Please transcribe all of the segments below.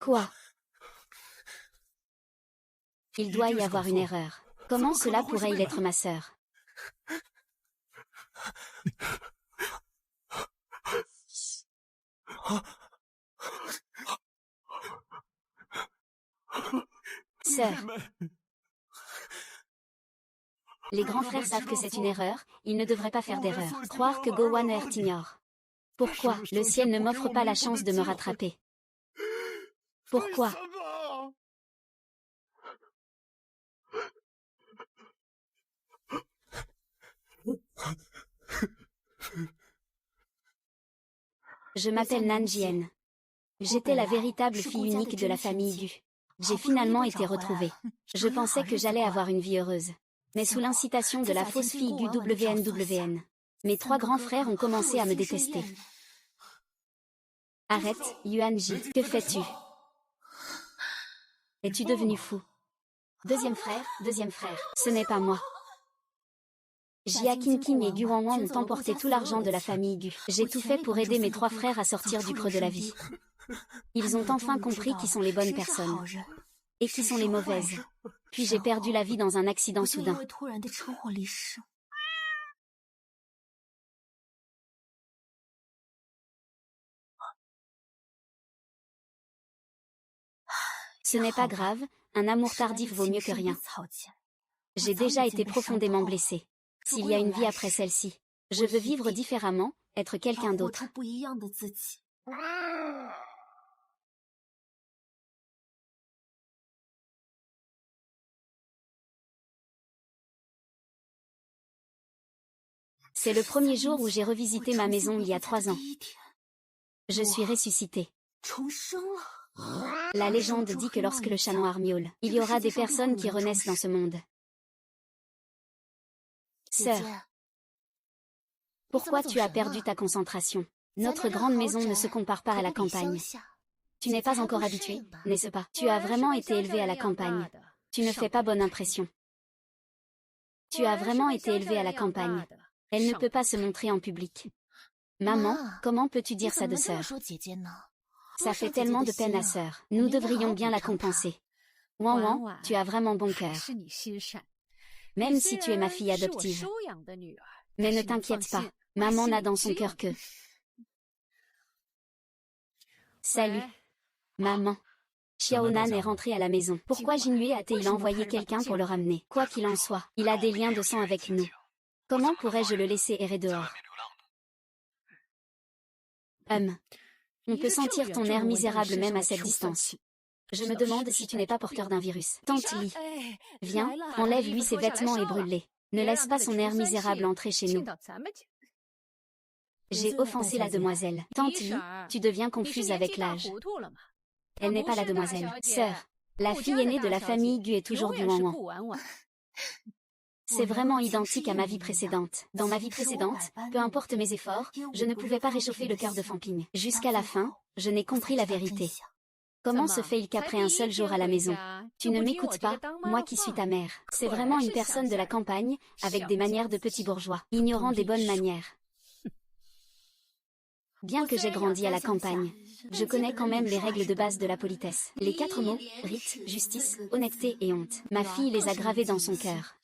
Quoi? Il doit y avoir une erreur. Comment cela pourrait-il être ma sœur? Sœur. Les grands frères savent que c'est une erreur, ils ne devraient pas faire d'erreur. Croire que Gowan Earth ignore. Pourquoi le ciel ne m'offre pas la chance de me rattraper? Pourquoi? Je m'appelle Nan Jien. J'étais la véritable fille unique de la famille Gu. J'ai finalement été retrouvée. Je pensais que j'allais avoir une vie heureuse. Mais sous l'incitation de la fausse fille Gu WNWN, mes 3 grands frères ont commencé à me détester. Arrête, Yuanji, que fais-tu? Es-tu devenu fou? Deuxième frère, ce n'est pas moi. Jia Qingqing et Gu Wanwan ont emporté tout l'argent de la famille Gu. J'ai tout fait pour aider mes 3 frères à sortir du creux de la vie. Ils ont enfin compris qui sont les bonnes personnes et qui sont les mauvaises. Puis j'ai perdu la vie dans un accident soudain. Ce n'est pas grave, un amour tardif vaut mieux que rien. J'ai déjà été profondément blessée. S'il y a une vie après celle-ci, je veux vivre différemment, être quelqu'un d'autre. C'est le premier jour où j'ai revisité ma maison il y a 3 ans. Je suis ressuscitée. La légende dit que lorsque le chat noir miaule, il y aura des personnes qui renaissent dans ce monde. Sœur, pourquoi tu as perdu ta concentration? Notre grande maison ne se compare pas à la campagne. Tu n'es pas encore habitué, n'est-ce pas? Tu as vraiment été élevé à la campagne. Tu ne fais pas bonne impression. Tu as vraiment été élevé à la campagne. Elle ne peut pas se montrer en public. Maman, comment peux-tu dire ça de sœur? Ça fait tellement de peine à sœur. Nous devrions bien la compenser. Wan, tu as vraiment bon cœur. Même si tu es ma fille adoptive. Mais ne t'inquiète pas, maman n'a dans son cœur que... Salut, maman. Xiaonan est rentré à la maison. Pourquoi Jinhui a-t-il envoyé quelqu'un pour le ramener? Quoi qu'il en soit, il a des liens de sang avec nous. Comment pourrais-je le laisser errer dehors? On peut sentir ton air misérable même à cette distance. Je me demande si tu n'es pas porteur d'un virus. Tante Li, viens, enlève-lui ses vêtements et brûle-les. Ne laisse pas son air misérable entrer chez nous. J'ai offensé la demoiselle. Tante Li, tu deviens confuse avec l'âge. Elle n'est pas la demoiselle. Sœur, la fille aînée de la famille Gu est toujours Gu Wanwan. C'est vraiment identique à ma vie précédente. Dans ma vie précédente, peu importe mes efforts, je ne pouvais pas réchauffer le cœur de Fanping. Jusqu'à la fin, je n'ai compris la vérité. Comment se fait-il qu'après un seul jour à la maison, tu ne m'écoutes pas, moi qui suis ta mère? C'est vraiment une personne de la campagne, avec des manières de petit bourgeois, ignorant des bonnes manières. Bien que j'ai grandi à la campagne, je connais quand même les règles de base de la politesse. Les 4 mots, rite, justice, honnêteté et honte. Ma fille les a gravés dans son cœur.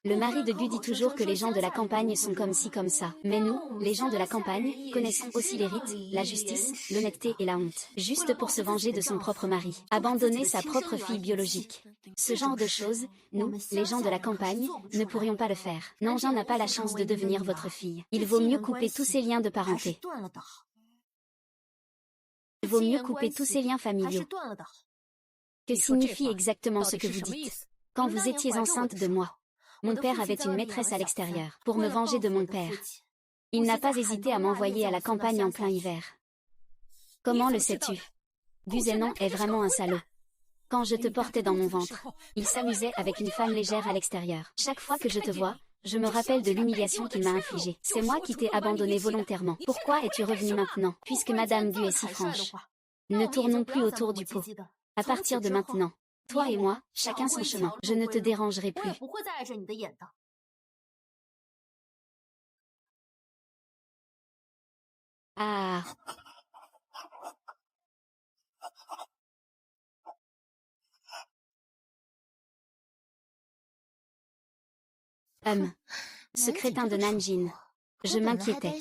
Le mari de Gu dit toujours que les gens de la campagne sont comme ci comme ça. Mais nous, les gens de la campagne, connaissons aussi les rites, la justice, l'honnêteté et la honte. Juste pour se venger de son propre mari. Abandonner sa propre fille biologique. Ce genre de choses, nous, les gens de la campagne, ne pourrions pas le faire. Nanjun n'a pas la chance de devenir votre fille. Il vaut mieux couper tous ces liens de parenté. Il vaut mieux couper tous ces liens familiaux. Que signifie exactement ce que vous dites? Quand vous étiez enceinte de moi, mon père avait une maîtresse à l'extérieur, pour me venger de mon père. Il n'a pas hésité à m'envoyer à la campagne en plein hiver. Comment le sais-tu? Gu Zenan est vraiment un salaud. Quand je te portais dans mon ventre, il s'amusait avec une femme légère à l'extérieur. Chaque fois que je te vois, je me rappelle de l'humiliation qu'il m'a infligée. C'est moi qui t'ai abandonné volontairement. Pourquoi es-tu revenu maintenant, puisque Madame Gu est si franche? Ne tournons plus autour du pot. À partir de maintenant, toi et moi, chacun son chemin. Je ne te dérangerai plus. Ah. Ce crétin de Nanjin. Je m'inquiétais.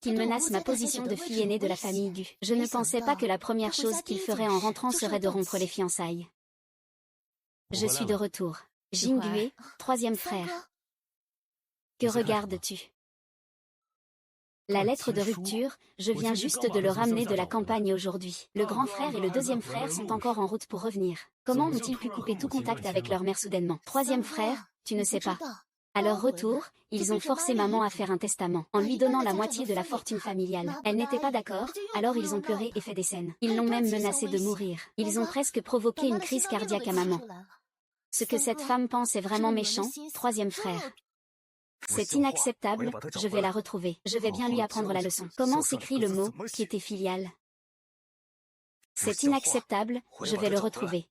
Qu'il menace ma position de fille aînée de la famille Gu. Je ne pensais pas que la première chose qu'il ferait en rentrant serait de rompre les fiançailles. Je suis de retour. Jingüe, troisième frère. Que regardes-tu? La lettre de rupture, je viens juste de le ramener de la campagne aujourd'hui. Le grand frère et le deuxième frère sont encore en route pour revenir. Comment ont-ils pu couper tout contact avec leur mère soudainement? Troisième frère, tu ne sais pas. À leur retour, ils ont forcé maman à faire un testament, en lui donnant la moitié de la fortune familiale. Elle n'était pas d'accord, alors ils ont pleuré et fait des scènes. Ils l'ont même menacé de mourir. Ils ont presque provoqué une crise cardiaque à maman. Ce que cette femme pense est vraiment méchant, troisième frère. C'est inacceptable, je vais la retrouver. Je vais bien lui apprendre la leçon. Comment s'écrit le mot qui était filial? C'est inacceptable, je vais le retrouver.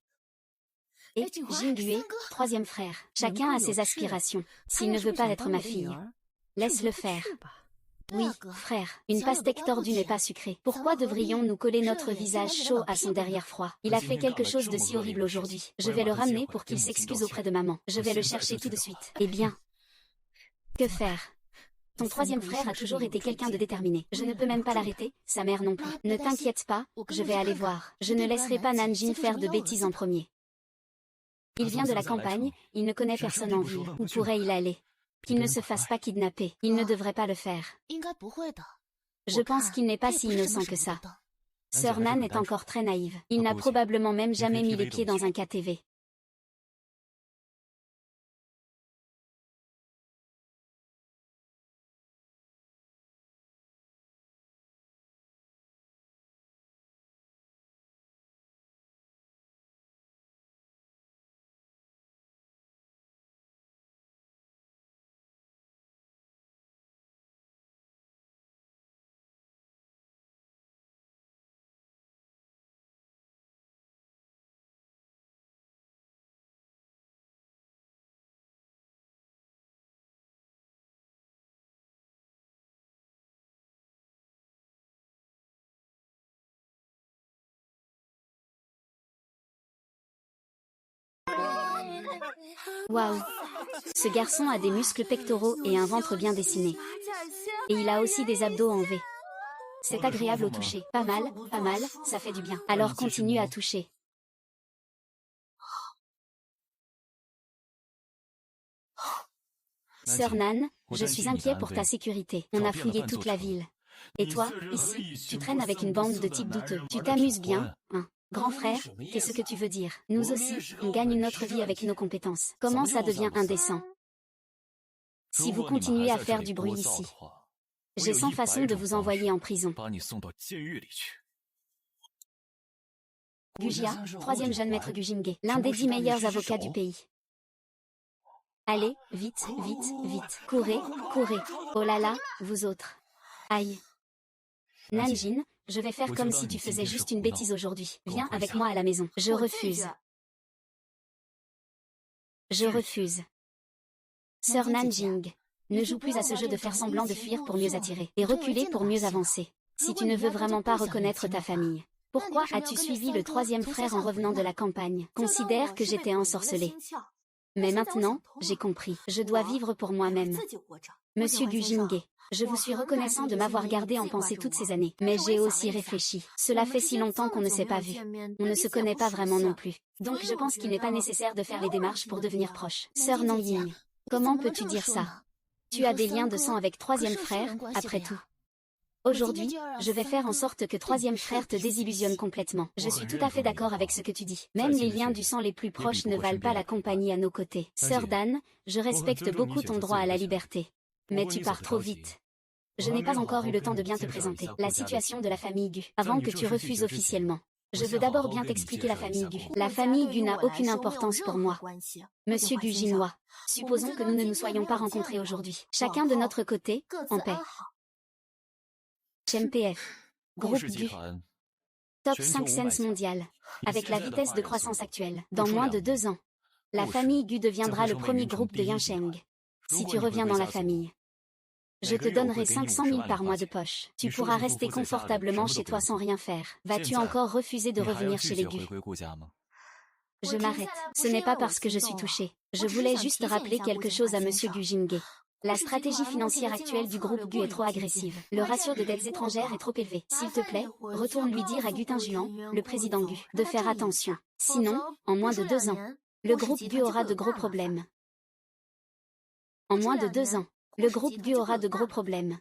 Et Jingüe, troisième frère. Chacun a ses aspirations. S'il ne veut pas être ma fille, laisse-le faire. Oui, frère, une pastèque tordue n'est pas sucrée. Pourquoi devrions-nous coller notre visage chaud à son derrière froid? Il a fait quelque chose de si horrible aujourd'hui. Je vais le ramener pour qu'il s'excuse auprès de maman. Je vais le chercher tout de suite. Eh bien, que faire? Ton troisième frère a toujours été quelqu'un de déterminé. Je ne peux même pas l'arrêter, sa mère non plus. Ne t'inquiète pas, je vais aller voir. Je ne laisserai pas Nanjin faire de bêtises en premier. Il vient de la campagne, il ne connaît personne en ville. Où pourrait-il aller? Qu'il ne se fasse pas kidnapper. Il ne devrait pas le faire. Je pense qu'il n'est pas si innocent que ça. Sœur Nan est encore très naïve. Il n'a probablement même jamais mis les pieds dans un KTV. Waouh! Ce garçon a des muscles pectoraux et un ventre bien dessiné. Et il a aussi des abdos en V. C'est agréable au toucher. Pas mal, ça fait du bien. Alors continue à toucher. Sœur Nan, je suis inquiet pour ta sécurité. On a fouillé toute la ville. Et toi, ici, tu traînes avec une bande de types douteux. Tu t'amuses bien, hein? Grand frère, qu'est-ce que tu veux dire? Nous aussi, on gagne notre vie avec nos compétences. Comment ça devient indécent? Si vous continuez à faire du bruit ici, j'ai 100 façons de vous envoyer en prison. Gujia, troisième jeune maître du Jingüe, l'un des 10 meilleurs avocats du pays. Allez, vite, courez, courez. Oh là là, vous autres. Aïe. Nanjin, je vais faire comme si tu faisais juste une bêtise aujourd'hui. Viens avec moi à la maison. Je refuse. Je refuse. Sœur Nanjing, ne joue plus à ce jeu de faire semblant de fuir pour mieux attirer, et reculer pour mieux avancer. Si tu ne veux vraiment pas reconnaître ta famille, pourquoi as-tu suivi le troisième frère en revenant de la campagne? Considère que j'étais ensorcelée. Mais maintenant, j'ai compris. Je dois vivre pour moi-même. Monsieur du Jingüe, je vous suis reconnaissant de m'avoir gardé en pensée toutes ces années. Mais j'ai aussi réfléchi. Cela fait si longtemps qu'on ne s'est pas vu. On ne se connaît pas vraiment non plus. Donc je pense qu'il n'est pas nécessaire de faire les démarches pour devenir proche. Sœur Nanjing, comment peux-tu dire ça? Tu as des liens de sang avec troisième frère, après tout. Aujourd'hui, je vais faire en sorte que troisième frère te désillusionne complètement. Je suis tout à fait d'accord avec ce que tu dis. Même les liens du sang les plus proches ne valent pas la compagnie à nos côtés. Sœur Dan, je respecte beaucoup ton droit à la liberté. Mais tu pars trop vite. Je n'ai pas encore eu le temps de bien te présenter la situation de la famille Gu, avant que tu refuses officiellement. Je veux d'abord bien t'expliquer la famille Gu. La famille Gu n'a aucune importance pour moi. Monsieur Gu Jinois, supposons que nous ne nous soyons pas rencontrés aujourd'hui. Chacun de notre côté, en paix. MPF. Groupe Gu. Top 5 sense mondial. Avec la vitesse de croissance actuelle, dans moins de 2 ans, la famille Gu deviendra le premier groupe de Yansheng. Si tu reviens dans la famille, je te donnerai 500 000 par mois de poche. Tu pourras rester confortablement chez toi sans rien faire. Vas-tu encore refuser de revenir chez les Gu? Je m'arrête. Ce n'est pas parce que je suis touchée. Je voulais juste rappeler quelque chose à Monsieur Gu Jingge. La stratégie financière actuelle du groupe Gu est trop agressive. Le ratio de dettes étrangères est trop élevé. S'il te plaît, retourne lui dire à Gu Tinjuan, le président Gu, de faire attention. Sinon, en moins de 2 ans, le groupe Gu aura de gros problèmes. En moins de 2 ans, le groupe Gu aura de gros problèmes.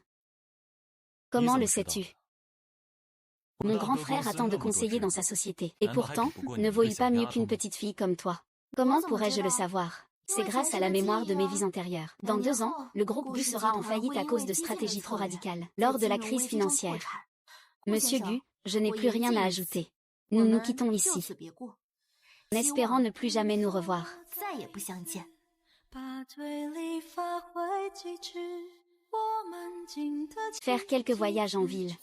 Comment le sais-tu? Mon grand frère a tant de conseillers dans sa société. Et pourtant, ne vaut-il pas mieux qu'une petite fille comme toi? Comment pourrais-je le savoir? C'est grâce à la mémoire de mes vies antérieures. Dans 2 ans, le groupe Gu sera en faillite à cause de stratégies trop radicales. Lors de la crise financière. Monsieur Gu, je n'ai plus rien à ajouter. Nous nous quittons ici, en espérant ne plus jamais nous revoir. Faire quelques voyages en ville.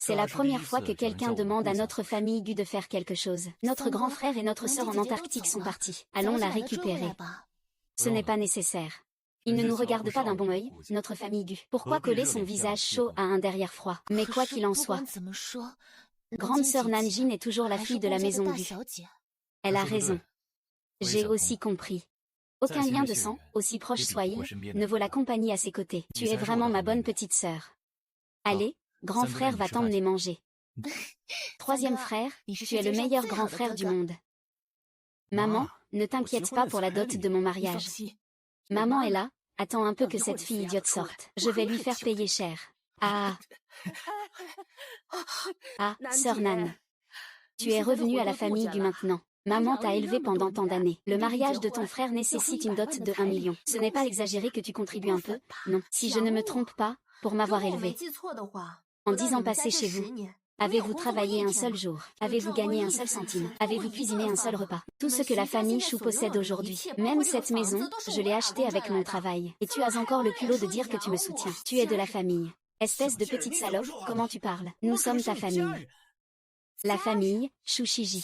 C'est la première fois que quelqu'un demande à notre famille Gu de faire quelque chose. Notre grand frère et notre sœur en Antarctique sont partis. Allons la récupérer. Ce n'est pas nécessaire. Il ne nous regarde pas d'un bon œil, notre famille Gu. Pourquoi coller son visage chaud à un derrière froid? Mais quoi qu'il en soit, grande sœur Nanjin est toujours la fille de la maison Gu. Elle a raison. J'ai aussi compris. Aucun lien de sang, aussi proche soit-il, ne vaut la compagnie à ses côtés. Tu es vraiment ma bonne petite sœur. Allez, grand frère va t'emmener manger. 3e frère, tu es le meilleur grand frère du monde. Maman, ne t'inquiète pas pour la dot de mon mariage. Maman est là, attends un peu que cette fille idiote sorte. Je vais lui faire payer cher. Ah, sœur Nan. Tu es revenue à la famille Gu maintenant. Maman t'a élevé pendant tant d'années. Le mariage de ton frère nécessite une dot de 1 million. Ce n'est pas exagéré que tu contribues un peu, non. Si je ne me trompe pas, pour m'avoir élevé. En 10 ans passés chez vous, avez-vous travaillé un seul jour? Avez-vous gagné un seul centime? Avez-vous cuisiné un seul repas? Tout ce que la famille Chou possède aujourd'hui, même cette maison, je l'ai achetée avec mon travail. Et tu as encore le culot de dire que tu me soutiens. Tu es de la famille. Espèce de petite salope, comment tu parles? Nous sommes ta famille. La famille, Chou Shiji.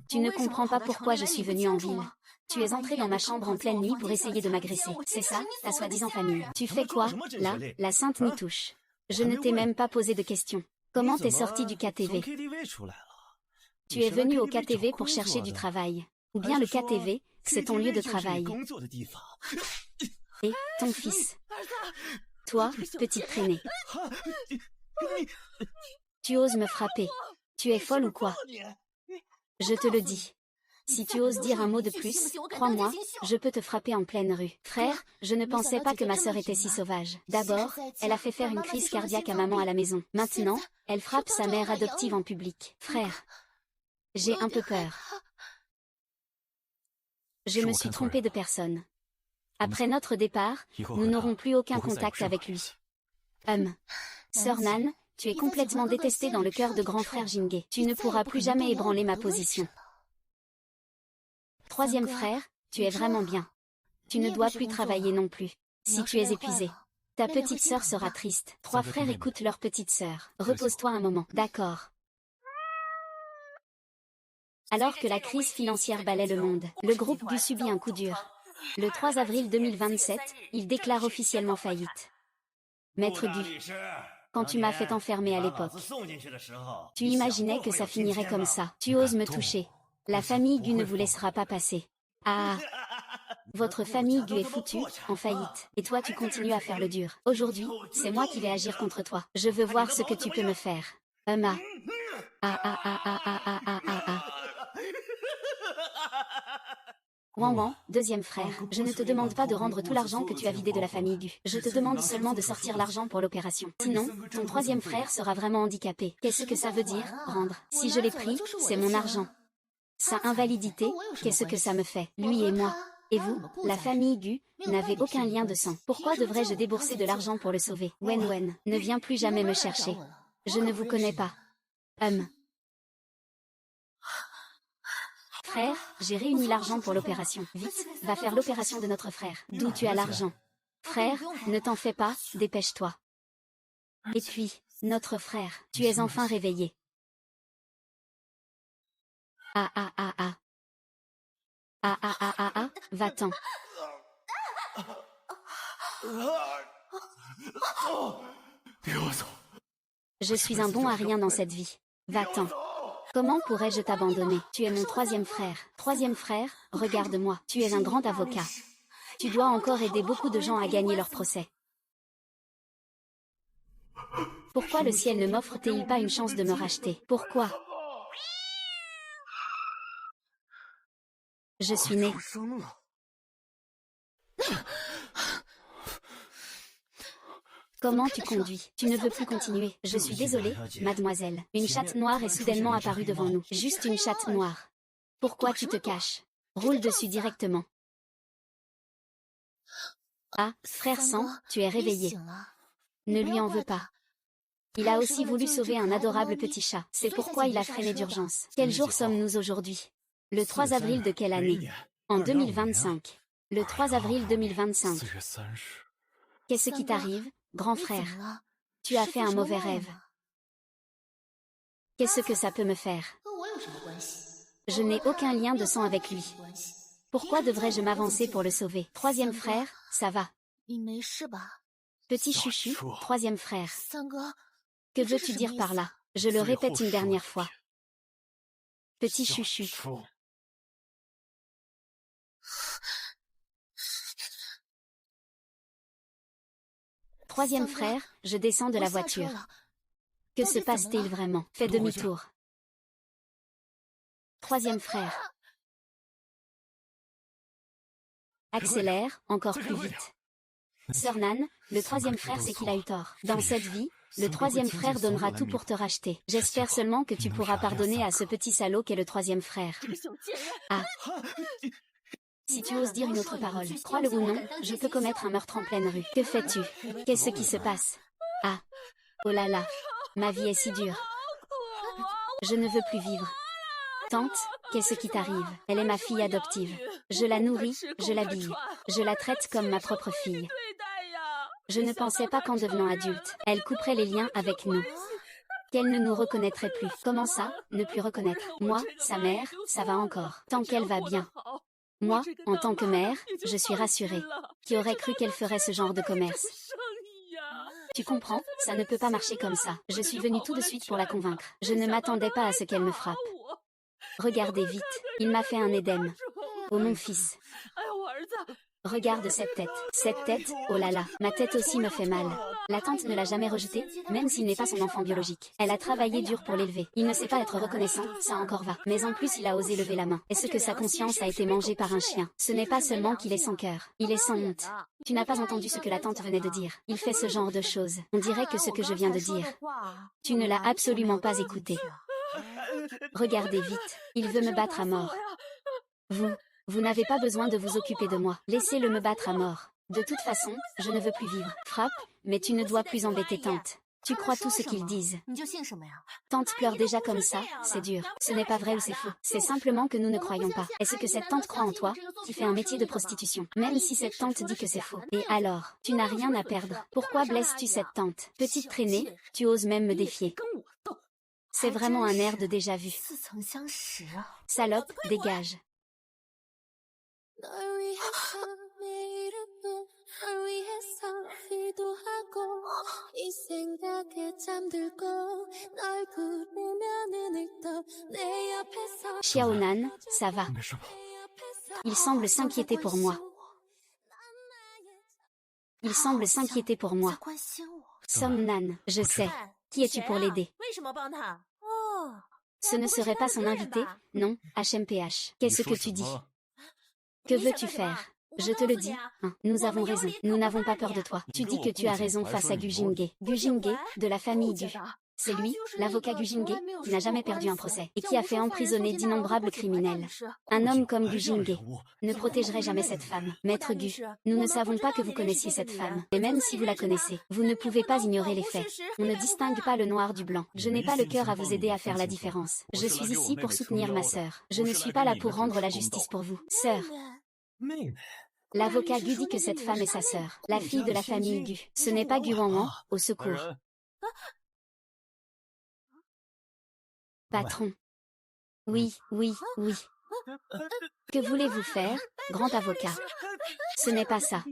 Tu ne comprends pas pourquoi je suis venue en ville. Tu es entré dans ma chambre en pleine nuit pour essayer de m'agresser. C'est ça, ta soi-disant famille. Tu fais quoi, là, la sainte Nitouche? Je ne t'ai même pas posé de questions. Comment t'es sorti du KTV? Tu es venu au KTV pour chercher du travail. Ou bien le KTV, c'est ton lieu de travail. Et, ton fils. Toi, petite traînée. Tu oses me frapper. Tu es folle ou quoi? Je te le dis. Si tu oses dire un mot de plus, crois-moi, je peux te frapper en pleine rue. Frère, je ne pensais pas que ma sœur était si sauvage. D'abord, elle a fait faire une crise cardiaque à maman à la maison. Maintenant, elle frappe sa mère adoptive en public. Frère, j'ai un peu peur. Je me suis trompée de personne. Après notre départ, nous n'aurons plus aucun contact avec lui. Sœur Nan, tu es complètement détestée dans le cœur de grand frère Jingge. Tu ne pourras plus jamais ébranler ma position. 3e frère, tu es vraiment bien. Tu ne dois plus travailler non plus. Si tu es épuisé, ta petite sœur sera triste. 3 frères écoutent leur petite sœur. Repose-toi un moment. D'accord. Alors que la crise financière balaie le monde, le groupe Gu subit un coup dur. Le 3 avril 2027, il déclare officiellement faillite. Maître Gu, quand tu m'as fait enfermer à l'époque, tu imaginais que ça finirait comme ça. Tu oses me toucher. La famille Gu ne vous laissera pas passer. Ah, votre famille Gu est foutue, en faillite. Et toi tu continues à faire le dur. Aujourd'hui, c'est moi qui vais agir contre toi. Je veux voir ce que tu peux me faire. Wang, 2e frère, je ne te demande pas de rendre tout l'argent que tu as vidé de la famille Gu. Je te demande seulement de sortir l'argent pour l'opération. Sinon, ton 3e frère sera vraiment handicapé. Qu'est-ce que ça veut dire, rendre? Si je l'ai pris, c'est mon argent. Sa invalidité, qu'est-ce que ça me fait? Lui et moi. Et vous, la famille Gu, n'avez aucun lien de sang. Pourquoi devrais-je débourser de l'argent pour le sauver? Wen, ne viens plus jamais me chercher. Je ne vous connais pas. Frère, j'ai réuni l'argent pour l'opération. Vite, va faire l'opération de notre frère. D'où tu as l'argent? Frère, ne t'en fais pas, dépêche-toi. Et puis, notre frère, tu es enfin réveillé. Va-t'en. Je suis un bon à rien dans cette vie. Va-t'en. Comment pourrais-je t'abandonner? Tu es mon troisième frère. Troisième frère, regarde-moi. Tu es un grand avocat. Tu dois encore aider beaucoup de gens à gagner leur procès. Pourquoi le ciel ne m'offre-t-il pas une chance de me racheter? Pourquoi? Je suis né. Comment tu conduis? Tu ne veux plus continuer. Je suis désolée, mademoiselle. Une chatte noire est soudainement apparue devant nous. Juste une chatte noire. Pourquoi tu te caches? Roule dessus directement. Ah, frère Sang, tu es réveillé. Ne lui en veux pas. Il a aussi voulu sauver un adorable petit chat. C'est pourquoi il a freiné d'urgence. Quel jour sommes-nous aujourd'hui? Le 3 avril de quelle année? En 2025. Le 3 avril 2025. Qu'est-ce qui t'arrive, grand frère? Tu as fait un mauvais rêve. Qu'est-ce que ça peut me faire? Je n'ai aucun lien de sang avec lui. Pourquoi devrais-je m'avancer pour le sauver? Troisième frère, ça va. Petit chouchou, troisième frère. Que veux-tu dire par là? Je le répète une dernière fois. Petit chouchou. Troisième frère, je descends de la voiture. Que se passe-t-il vraiment? Fais demi-tour. Troisième frère. Accélère, encore plus vite. Sœur Nan, le troisième frère sait qu'il a eu tort. Dans cette vie, le troisième frère donnera tout pour te racheter. J'espère seulement que tu pourras pardonner à ce petit salaud qu'est le troisième frère. Ah. Si tu oses dire une autre parole, crois-le ou non, je peux commettre un meurtre en pleine rue. Que fais-tu? Qu'est-ce qui se passe? Ah. Oh là là. Ma vie est si dure. Je ne veux plus vivre. Tante, qu'est-ce qui t'arrive? Elle est ma fille adoptive. Je la nourris, je l'habille. Je la traite comme ma propre fille. Je ne pensais pas qu'en devenant adulte, elle couperait les liens avec nous. Qu'elle ne nous reconnaîtrait plus. Comment ça, ne plus reconnaître? Moi, sa mère, ça va encore. Tant qu'elle va bien. Moi, en tant que mère, je suis rassurée. Qui aurait cru qu'elle ferait ce genre de commerce? Tu comprends, ça ne peut pas marcher comme ça. Je suis venue tout de suite pour la convaincre. Je ne m'attendais pas à ce qu'elle me frappe. Regardez vite, il m'a fait un édème. Oh mon fils. Regarde cette tête. Cette tête, oh là là, ma tête aussi me fait mal. La tante ne l'a jamais rejeté, même s'il n'est pas son enfant biologique. Elle a travaillé dur pour l'élever. Il ne sait pas être reconnaissant, ça encore va. Mais en plus il a osé lever la main. Est-ce que sa conscience a été mangée par un chien? Ce n'est pas seulement qu'il est sans cœur, il est sans honte. Tu n'as pas entendu ce que la tante venait de dire. Il fait ce genre de choses. On dirait que ce que je viens de dire. Tu ne l'as absolument pas écouté. Regardez vite, il veut me battre à mort. Vous n'avez pas besoin de vous occuper de moi. Laissez-le me battre à mort. De toute façon, je ne veux plus vivre. Frappe, mais tu ne dois plus embêter tante. Tu crois tout ce qu'ils disent. Tante pleure déjà comme ça, c'est dur. Ce n'est pas vrai ou c'est faux. C'est simplement que nous ne croyons pas. Est-ce que cette tante croit en toi, qui fait un métier de prostitution? Même si cette tante dit que c'est faux. Et alors, tu n'as rien à perdre. Pourquoi blesses-tu cette tante? Petite traînée, tu oses même me défier. C'est vraiment un air de déjà-vu. Salope, dégage. Xiaonan, ça va. Il semble s'inquiéter pour moi. Il semble s'inquiéter pour moi. Somnan, je sais. Qui es-tu pour l'aider? Ce ne serait pas son invité, non, HMPH. Qu'est-ce que tu dis? Que veux-tu faire? Je te le dis, hein, nous avons raison. Nous n'avons pas peur de toi. Tu dis que tu as raison face à Gu Jinghe. Gu Jinghe, de la famille Gu. C'est lui, l'avocat Gu Jinghe, qui n'a jamais perdu un procès et qui a fait emprisonner d'innombrables criminels. Un homme comme Gu Jinghe ne protégerait jamais cette femme. Maître Gu, nous ne savons pas que vous connaissiez cette femme. Et même si vous la connaissez, vous ne pouvez pas ignorer les faits. On ne distingue pas le noir du blanc. Je n'ai pas le cœur à vous aider à faire la différence. Je suis ici pour soutenir ma sœur. Je ne suis pas là pour rendre la justice pour vous. Sœur. L'avocat Gu dit que cette femme est sa sœur, la fille de la famille Gu. Ce n'est pas Gu Wanwan, au secours. Patron. Oui. Que voulez-vous faire, grand avocat? Ce n'est pas ça.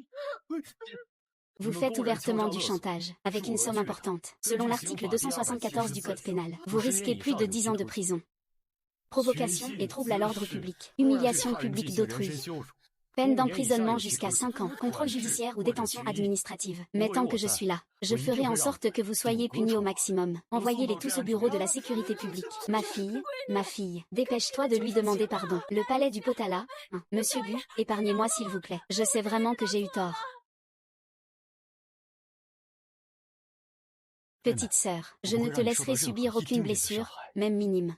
Vous faites ouvertement du chantage, avec une somme importante. Selon l'article 274 du Code pénal, vous risquez plus de 10 ans de prison. provocation et trouble à l'ordre public, humiliation publique d'autrui. Peine d'emprisonnement jusqu'à 5 ans, contrôle judiciaire ou détention administrative. Mais tant que je suis là, je ferai en sorte que vous soyez punis au maximum. Envoyez-les tous au bureau de la sécurité publique. Ma fille, dépêche-toi de lui demander pardon. Le palais du Potala, Monsieur Gu, épargnez-moi s'il vous plaît. Je sais vraiment que j'ai eu tort. Petite sœur, je ne te laisserai subir aucune blessure, même minime.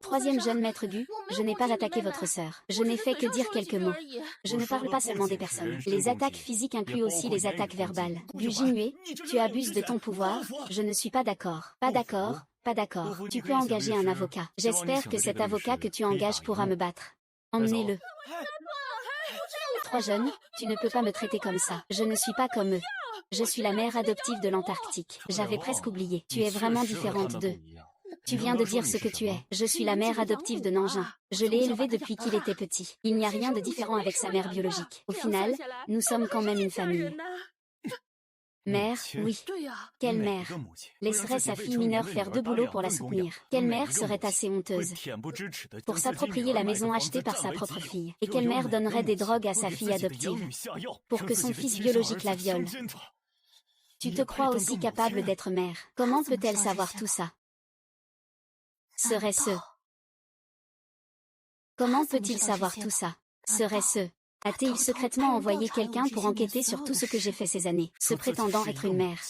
Troisième jeune maître Gu, je n'ai pas attaqué votre sœur. Je n'ai fait que dire quelques mots. Je ne parle pas seulement des personnes. Les attaques physiques incluent aussi les attaques verbales. Gu Jingyue, tu abuses de ton pouvoir, je ne suis pas d'accord. Pas d'accord, pas d'accord. Tu peux engager un avocat. J'espère que cet avocat que tu engages pourra me battre. Emmenez-le. Trois jeunes, tu ne peux pas me traiter comme ça. Je ne suis pas comme eux. Je suis la mère adoptive de l'Antarctique. J'avais presque oublié. Tu es vraiment différente d'eux. Tu viens de dire ce que tu es. Je suis la mère adoptive de Nanjing. Je l'ai élevé depuis qu'il était petit. Il n'y a rien de différent avec sa mère biologique. Au final, nous sommes quand même une famille. Mère, oui. Quelle mère laisserait sa fille mineure faire 2 boulots pour la soutenir? Quelle mère serait assez honteuse pour s'approprier la maison achetée par sa propre fille? Et quelle mère donnerait des drogues à sa fille adoptive pour que son fils biologique la viole? Tu te crois aussi capable d'être mère. Comment peut-elle savoir tout ça? Serait-ce? Comment peut-il savoir tout ça? Serait-ce? A-t-il secrètement envoyé quelqu'un pour enquêter sur tout ce que j'ai fait ces années, se prétendant être une mère?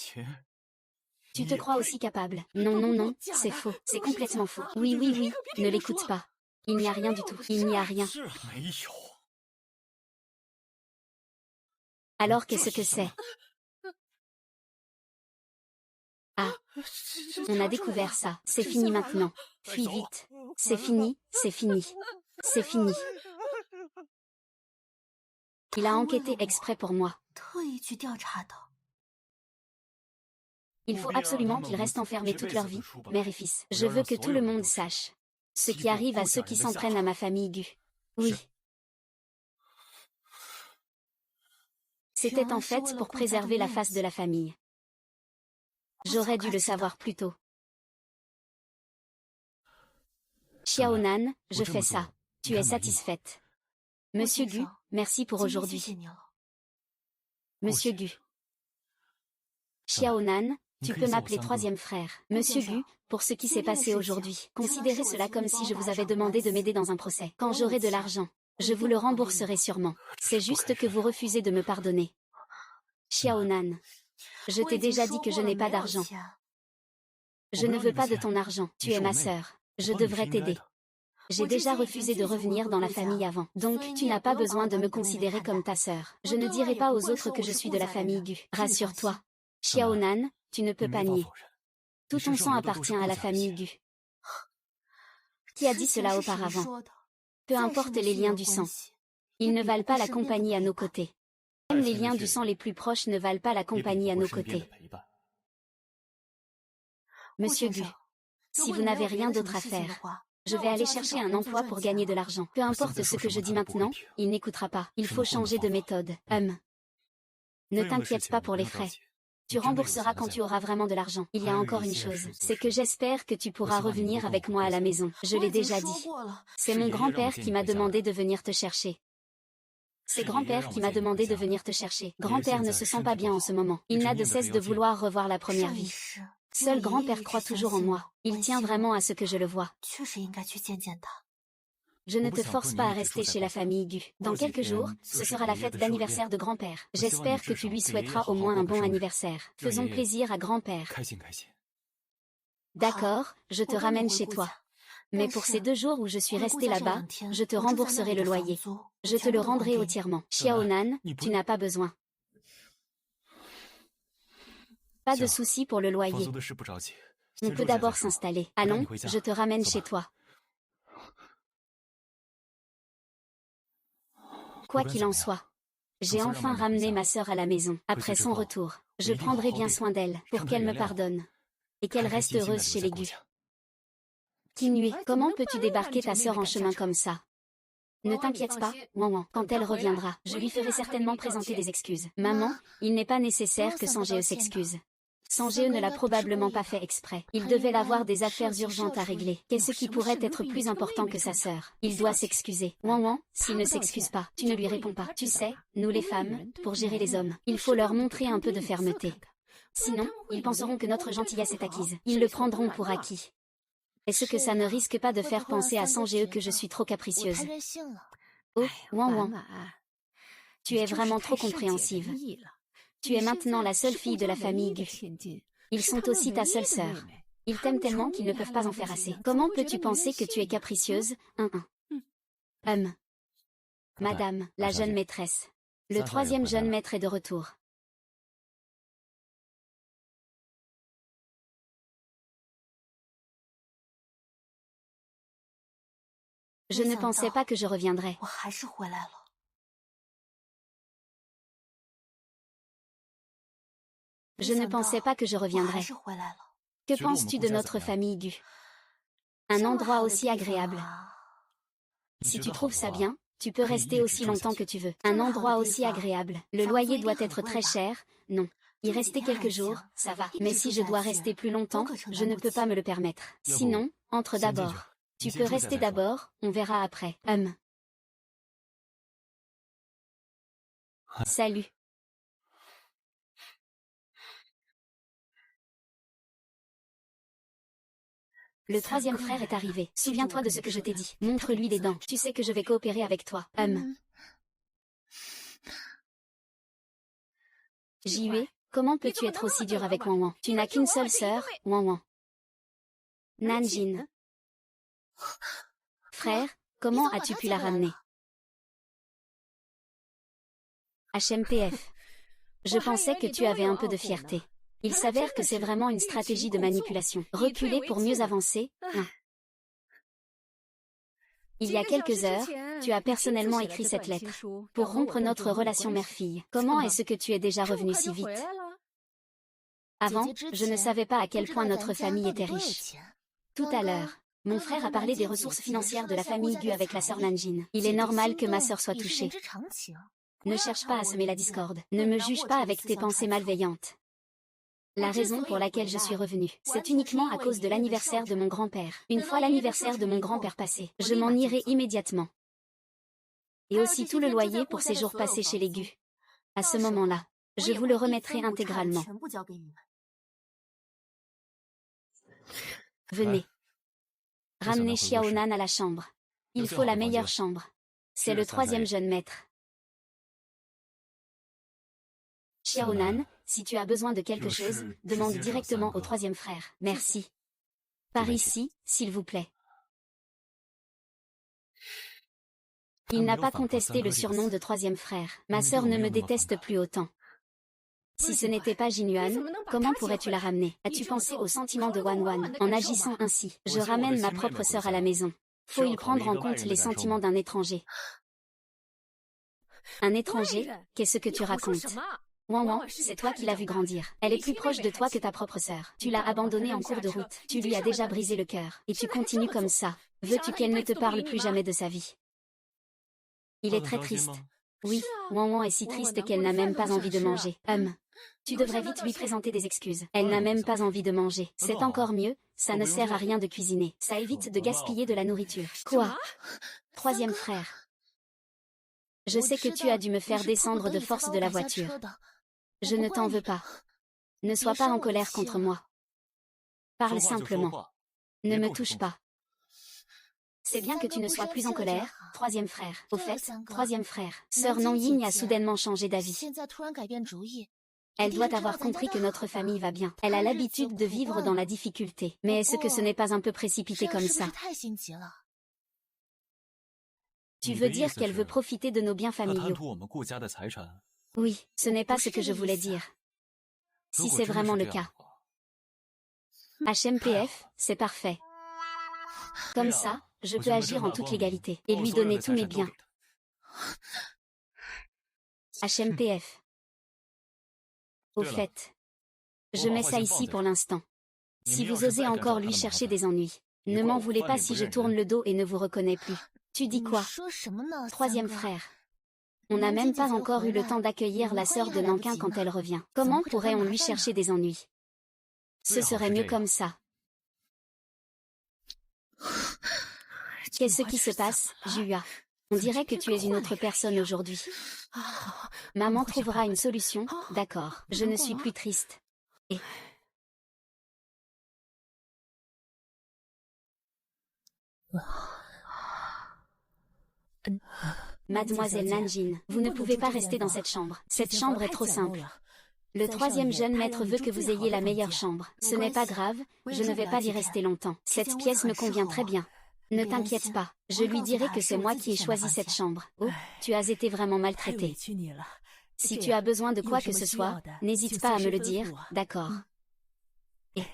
Tu te crois aussi capable? Non, non, non, c'est faux, c'est complètement faux. Oui, oui, oui, ne l'écoute pas. Il n'y a rien du tout, il n'y a rien. Alors qu'est-ce que c'est? Ah, on a découvert ça. C'est fini maintenant. Fuis vite. C'est fini, c'est fini. C'est fini. Il a enquêté exprès pour moi. Il faut absolument qu'ils restent enfermés toute leur vie, mère et fils. Je veux que tout le monde sache ce qui arrive à ceux qui s'en prennent à ma famille Gu. Oui. C'était en fait pour préserver la face de la famille. J'aurais dû le savoir plus tôt. Xiaonan, je fais ça. Tu es satisfaite? Monsieur Gu, merci pour aujourd'hui. Monsieur Gu. Xiaonan, tu peux m'appeler troisième frère. Monsieur Gu, pour ce qui s'est passé aujourd'hui, considérez cela comme si je vous avais demandé de m'aider dans un procès. Quand j'aurai de l'argent, je vous le rembourserai sûrement. C'est juste que vous refusez de me pardonner. Xiaonan. Je t'ai déjà dit que je n'ai pas d'argent. Je ne veux pas de ton argent. Tu es ma sœur. Je devrais t'aider. J'ai déjà refusé de revenir dans la famille avant. Donc tu n'as pas besoin de me considérer comme ta sœur. Je ne dirai pas aux autres que je suis de la famille Gu. Rassure-toi. Xiaonan, tu ne peux pas nier. Tout ton sang appartient à la famille Gu. Qui a dit cela auparavant? Peu importe les liens du sang. Ils ne valent pas la compagnie à nos côtés. Même les liens du sang les plus proches ne valent pas la compagnie à nos côtés. Monsieur Gu, si vous n'avez rien d'autre à faire, je vais aller chercher un emploi pour gagner de l'argent. Peu importe ce que je dis maintenant, il n'écoutera pas. Il faut changer de méthode. Ne t'inquiète pas pour les frais. Tu rembourseras quand tu auras vraiment de l'argent. Il y a encore une chose, c'est que j'espère que tu pourras revenir avec moi à la maison. Je l'ai déjà dit. C'est mon grand-père qui m'a demandé de venir te chercher. C'est grand-père qui m'a demandé de venir te chercher. Grand-père ne se sent pas bien en ce moment. Il n'a de cesse de vouloir revoir la première vie. Seul grand-père croit toujours en moi. Il tient vraiment à ce que je le voie. Je ne te force pas à rester chez la famille Gu. Dans quelques jours, ce sera la fête d'anniversaire de grand-père. J'espère que tu lui souhaiteras au moins un bon anniversaire. Faisons plaisir à grand-père. D'accord, je te ramène chez toi. Mais pour ces 2 jours où je suis restée là-bas, je te rembourserai le loyer. Je te le rendrai entièrement. Xiaonan, tu n'as pas besoin. Pas de souci pour le loyer. On peut d'abord s'installer. Allons, je te ramène chez toi. Quoi qu'il en soit, j'ai enfin ramené ma sœur à la maison. Après son retour, je prendrai bien soin d'elle, pour qu'elle me pardonne. Et qu'elle reste heureuse chez les Gu. Qingyue, comment peux-tu débarquer ta sœur en chemin comme ça? Ne t'inquiète pas, Wanwan, quand elle reviendra, je lui ferai certainement présenter des excuses. Maman, il n'est pas nécessaire que Sanjie s'excuse. Sanjeo ne l'a probablement pas fait exprès. Il devait avoir des affaires urgentes à régler. Qu'est-ce qui pourrait être plus important que sa sœur? Il doit s'excuser. Wan Wan, s'il ne s'excuse pas, tu ne lui réponds pas. Tu sais, nous les femmes, pour gérer les hommes, il faut leur montrer un peu de fermeté. Sinon, ils penseront que notre gentillesse est acquise. Ils le prendront pour acquis. Est-ce que ça ne risque pas de faire penser à Sanjeo que je suis trop capricieuse? Oh, Wan Wan. Tu es vraiment trop compréhensive. Tu es maintenant la seule fille de la famille Gu. Ils sont aussi ta seule sœur. Ils t'aiment tellement qu'ils ne peuvent pas en faire assez. Comment peux-tu penser que tu es capricieuse? Madame, la jeune maîtresse. Le troisième jeune maître est de retour. Je ne pensais pas que je reviendrais. Je ne pensais pas que je reviendrais. Que penses-tu de notre famille Gu? Un endroit aussi agréable. Si tu trouves ça bien, tu peux rester aussi longtemps que tu veux. Un endroit aussi agréable. Le loyer doit être très cher, non. Y rester quelques jours, ça va. Mais si je dois rester plus longtemps, je ne peux pas me le permettre. Sinon, entre d'abord. Tu peux rester d'abord, on verra après. Salut. Le troisième frère est arrivé. Souviens-toi de ce que je t'ai dit. Montre-lui des dents. Tu sais que je vais coopérer avec toi. Jiwei, comment peux-tu être aussi dur avec Wan Wan? Tu n'as qu'une seule sœur, Wan Wan. Nanjin. Frère, comment as-tu pu la ramener? HMPF. Je pensais que tu avais un peu de fierté. Il s'avère que c'est vraiment une stratégie de manipulation. Reculer pour mieux avancer. Il y a quelques heures, tu as personnellement écrit cette lettre. Pour rompre notre relation mère-fille. Comment est-ce que tu es déjà revenu si vite? Avant, je ne savais pas à quel point notre famille était riche. Tout à l'heure, mon frère a parlé des ressources financières de la famille Gu avec la sœur Nanjin. Il est normal que ma sœur soit touchée. Ne cherche pas à semer la discorde. Ne me juge pas avec tes pensées malveillantes. La raison pour laquelle je suis revenue, c'est uniquement à cause de l'anniversaire de mon grand-père. Une fois l'anniversaire de mon grand-père passé, je m'en irai immédiatement. Et aussi tout le loyer pour ces jours passés chez les Gu. À ce moment-là, je vous le remettrai intégralement. Venez. Ramenez Xiaonan à la chambre. Il faut la meilleure chambre. C'est le troisième jeune maître. Xiaonan, si tu as besoin de quelque chose, demande directement au troisième frère. Merci. Par ici, s'il vous plaît. Il n'a pas contesté le surnom de troisième frère. Ma sœur ne me déteste plus autant. Si ce n'était pas Jinyuan, comment pourrais-tu la ramener? As-tu pensé aux sentiments de Wan Wan? En agissant ainsi, je ramène ma propre sœur à la maison. Faut-il prendre en compte les sentiments d'un étranger? Un étranger? Qu'est-ce que tu racontes? Wan Wan, c'est toi qui l'as vue grandir. Elle est plus proche de toi que ta propre sœur. Tu l'as abandonnée en cours de route. Tu lui as déjà brisé le cœur. Et tu continues comme ça. Veux-tu qu'elle ne te parle plus jamais de sa vie? Il est très triste. Oui, Wan Wan est si triste qu'elle n'a même pas envie de manger. Tu devrais vite lui présenter des excuses. Elle n'a même pas envie de manger. C'est encore mieux, ça ne sert à rien de cuisiner. Ça évite de gaspiller de la nourriture. Quoi? Troisième frère. Je sais que tu as dû me faire descendre de force de la voiture. Je ne t'en veux pas. Ne sois pas en colère contre moi. Parle simplement. Ne me touche pas. C'est bien que tu ne sois plus en colère, troisième frère. Au fait, troisième frère, sœur Nanjin a soudainement changé d'avis. Elle doit avoir compris que notre famille va bien. Elle a l'habitude de vivre dans la difficulté. Mais est-ce que ce n'est pas un peu précipité comme ça? Tu veux dire qu'elle veut profiter de nos biens familiaux? Oui, ce n'est pas ce que je voulais dire. Si c'est vraiment le cas. HMPF, c'est parfait. Comme ça, je peux agir en toute légalité et lui donner tous mes biens. HMPF. Au fait, je mets ça ici pour l'instant. Si vous osez encore lui chercher des ennuis, ne m'en voulez pas si je tourne le dos et ne vous reconnais plus. Tu dis quoi? Troisième frère. On n'a même pas encore eu le temps d'accueillir la sœur de Nankin quand elle revient. Comment pourrait-on lui chercher des ennuis? Ce serait mieux comme ça. Qu'est-ce qui se passe, Jua? On dirait que tu es une autre personne aujourd'hui. Maman trouvera une solution, d'accord. Je ne suis plus triste. Et... Mademoiselle Nanjin, vous ne pouvez pas rester dans cette chambre. Cette chambre est trop simple. Le troisième jeune maître veut que vous ayez la meilleure chambre. Ce n'est pas grave, je ne vais pas y rester longtemps. Cette pièce me convient très bien. Ne t'inquiète pas, je lui dirai que c'est moi qui ai choisi cette chambre. Oh, tu as été vraiment maltraité. Si tu as besoin de quoi que ce soit, n'hésite pas à me le dire, d'accord. Et...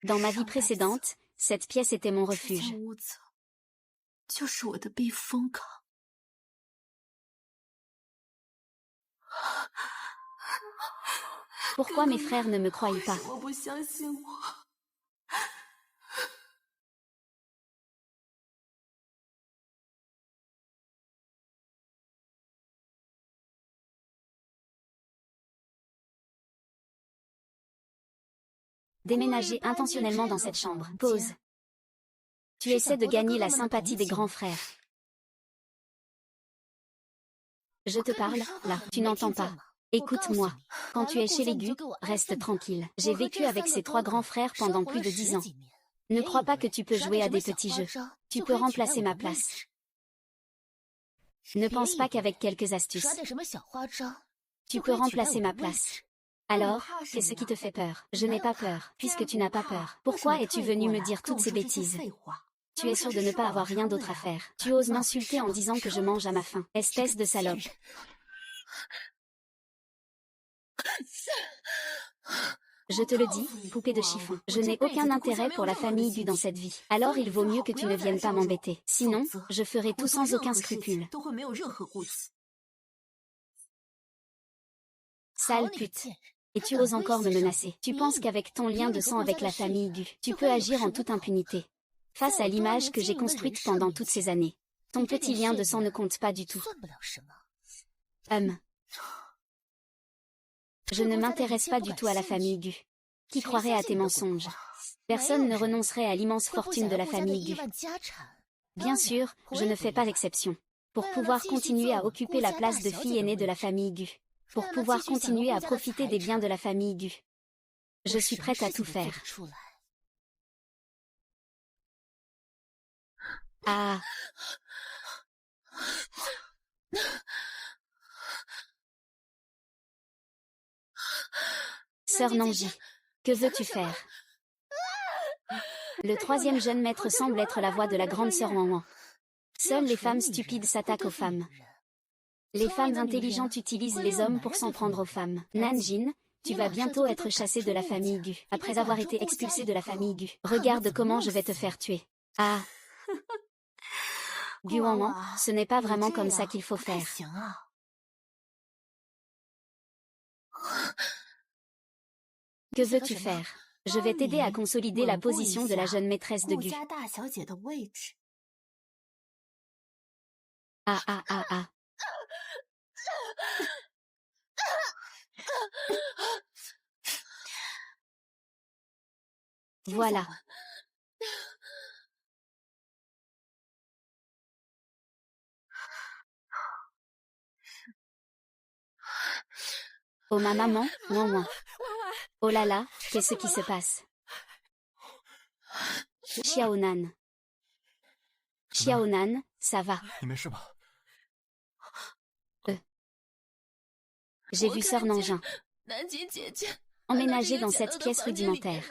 Dans ma vie précédente, cette pièce était mon refuge. Pourquoi mes frères ne me croient pas? Déménager intentionnellement dans cette chambre. Pause. Tu essaies de gagner la sympathie des grands frères. Je te parle, là, tu n'entends pas. Écoute-moi. Quand tu es chez les Gu, reste tranquille. J'ai vécu avec ces 3 grands frères pendant plus de 10 ans. Ne crois pas que tu peux jouer à des petits jeux. Tu peux remplacer ma place. Ne pense pas qu'avec quelques astuces, tu peux remplacer ma place. Alors, qu'est-ce qui te fait peur? Je n'ai pas peur, puisque tu n'as pas peur. Pourquoi es-tu venu me dire toutes ces bêtises? Tu es sûr de ne pas avoir rien d'autre à faire. Tu oses m'insulter en disant que je mange à ma faim. Espèce de salope. Je te le dis, poupée de chiffon. Je n'ai aucun intérêt pour la famille Gu dans cette vie. Alors il vaut mieux que tu ne viennes pas m'embêter. Sinon, je ferai tout sans aucun scrupule. Sale pute. Et tu oses encore me menacer. Tu penses qu'avec ton lien de sang avec la famille Gu, tu peux agir en toute impunité. Face à l'image que j'ai construite pendant toutes ces années. Ton petit lien de sang ne compte pas du tout. Je ne m'intéresse pas du tout à la famille Gu. Qui croirait à tes mensonges? Personne ne renoncerait à l'immense fortune de la famille Gu. Bien sûr, je ne fais pas l'exception. Pour pouvoir continuer à occuper la place de fille aînée de la famille Gu. Pour pouvoir continuer à profiter des biens de la famille Gu. Je suis prête à tout faire. Ah. Sœur Nanji, que veux-tu faire? Le troisième jeune maître semble être la voix de la grande sœur Wanwan. Seules les femmes stupides s'attaquent aux femmes. Les femmes intelligentes utilisent les hommes pour s'en prendre aux femmes. Nanjin, tu vas bientôt être chassée de la famille Gu. Après avoir été expulsée de la famille Gu. Regarde comment je vais te faire tuer. Ah. Gu Wanwan, ce n'est pas vraiment comme ça qu'il faut faire. Que veux-tu faire? Je vais t'aider à consolider la position de la jeune maîtresse de Gu. Ah ah ah ah. Voilà. Oh ma maman, Wanwan. Oh là là, qu'est-ce qui se passe? Xiaonan. Xiaonan, ça va? J'ai vu sœur Nanjin emménager dans cette pièce rudimentaire.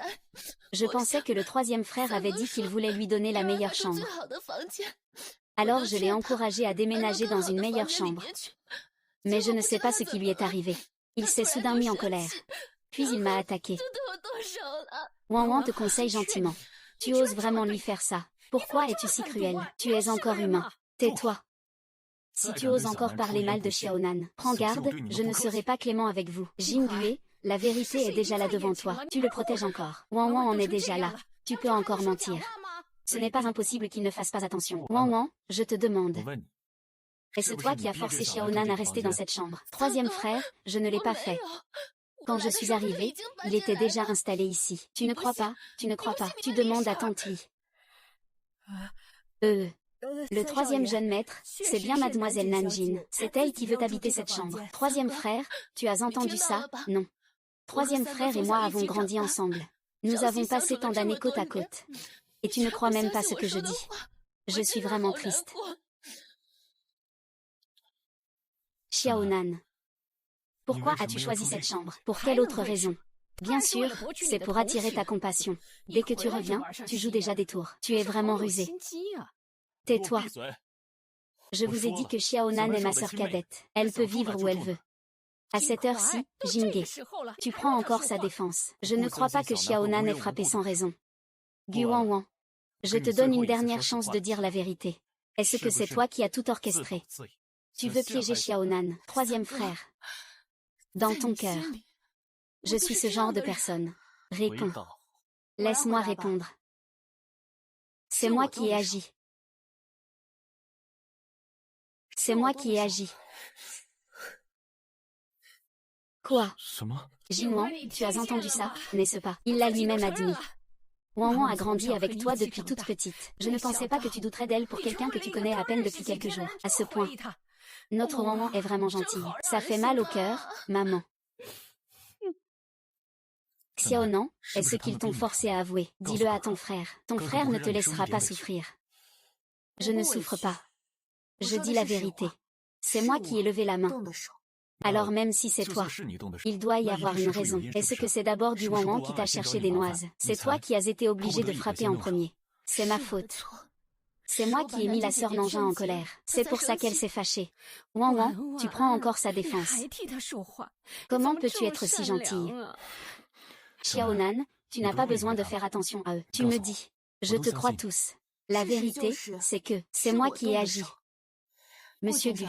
Je pensais que le troisième frère avait dit qu'il voulait lui donner la meilleure chambre. Alors je l'ai encouragé à déménager dans une meilleure chambre. Mais je ne sais pas ce qui lui est arrivé. Il s'est soudain mis en colère. Puis il m'a attaqué. Wanwan te conseille gentiment. Tu oses vraiment lui faire ça. Pourquoi es-tu si cruel? Tu es encore humain. Tais-toi. Si tu oses encore parler mal de Xiaonan, prends garde, je ne serai pas clément avec vous. Jingüe, la vérité est déjà là devant toi. Tu le protèges encore. Wanwan en est déjà là. Tu peux encore mentir. Ce n'est pas impossible qu'il ne fasse pas attention. Wanwan, je te demande. Est-ce toi qui as forcé Xiaonan à rester dans cette chambre? Troisième frère, je ne l'ai pas fait. Quand je suis arrivée, il était déjà installé ici. Tu ne crois pas? Tu ne crois pas? Tu demandes à Tante Li. Le troisième jeune maître, c'est bien mademoiselle Nanjin. C'est elle qui veut habiter cette chambre. Troisième frère, tu as entendu ça? Non. Troisième frère et moi avons grandi ensemble. Nous avons passé tant d'années côte à côte. Et tu ne crois même pas ce que je dis. Je suis vraiment triste. Xiaonan. Pourquoi as-tu choisi cette chambre? Pour quelle autre raison? Bien sûr, c'est pour attirer ta compassion. Dès que tu reviens, tu joues déjà des tours. Tu es vraiment rusé. Tais-toi. Je vous ai dit que Xiaonan est ma sœur cadette. Elle peut vivre où elle veut. À cette heure-ci, Jingge, tu prends encore sa défense. Je ne crois pas que Xiaonan ait frappé sans raison. Gu Wanwan, je te donne une dernière chance de dire la vérité. Est-ce que c'est toi qui as tout orchestré? Tu veux piéger Xiaonan, troisième frère. Dans ton cœur. Je suis ce genre de personne. Réponds. Laisse-moi répondre. C'est moi qui ai agi. C'est moi qui ai agi. Quoi? Jinwan, tu as entendu ça, n'est-ce pas? Il l'a lui-même admis. Wanwan a grandi avec toi depuis toute petite. Je ne pensais pas que tu douterais d'elle pour quelqu'un que tu connais à peine depuis quelques jours. À ce point. Notre Wanwan est vraiment gentille. Ça fait mal au cœur, maman. Xiaonan, est-ce qu'ils t'ont forcé à avouer? Dis-le à ton frère. Ton frère ne te laissera pas souffrir. Je ne souffre pas. Je dis la vérité. C'est moi qui ai levé la main. Alors même si c'est toi, il doit y avoir une raison. Est-ce que c'est d'abord du Wanwan qui t'a cherché des noises? C'est toi qui as été obligé de frapper en premier. C'est ma faute. C'est moi qui ai mis la sœur Nanjin en colère. C'est pour ça qu'elle s'est fâchée. Wanwan, tu prends encore sa défense. Comment peux-tu être si gentille? Xiaonan, tu n'as pas besoin de faire attention à eux. Tu me dis. Je te crois tous. La vérité, c'est que c'est moi qui ai agi. Monsieur Gu,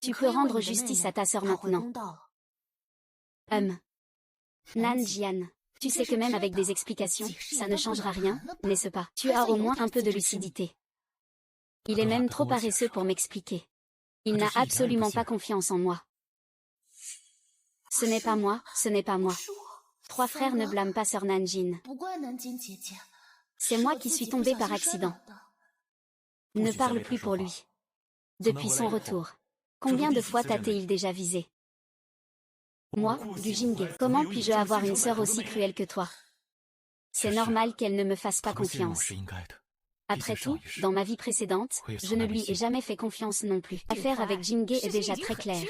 tu peux rendre justice à ta sœur maintenant. Nanjian, tu sais que même avec des explications, ça ne changera rien, n'est-ce pas? Tu as au moins un peu de lucidité. Il est même trop paresseux pour m'expliquer. Il n'a absolument pas confiance en moi. Ce n'est pas moi, ce n'est pas moi. Trois frères ne blâment pas sœur Nanjin. C'est moi qui suis tombée par accident. Ne parle plus pour lui. Depuis son retour. Combien de fois t'a-t-il déjà visé? Moi, du Jingge, comment puis-je avoir une sœur aussi cruelle que toi? C'est normal qu'elle ne me fasse pas confiance. Après tout, dans ma vie précédente, je ne lui ai jamais fait confiance non plus. L'affaire avec Jingge est déjà très claire.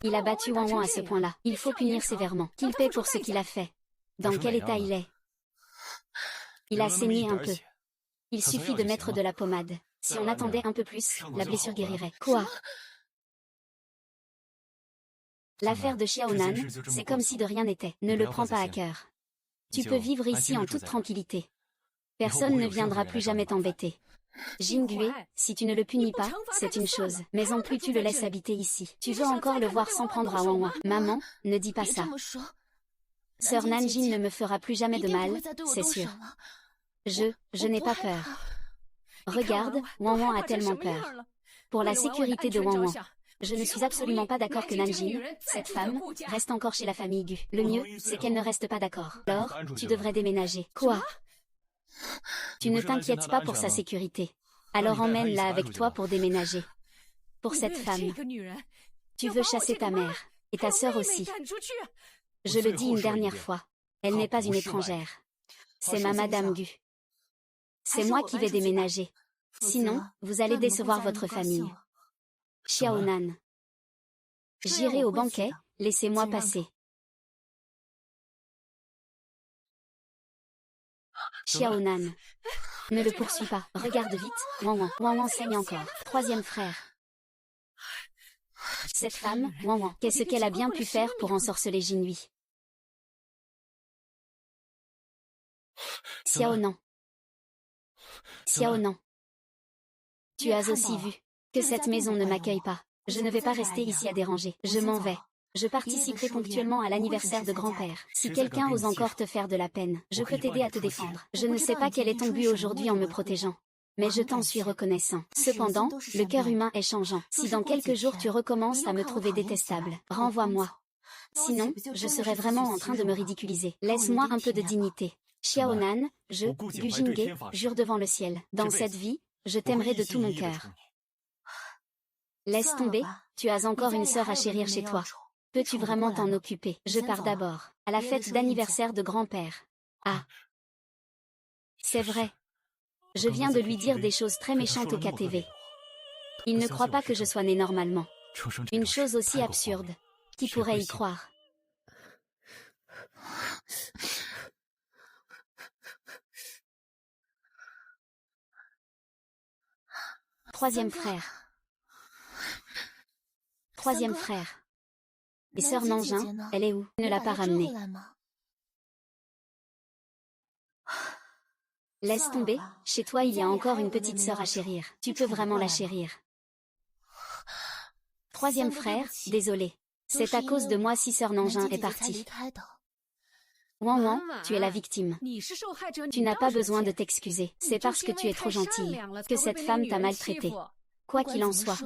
Il a battu Wanwan à ce point-là. Il faut punir sévèrement. Qu'il paie pour ce qu'il a fait. Dans quel état il est? Il a saigné un peu. Il suffit de mettre de la pommade. Si on attendait un peu plus, la blessure guérirait. Quoi? L'affaire de Xiaonan, c'est comme si de rien n'était. Ne le prends pas à cœur. Tu peux vivre ici en toute tranquillité. Personne ne viendra plus jamais t'embêter. Jinggue, si tu ne le punis pas, c'est une chose. Mais en plus tu le laisses habiter ici. Tu veux encore le voir s'en prendre à Wanwan. Maman, ne dis pas ça. Sœur Nanjin ne me fera plus jamais de mal, c'est sûr. Je n'ai pas peur. Regarde, Wanwan a tellement peur. Pour la sécurité de Wanwan. Je ne suis absolument pas d'accord que Nanjin, cette femme, reste encore chez la famille Gu. Le mieux, c'est qu'elle ne reste pas d'accord. Alors, tu devrais déménager. Quoi? Tu ne t'inquiètes pas pour sa sécurité. Alors emmène-la avec toi pour déménager. Pour cette femme. Tu veux chasser ta mère, et ta sœur aussi. Je le dis une dernière fois. Elle n'est pas une étrangère. C'est ma Madame Gu. C'est moi qui vais déménager. Sinon, vous allez décevoir votre famille. Xiaonan. J'irai au banquet, laissez-moi passer. Xiaonan. Ne le poursuis pas, regarde vite, Wanwan. Wanwan saigne encore. Troisième frère. Cette femme, Wanwan, qu'est-ce qu'elle a bien pu faire pour ensorceler Jinhui? Xiaonan. Xiaonan. Tu as aussi vu que cette maison ne m'accueille pas. Je ne vais pas rester ici à déranger. Je m'en vais. Je participerai ponctuellement à l'anniversaire de grand-père. Si quelqu'un ose encore te faire de la peine, je peux t'aider à te défendre. Je ne sais pas quel est ton but aujourd'hui en me protégeant. Mais je t'en suis reconnaissant. Cependant, le cœur humain est changeant. Si dans quelques jours tu recommences à me trouver détestable, renvoie-moi. Sinon, je serais vraiment en train de me ridiculiser. Laisse-moi un peu de dignité. Xiaonan, Gu Jingge, jure devant le ciel. Dans cette vie, je t'aimerai de tout mon cœur. Laisse tomber, tu as encore une sœur à chérir chez toi. Peux-tu vraiment t'en occuper? Je pars d'abord, à la fête d'anniversaire de grand-père. Ah. C'est vrai. Je viens de lui dire des choses très méchantes au KTV. Il ne croit pas que je sois née normalement. Une chose aussi absurde. Qui pourrait y croire? Troisième frère. Troisième frère. Et sœur Nanjing, elle est où? Ne l'a pas ramenée. Laisse tomber, chez toi il y a encore une petite sœur à chérir. Tu peux vraiment la chérir. Troisième frère, désolé. C'est à cause de moi si sœur Nanjing est partie. Wang Wang, tu es la victime. Tu n'as pas besoin de t'excuser. C'est parce que tu es trop gentille que cette femme t'a maltraité. Quoi qu'il en soit,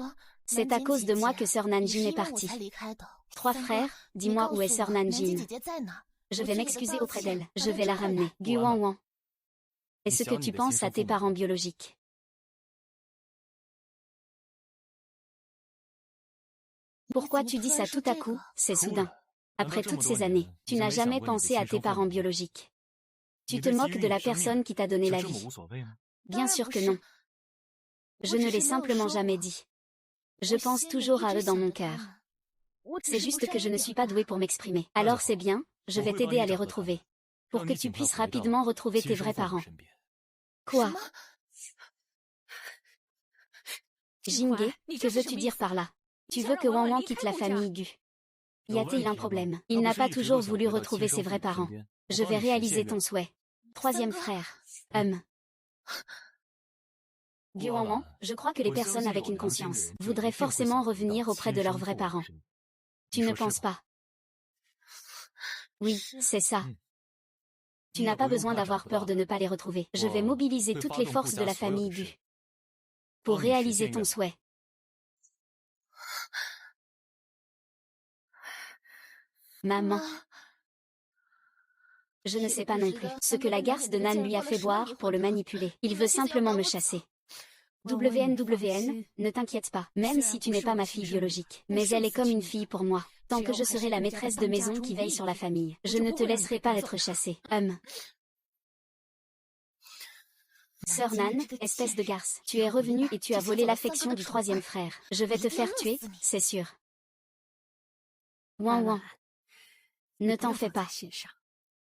c'est à cause de moi que sœur Nanjing est partie. Trois frères, dis-moi où est sœur Nanjing. Je vais m'excuser auprès d'elle. Je vais la ramener. Gu Wang Wang. Est-ce que tu penses à tes parents biologiques? Pourquoi tu dis ça tout à coup? C'est soudain. Après toutes ces années, tu n'as jamais pensé à tes parents biologiques. Tu te moques de la personne qui t'a donné la vie. Bien sûr que non. Je ne l'ai simplement jamais dit. Je pense toujours à eux dans mon cœur. C'est juste que je ne suis pas douée pour m'exprimer. Alors c'est bien, je vais t'aider à les retrouver. Pour que tu puisses rapidement retrouver tes vrais parents. Quoi? Jingge, que veux-tu dire par là? Tu veux que Wang Wang quitte la famille Gu? Y a-t-il un problème? Il n'a pas toujours voulu retrouver ses vrais parents. Je vais réaliser ton souhait. Troisième frère. Gu Wang Wang, je crois que les personnes avec une conscience voudraient forcément revenir auprès de leurs vrais parents. Tu ne penses pas? Oui, c'est ça. Tu n'as pas besoin d'avoir peur de ne pas les retrouver. Je vais mobiliser toutes les forces de la famille Gu pour réaliser ton souhait. Maman. Je ne sais pas non plus ce que la garce de Nan lui a fait boire pour le manipuler. Il veut simplement me chasser. WNWN, ne t'inquiète pas, même si tu n'es pas ma fille biologique. Mais elle est comme une fille pour moi. Tant que je serai la maîtresse de maison qui veille sur la famille, je ne te laisserai pas être chassée. Sœur Nan, espèce de garce, tu es revenue et tu as volé l'affection du troisième frère. Je vais te faire tuer, c'est sûr. Wang Wang. Ne t'en fais pas.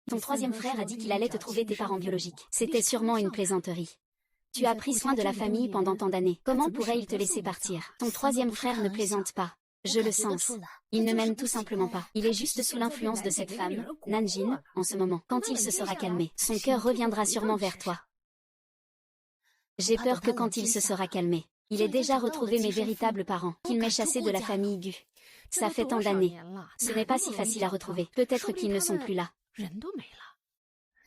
Ton troisième frère a dit qu'il allait te trouver tes parents biologiques. C'était sûrement une plaisanterie. Tu as pris soin de la famille pendant tant d'années. Comment pourrait-il te laisser partir? Ton troisième frère ne plaisante pas. Je le sens. Il ne m'aime tout simplement pas. Il est juste sous l'influence de cette femme, Nanjing, en ce moment. Quand il se sera calmé, son cœur reviendra sûrement vers toi. J'ai peur que quand il se sera calmé, il ait déjà retrouvé mes véritables parents, qu'il m'ait chassé de la famille Gu. Ça fait tant d'années. Ce n'est pas si facile à retrouver. Peut-être qu'ils ne sont plus là.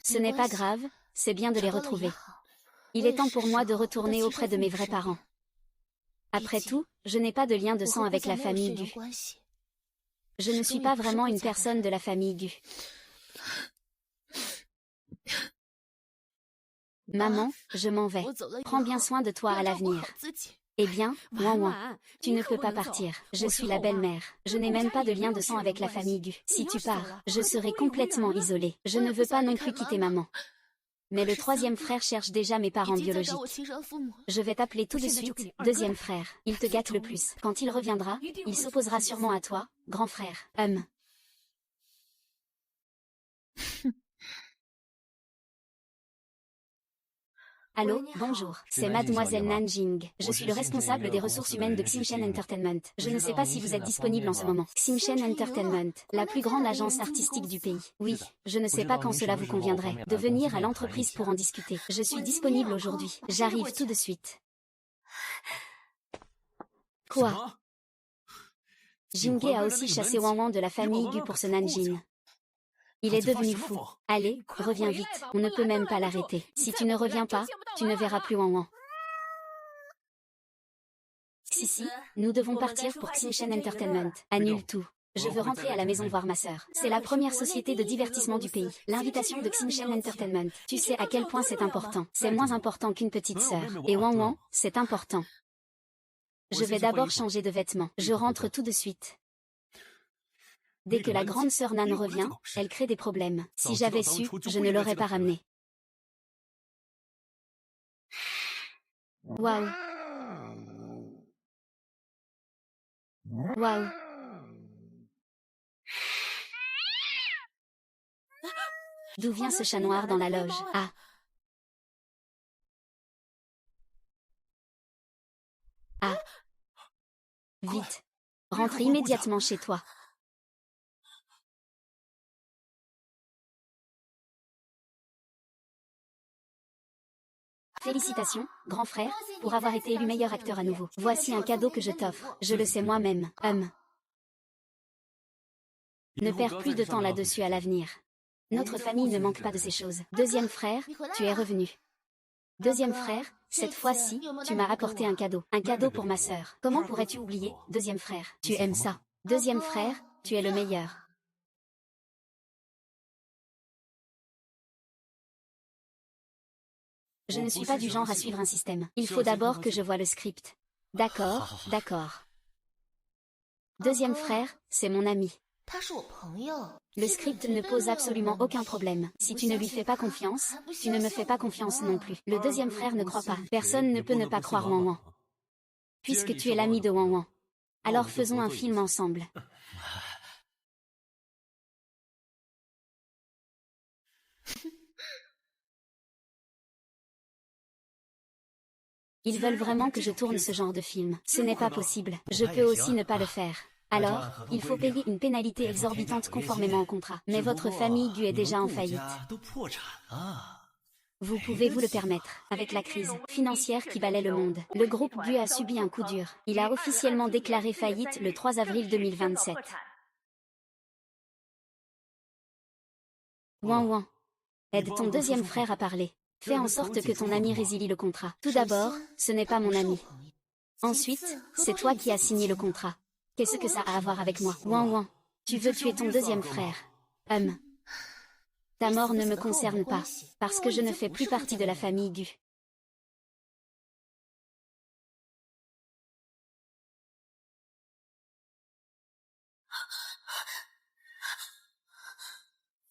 Ce n'est pas grave, c'est bien de les retrouver. Il est temps pour moi de retourner auprès de mes vrais parents. Après tout, je n'ai pas de lien de sang avec la famille Gu. Je ne suis pas vraiment une personne de la famille Gu. Maman, je m'en vais. Prends bien soin de toi à l'avenir. Eh bien, Wang Wang, tu ne peux pas partir. Je suis la belle-mère. Je n'ai même pas de lien de sang avec la famille Gu. Si tu pars, je serai complètement isolée. Je ne veux pas non plus quitter maman. Mais le troisième frère cherche déjà mes parents biologiques. Je vais t'appeler tout de suite, deuxième frère. Il te gâte le plus. Quand il reviendra, il s'opposera sûrement à toi, grand frère. Allô, bonjour, c'est Mademoiselle Nanjing. Je suis le responsable des ressources humaines de Xingchen Entertainment. Je ne sais pas si vous êtes disponible en ce moment. Xingchen Entertainment, la plus grande agence artistique du pays. Oui, je ne sais pas quand cela vous conviendrait de venir à l'entreprise pour en discuter. Je suis disponible aujourd'hui. J'arrive tout de suite. Quoi? Jingge a aussi chassé Wang Wang de la famille Gu pour ce Nanjing. Il est devenu fou. Allez, reviens vite. On ne peut même pas l'arrêter. Si tu ne reviens pas, tu ne verras plus Wang Wang. Sissi, nous devons partir pour Xinshen Entertainment. Annule tout. Je veux rentrer à la maison voir ma sœur. C'est la première société de divertissement du pays. L'invitation de Xinshen Entertainment. Tu sais à quel point c'est important. C'est moins important qu'une petite sœur. Et Wan Wan, c'est important. Je vais d'abord changer de vêtements. Je rentre tout de suite. Dès que la grande sœur Nan revient, elle crée des problèmes. Si j'avais su, je ne l'aurais pas ramenée. Waouh. Waouh. D'où vient ce chat noir dans la loge? Ah. Ah. Vite. Rentre immédiatement chez toi. Félicitations, grand frère, pour avoir été élu meilleur acteur à nouveau. Voici un cadeau que je t'offre. Je le sais moi-même. Ne perds plus de temps là-dessus à l'avenir. Notre famille ne manque pas de ces choses. Deuxième frère, tu es revenu. Deuxième frère, cette fois-ci, tu m'as apporté un cadeau. Un cadeau pour ma sœur. Comment pourrais-tu oublier, deuxième frère? Tu aimes ça. Deuxième frère, tu es le meilleur. Je ne suis pas du genre à suivre un système. Il faut d'abord que je voie le script. D'accord, d'accord. Deuxième frère, c'est mon ami. Le script ne pose absolument aucun problème. Si tu ne lui fais pas confiance, tu ne me fais pas confiance non plus. Le deuxième frère ne croit pas. Personne ne peut ne pas croire Wan Wan. Puisque tu es l'ami de Wan Wan. Alors faisons un film ensemble. Ils veulent vraiment que je tourne ce genre de film. Ce n'est pas possible. Je peux aussi ne pas le faire. Alors, il faut payer une pénalité exorbitante conformément au contrat. Mais votre famille Gu est déjà en faillite. Vous pouvez vous le permettre, avec la crise financière qui balaie le monde. Le groupe Gu a subi un coup dur. Il a officiellement déclaré faillite le 3 avril 2027. Wan Wan, aide ton deuxième frère à parler. Fais en sorte que ton ami résilie le contrat. Tout d'abord, ce n'est pas mon ami. Ensuite, c'est toi qui as signé le contrat. Qu'est-ce que ça a à voir avec moi? Wan Wan, tu veux tuer ton deuxième frère. Ta mort ne me concerne pas, parce que je ne fais plus partie de la famille Gu.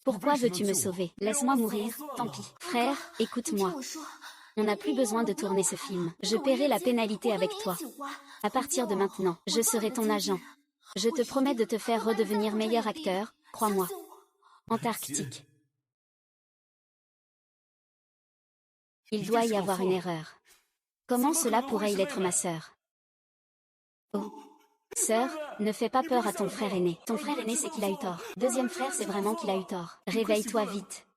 Pourquoi veux-tu me sauver? Laisse-moi mourir, tant pis. Frère, écoute-moi. On n'a plus besoin de tourner ce film. Je paierai la pénalité avec toi. À partir de maintenant, je serai ton agent. Je te promets de te faire redevenir meilleur acteur, crois-moi. Antarctique. Il doit y avoir une erreur. Comment cela pourrait-il être ma sœur? Oh. Sœur, ne fais pas peur à ton frère aîné. Ton frère aîné c'est qu'il a eu tort. Deuxième frère c'est vraiment qu'il a eu tort. Réveille-toi vite.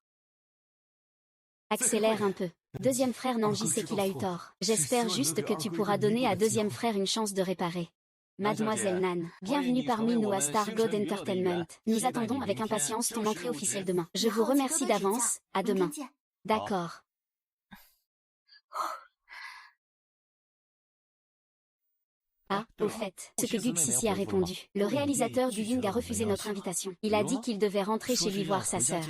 Accélère un peu. Deuxième frère Nanji c'est qu'il a eu tort. J'espère juste que tu pourras donner à deuxième frère une chance de réparer. Mademoiselle Nan, bienvenue parmi nous à Star God Entertainment. Nous attendons avec impatience ton entrée officielle demain. Je vous remercie d'avance, à demain. D'accord. Ah, au fait, ce que Gu Sissi a répondu. Le réalisateur du Young a refusé notre invitation. Il a dit qu'il devait rentrer chez lui voir sa sœur.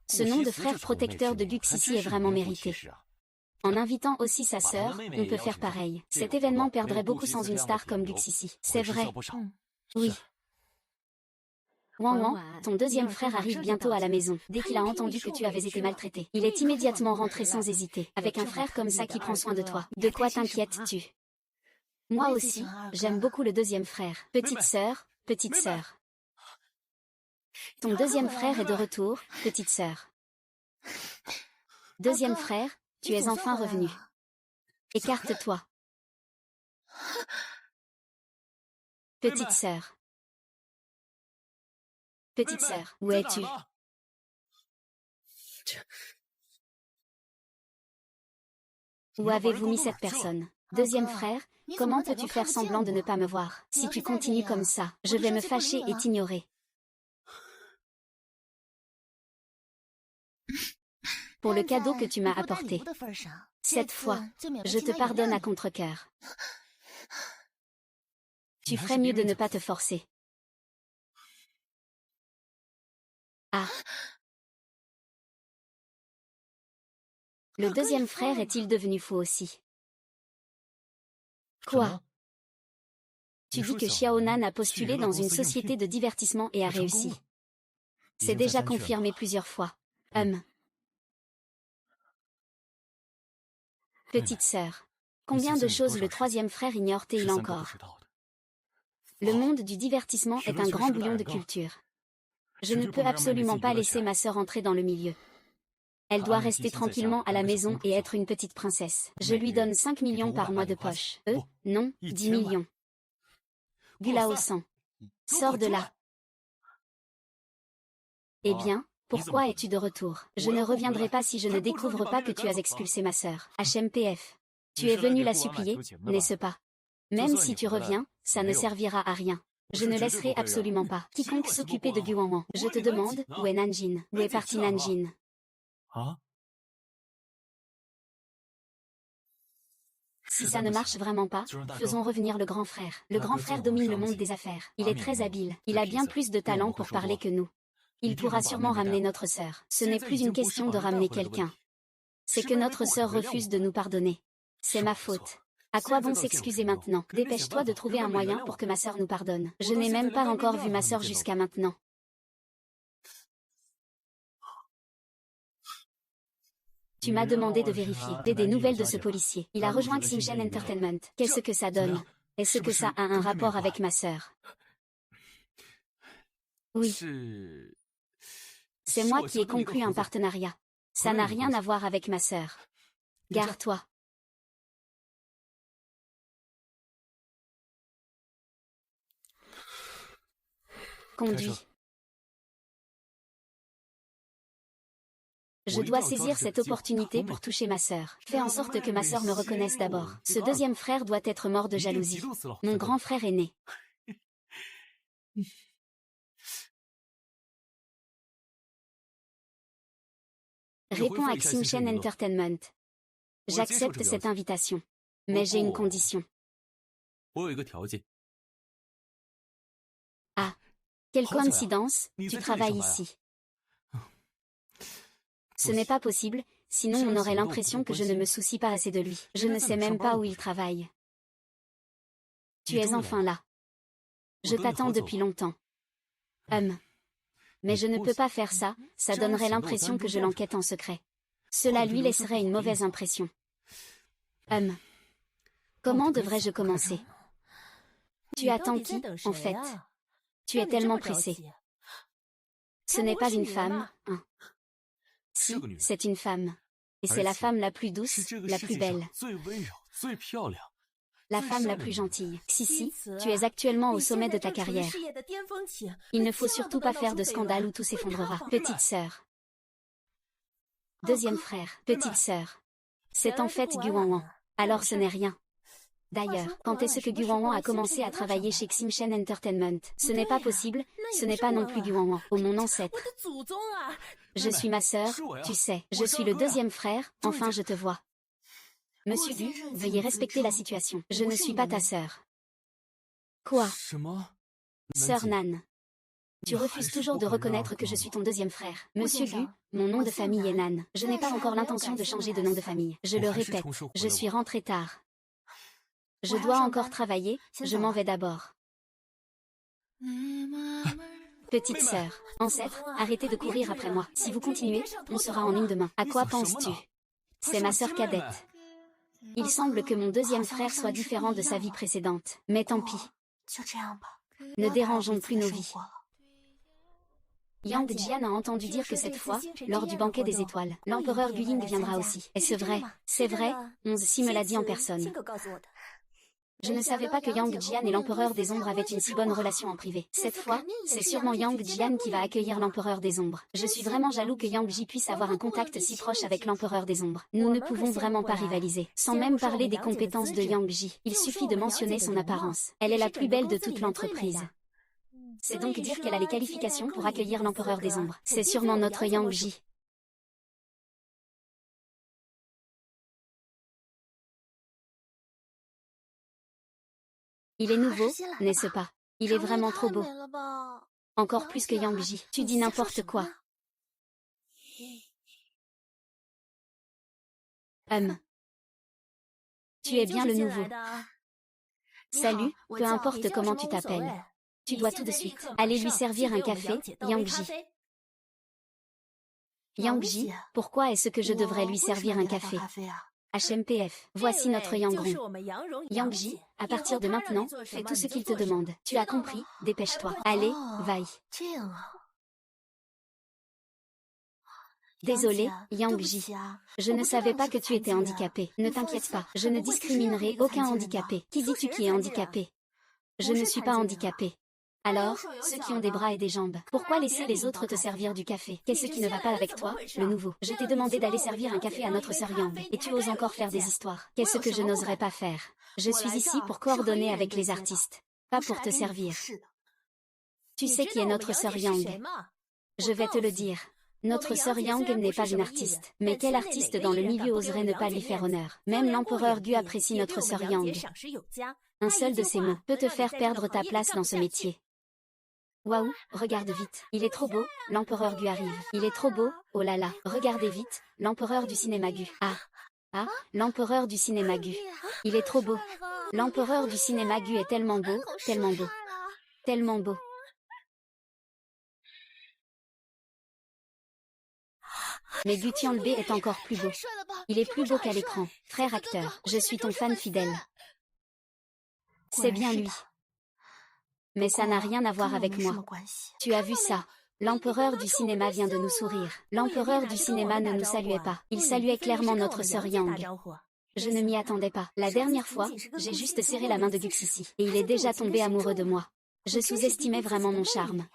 Ce nom de frère protecteur de Gu Sissi est vraiment mérité. En invitant aussi sa sœur, on peut faire pareil. Cet événement perdrait beaucoup sans une star comme Gu Sissi. C'est vrai. Oui. Wan Wan, ton deuxième frère arrive bientôt à la maison. Dès qu'il a entendu que tu avais été maltraité, il est immédiatement rentré sans hésiter. Avec un frère comme ça qui prend soin de toi. De quoi t'inquiètes-tu? Moi aussi, j'aime beaucoup le deuxième frère. Petite sœur, petite sœur. Ton deuxième frère est de retour, petite sœur. Deuxième frère, tu es enfin revenu. Écarte-toi. Petite sœur. Petite sœur, où es-tu? Où avez-vous mis cette personne? Deuxième frère, comment peux-tu faire semblant de ne pas me voir? Si tu continues comme ça, je vais me fâcher et t'ignorer. Pour le cadeau que tu m'as apporté. Cette fois, je te pardonne à contre-cœur. Tu ferais mieux de ne pas te forcer. Ah. Le deuxième frère est-il devenu fou aussi? Quoi? Tu dis que Xiaonan a postulé dans une société de divertissement et a réussi. C'est déjà confirmé plusieurs fois. Petite sœur. Combien de choses le troisième frère ignore-t-il encore? Le monde du divertissement est un grand bouillon de culture. Je ne peux absolument pas laisser ma sœur entrer dans le milieu. Elle doit rester tranquillement à la maison et être une petite princesse. Je lui donne 5 millions par mois de poche. Non, 10 millions. Gulao-san. Sors de là. Eh bien, pourquoi es-tu de retour? Je ne reviendrai pas si je ne découvre pas que tu as expulsé ma sœur. HMPF. Tu es venu la supplier, n'est-ce pas? Même si tu reviens, ça ne servira à rien. Je ne laisserai absolument pas quiconque s'occuper de Guanwan. Je te demande, où est Nanjin? Où est parti Nanjin? Si ça ne marche vraiment pas, faisons revenir le grand frère. Le grand frère domine le monde des affaires. Il est très habile. Il a bien plus de talent pour parler que nous. Il pourra sûrement ramener notre sœur. Ce n'est plus une question de ramener quelqu'un. C'est que notre sœur refuse de nous pardonner. C'est ma faute. À quoi bon s'excuser maintenant? Dépêche-toi de trouver un moyen pour que ma sœur nous pardonne. Je n'ai même pas encore vu ma sœur jusqu'à maintenant. Tu m'as demandé de vérifier des nouvelles de ce policier. Il a rejoint Xinchen Entertainment. Qu'est-ce que ça donne? Est-ce que ça a un rapport avec ma sœur? Oui. C'est moi qui ai conclu un partenariat. Ça n'a rien à voir avec ma sœur. Gare-toi. Conduis. Je dois saisir cette opportunité pour toucher ma sœur. Fais en sorte que ma sœur me reconnaisse d'abord. Ce deuxième frère doit être mort de jalousie. Mon grand frère aîné. Réponds à Xinchen Entertainment. J'accepte cette invitation. Mais j'ai une condition. Ah. Quelle coïncidence, tu travailles ici. Ce n'est pas possible, sinon on aurait l'impression que je ne me soucie pas assez de lui. Je ne sais même pas où il travaille. Tu es enfin là. Je t'attends depuis longtemps. Mais je ne peux pas faire ça, ça donnerait l'impression que je l'enquête en secret. Cela lui laisserait une mauvaise impression. Comment devrais-je commencer? Tu attends qui, en fait? Tu es tellement pressé. Ce n'est pas une femme, hein. Si, c'est une femme. Et c'est la femme la plus douce, la plus belle. La femme la plus gentille. Si, tu es actuellement au sommet de ta carrière. Il ne faut surtout pas faire de scandale ou tout s'effondrera. Petite sœur. Deuxième frère. Petite sœur. C'est en fait Guanwan. Alors ce n'est rien. D'ailleurs, quand est-ce que Guanwan a commencé à travailler chez Xinchen Entertainment? Ce n'est pas possible, ce n'est pas non plus Guanwan. Oh mon ancêtre. Je suis ma sœur, tu sais. Je suis le deuxième frère, enfin je te vois. Monsieur Gu, veuillez respecter la situation. Je ne suis pas ta sœur. Quoi? Sœur Nan. Tu refuses toujours de reconnaître que je suis ton deuxième frère. Monsieur Gu, mon nom de famille est Nan. Je n'ai pas encore l'intention de changer de nom de famille. Je le répète, je suis rentrée tard. Je dois encore travailler, je m'en vais d'abord. Petite sœur, ancêtre, arrêtez de courir après moi. Si vous continuez, on sera en une demain. À quoi penses-tu? C'est ma sœur cadette. Il semble que mon deuxième frère soit différent de sa vie précédente. Mais tant pis. Ne dérangeons plus nos vies. Yang Jian a entendu dire que cette fois, lors du banquet des étoiles, l'empereur Guying viendra aussi. Est-ce vrai? C'est vrai, 11 si me l'a dit en personne. Je ne savais pas que Yang Jian et l'empereur des ombres avaient une si bonne relation en privé. Cette fois, c'est sûrement Yang Jian qui va accueillir l'empereur des ombres. Je suis vraiment jaloux que Yang Ji puisse avoir un contact si proche avec l'empereur des ombres. Nous ne pouvons vraiment pas rivaliser. Sans même parler des compétences de Yang Ji, il suffit de mentionner son apparence. Elle est la plus belle de toute l'entreprise. C'est donc dire qu'elle a les qualifications pour accueillir l'empereur des ombres. C'est sûrement notre Yang Ji. Il est nouveau, n'est-ce pas? Il est vraiment trop beau. Encore plus que Yang Ji. Tu dis n'importe quoi. Tu es bien le nouveau. Salut, peu importe comment tu t'appelles. Tu dois tout de suite aller lui servir un café, Yang Ji. Yang Ji, pourquoi est-ce que je devrais lui servir un café? HMPF, voici notre Yangrong. Yang Ji, à partir de maintenant, fais tout ce qu'il te demande. Tu as compris? Dépêche-toi. Allez, vaille. Désolé, Yang Ji. Je ne savais pas que tu étais handicapé. Ne t'inquiète pas, je ne discriminerai aucun handicapé. Qui dis-tu qui est handicapé? Je ne suis pas handicapé. Alors, ceux qui ont des bras et des jambes, pourquoi laisser les autres te servir du café? Qu'est-ce qui ne va pas avec toi, le nouveau? Je t'ai demandé d'aller servir un café à notre sœur Yang, et tu oses encore faire des histoires. Qu'est-ce que je n'oserais pas faire? Je suis ici pour coordonner avec les artistes, pas pour te servir. Tu sais qui est notre sœur Yang? Je vais te le dire. Notre sœur Yang n'est pas une artiste. Mais quel artiste dans le milieu oserait ne pas lui faire honneur? Même l'empereur Gu apprécie notre sœur Yang. Un seul de ces mots peut te faire perdre ta place dans ce métier. Waouh, regarde vite. Il est trop beau, l'empereur Gu arrive. Il est trop beau, oh là là. Regardez vite, l'empereur du cinéma Gu. Ah, l'empereur du cinéma Gu. Il est trop beau. L'empereur du cinéma Gu est tellement beau, tellement beau. Tellement beau. Mais Gu Tianbe est encore plus beau. Il est plus beau qu'à l'écran. Frère acteur, je suis ton fan fidèle. C'est bien lui. Mais ça n'a rien à voir avec moi. Tu as vu ça? L'empereur du cinéma vient de nous sourire. L'empereur du cinéma ne nous saluait pas. Il saluait clairement notre sœur Yang. Je ne m'y attendais pas. La dernière fois, j'ai juste serré la main de Guxisi, et il est déjà tombé amoureux de moi. Je sous-estimais vraiment mon charme.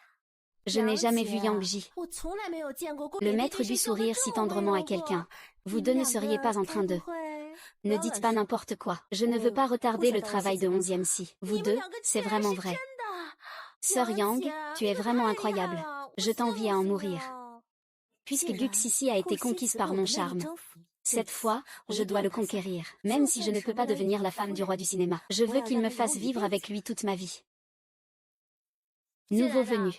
Je n'ai jamais vu Yang Ji, le maître du sourire si tendrement à quelqu'un. Vous deux ne seriez pas en train de... Ne dites pas n'importe quoi. Je ne veux pas retarder le travail de 11e si. Vous deux, c'est vraiment vrai. Sœur Yang, tu es vraiment incroyable. Je t'envie à en mourir. Puisque Guxisi a été conquise par mon charme, cette fois, je dois le conquérir. Même si je ne peux pas devenir la femme du roi du cinéma. Je veux qu'il me fasse vivre avec lui toute ma vie. Nouveau venu.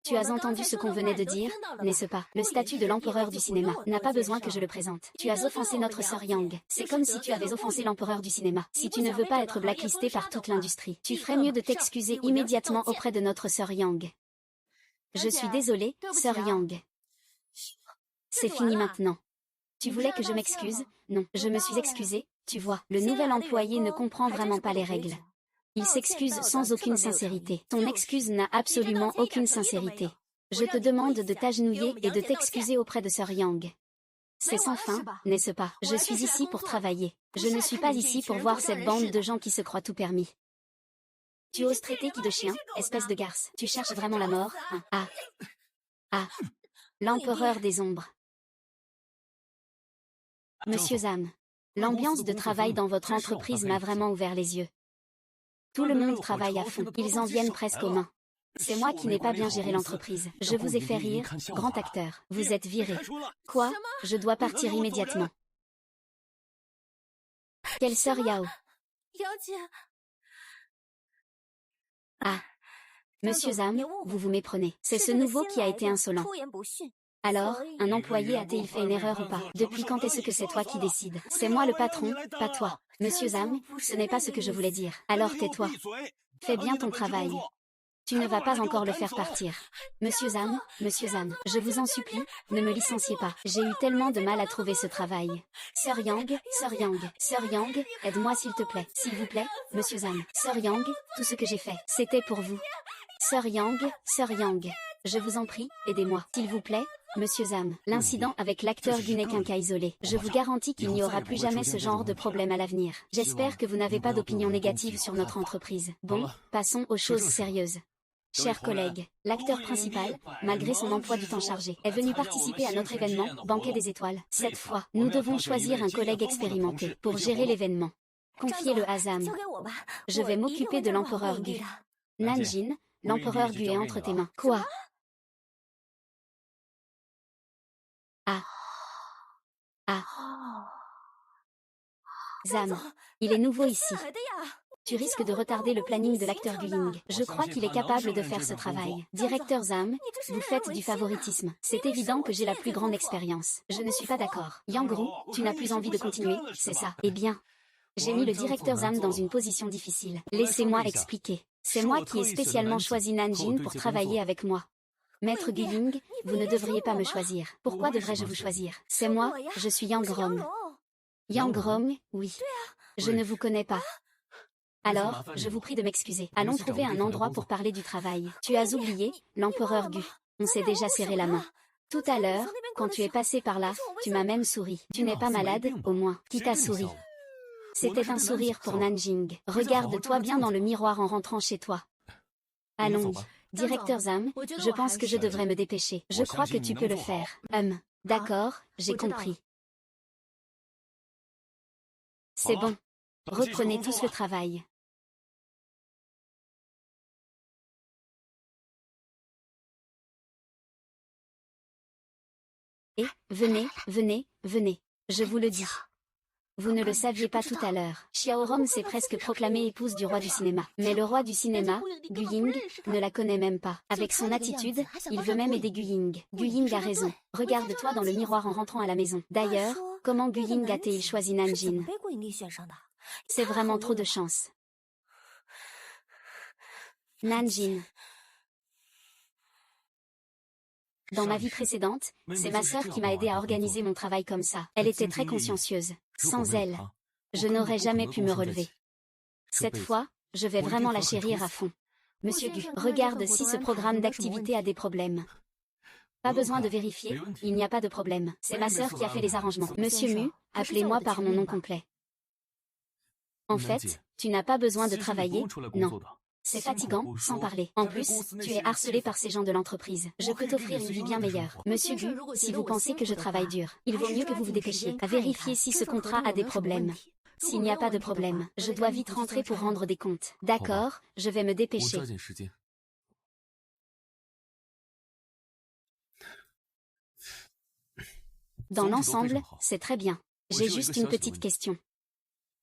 Tu as entendu ce qu'on venait de dire, n'est-ce pas? Le statut de l'empereur du cinéma n'a pas besoin que je le présente. Tu as offensé notre sœur Yang. C'est comme si tu avais offensé l'empereur du cinéma. Si tu ne veux pas être blacklisté par toute l'industrie, tu ferais mieux de t'excuser immédiatement auprès de notre sœur Yang. Je suis désolée, sœur Yang. C'est fini maintenant. Tu voulais que je m'excuse? Non, je me suis excusée, tu vois. Le nouvel employé ne comprend vraiment pas les règles. Il s'excuse sans aucune sincérité. Ton excuse n'a absolument aucune sincérité. Je te demande de t'agenouiller et de t'excuser auprès de sœur Yang. C'est sans fin, n'est-ce pas? Je suis ici pour travailler. Je ne suis pas ici pour voir cette bande de gens qui se croient tout permis. Tu oses traiter qui de chien, espèce de garce? Tu cherches vraiment la mort, hein? L'empereur des ombres. Monsieur Zam, l'ambiance de travail dans votre entreprise m'a vraiment ouvert les yeux. Tout le monde travaille à fond, ils en viennent presque aux mains. C'est moi qui n'ai pas bien géré l'entreprise. Je vous ai fait rire, grand acteur. Vous êtes viré. Quoi? Je dois partir immédiatement. Quelle sœur Yao? Monsieur Zam, vous vous méprenez. C'est ce nouveau qui a été insolent. Alors, un employé a-t-il fait une erreur ou pas? Depuis quand est-ce que c'est toi qui décides? C'est moi le patron, pas toi. Monsieur Zam, ce n'est pas ce que je voulais dire. Alors tais-toi. Fais bien ton travail. Tu ne vas pas encore le faire partir. Monsieur Zam, je vous en supplie, ne me licenciez pas. J'ai eu tellement de mal à trouver ce travail. Sœur Yang, aide-moi s'il te plaît. S'il vous plaît, Monsieur Zam. Sœur Yang, tout ce que j'ai fait, c'était pour vous. Sœur Yang, je vous en prie, aidez-moi. S'il vous plaît, Monsieur Zam. L'incident avec l'acteur Gu n'est qu'un cas isolé. Je vous garantis qu'il n'y aura plus jamais ce genre de problème à l'avenir. J'espère que vous n'avez pas d'opinion négative sur notre entreprise. Bon, passons aux choses sérieuses. Chers collègues, l'acteur principal, malgré son emploi du temps chargé, est venu participer à notre événement, Banquet des Étoiles. Cette fois, nous devons choisir un collègue expérimenté pour gérer l'événement. Confiez-le à Zam. Je vais m'occuper de l'empereur Gu. Nanjin, l'empereur Gu est entre tes mains. Quoi? Zam, il est nouveau ici. Tu risques de retarder le planning de l'acteur Guling. Je crois qu'il est capable de faire ce travail. Directeur Zhang, vous faites du favoritisme. C'est évident que j'ai la plus grande expérience. Je ne suis pas d'accord. Yang Ru, tu n'as plus envie de continuer, c'est ça. Eh bien, j'ai mis le directeur Zhang dans une position difficile. Laissez-moi expliquer. C'est moi qui ai spécialement choisi Nanjin pour travailler avec moi. Maître Guling, vous ne devriez pas me choisir. Pourquoi devrais-je vous choisir? C'est moi, je suis Yang Grom. Yang Grom, oui. Je ne vous connais pas. Alors, je vous prie de m'excuser. Allons trouver un endroit pour parler du travail. Tu as oublié, l'empereur Gu. On s'est déjà serré la main. Tout à l'heure, quand tu es passé par là, tu m'as même souri. Tu n'es pas malade, au moins. Qui t'a souri? C'était un sourire pour Nanjing. Regarde-toi bien dans le miroir en rentrant chez toi. Allons, directeur Zhang, je pense que je devrais me dépêcher. Je crois que tu peux le faire. D'accord, j'ai compris. C'est bon. Reprenez tous le travail. Et, venez, venez, venez. Je vous le dis. Vous ne le saviez pas tout à l'heure. Xiaorom s'est presque proclamée épouse du roi du cinéma. Mais le roi du cinéma, Gu Ying, ne la connaît même pas. Avec son attitude, il veut même aider Gu Ying. Gu Ying a raison. Regarde-toi dans le miroir en rentrant à la maison. D'ailleurs, comment Gu Ying a-t-il choisi Nanjin? C'est vraiment trop de chance. Nanjin. Dans ma vie précédente, c'est ma sœur qui m'a aidé à organiser mon travail comme ça. Elle était très consciencieuse. Sans elle, je n'aurais jamais pu me relever. Cette fois, je vais vraiment la chérir à fond. Monsieur Gu, regarde si ce programme d'activité a des problèmes. Pas besoin de vérifier, il n'y a pas de problème. C'est ma sœur qui a fait les arrangements. Monsieur Mu, appelez-moi par mon nom complet. En fait, tu n'as pas besoin de travailler, non. C'est fatigant, sans parler. En plus, tu es harcelé par ces gens de l'entreprise. Je peux t'offrir une vie bien meilleure. Monsieur Gu, si vous pensez que je travaille dur, il vaut mieux que vous vous dépêchiez à vérifier si ce contrat a des problèmes. S'il n'y a pas de problème, je dois vite rentrer pour rendre des comptes. D'accord, je vais me dépêcher. Dans l'ensemble, c'est très bien. J'ai juste une petite question.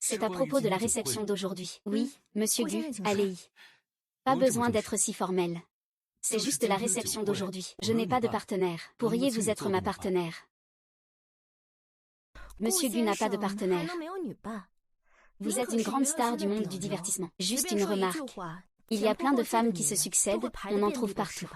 C'est à propos de la réception d'aujourd'hui. Oui, monsieur Gu, allez-y. Pas besoin d'être si formel. C'est juste la réception d'aujourd'hui. Je n'ai pas de partenaire. Pourriez-vous être ma partenaire? Monsieur Gu n'a pas de partenaire. Vous êtes une grande star du monde du divertissement. Juste une remarque. Il y a plein de femmes qui se succèdent, on en trouve partout.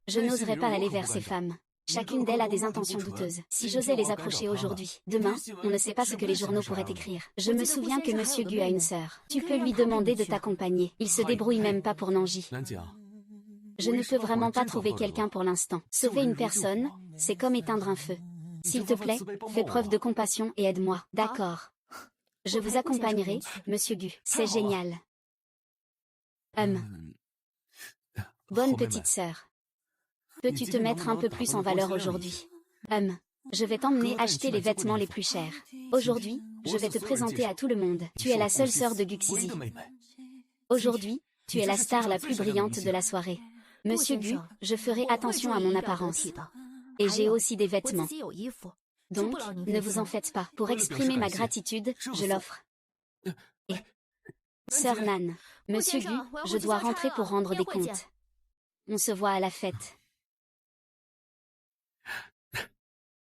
Je n'oserais pas aller vers ces femmes. Chacune d'elles a des intentions douteuses. Si j'osais les approcher aujourd'hui, demain, on ne sait pas ce que les journaux pourraient écrire. Je me souviens que monsieur Gu a une sœur. Tu peux lui demander de t'accompagner. Il se débrouille même pas pour Nanji. Je ne peux vraiment pas trouver quelqu'un pour l'instant. Sauver une personne, c'est comme éteindre un feu. S'il te plaît, fais preuve de compassion et aide-moi. D'accord. Je vous accompagnerai, monsieur Gu. C'est génial. Bonne petite sœur. Peux-tu te mettre un peu plus en valeur aujourd'hui? Je vais t'emmener acheter les vêtements les plus chers. Aujourd'hui, je vais te présenter à tout le monde. Tu es la seule sœur de Guxizi. Aujourd'hui, tu es la star la plus brillante de la soirée. Monsieur Gu, je ferai attention à mon apparence. Et j'ai aussi des vêtements. Donc, ne vous en faites pas. Pour exprimer ma gratitude, je l'offre. Et sœur Nan, monsieur Gu, je dois rentrer pour rendre des comptes. On se voit à la fête.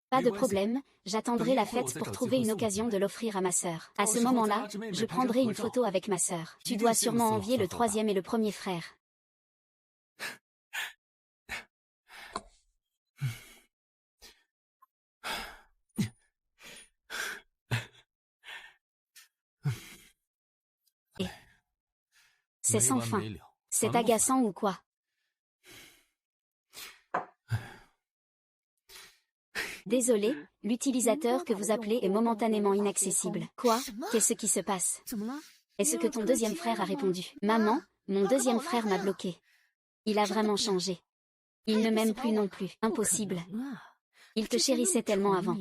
Pas de problème, j'attendrai la fête pour trouver une occasion de l'offrir à ma sœur. À ce moment-là, je prendrai une photo avec ma sœur. Tu dois sûrement envier le troisième et le premier frère. Et c'est sans fin. C'est agaçant ou quoi? Désolé, l'utilisateur que vous appelez est momentanément inaccessible. Quoi? Qu'est-ce qui se passe? Est-ce que ton deuxième frère a répondu? Maman, mon deuxième frère m'a bloqué. Il a vraiment changé. Il ne m'aime plus non plus. Impossible. Il te chérissait tellement avant.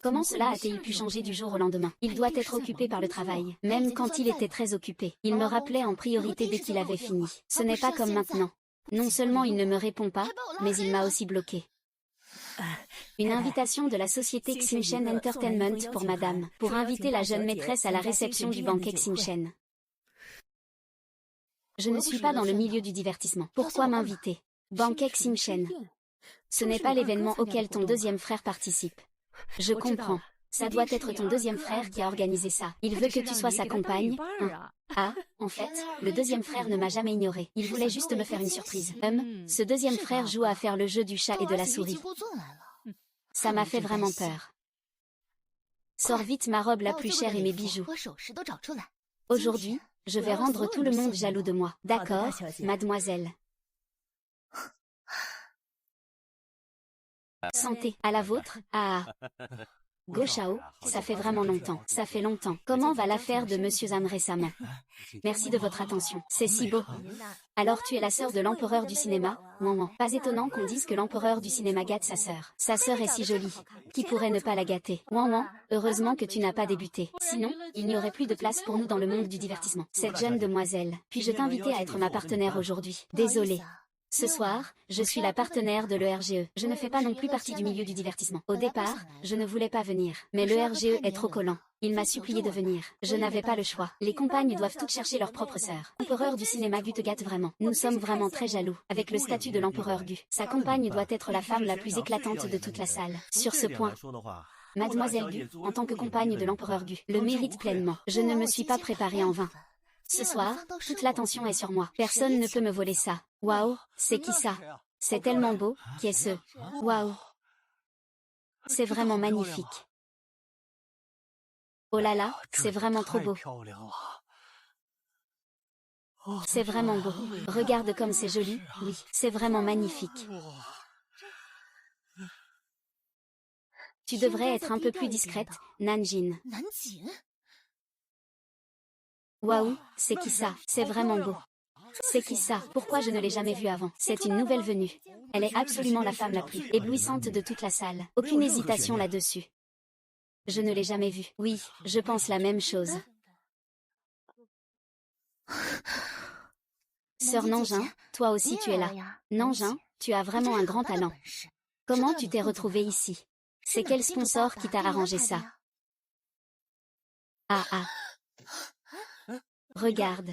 Comment cela a-t-il pu changer du jour au lendemain? Il doit être occupé par le travail. Même quand il était très occupé, il me rappelait en priorité dès qu'il avait fini. Ce n'est pas comme maintenant. Non seulement il ne me répond pas, mais il m'a aussi bloqué. Une invitation de la société Xinchen Entertainment pour madame, pour inviter la jeune maîtresse à la réception du banquet Xinchen. Je ne suis pas dans le milieu du divertissement. Pourquoi m'inviter? Bangkok Simchen. Ce n'est pas l'événement auquel ton deuxième frère participe. Je comprends. Ça doit être ton deuxième frère qui a organisé ça. Il veut que tu sois sa compagne, hein. Ah, en fait, le deuxième frère ne m'a jamais ignoré. Il voulait juste me faire une surprise. Ce deuxième frère joue à faire le jeu du chat et de la souris. Ça m'a fait vraiment peur. Sors vite ma robe la plus chère et mes bijoux. Aujourd'hui, je vais rendre tout le monde jaloux de moi. D'accord, mademoiselle. Santé, à la vôtre. Ah. Go Shao, ça fait vraiment longtemps. Ça fait longtemps. Comment va l'affaire de Monsieur Zan récemment? Merci de votre attention. C'est si beau. Alors tu es la sœur de l'empereur du cinéma? Non. Pas étonnant qu'on dise que l'empereur du cinéma gâte sa sœur. Sa sœur est si jolie. Qui pourrait ne pas la gâter? Heureusement que tu n'as pas débuté. Sinon, il n'y aurait plus de place pour nous dans le monde du divertissement. Cette jeune demoiselle. Puis-je t'inviter à être ma partenaire aujourd'hui? Désolée. Ce soir, je suis la partenaire de l'ERGE. Je ne fais pas non plus partie du milieu du divertissement. Au départ, je ne voulais pas venir. Mais l'ERGE est trop collant. Il m'a supplié de venir. Je n'avais pas le choix. Les compagnes doivent toutes chercher leur propre sœur. L'empereur du cinéma Gu te gâte vraiment. Nous sommes vraiment très jaloux. Avec le statut de l'empereur Gu, sa compagne doit être la femme la plus éclatante de toute la salle. Sur ce point, Mademoiselle Gu, en tant que compagne de l'empereur Gu, le mérite pleinement. Je ne me suis pas préparée en vain. Ce soir, toute l'attention est sur moi. Personne ne peut me voler ça. Waouh, c'est qui ça? C'est tellement beau. Qui est ce? Waouh. C'est vraiment magnifique. Oh là là, c'est vraiment trop beau. C'est vraiment beau. Regarde comme c'est joli. Oui, c'est vraiment magnifique. Tu devrais être un peu plus discrète, Nanjin. Waouh, c'est qui ça? C'est vraiment beau. C'est qui ça? Pourquoi je ne l'ai jamais vue avant? C'est une nouvelle venue. Elle est absolument la femme la plus éblouissante de toute la salle. Aucune hésitation là-dessus. Je ne l'ai jamais vue. Oui, je pense la même chose. Sœur Nanjin, toi aussi tu es là. Nanjin, tu as vraiment un grand talent. Comment tu t'es retrouvée ici? C'est quel sponsor qui t'a arrangé ça? Ah. Regarde.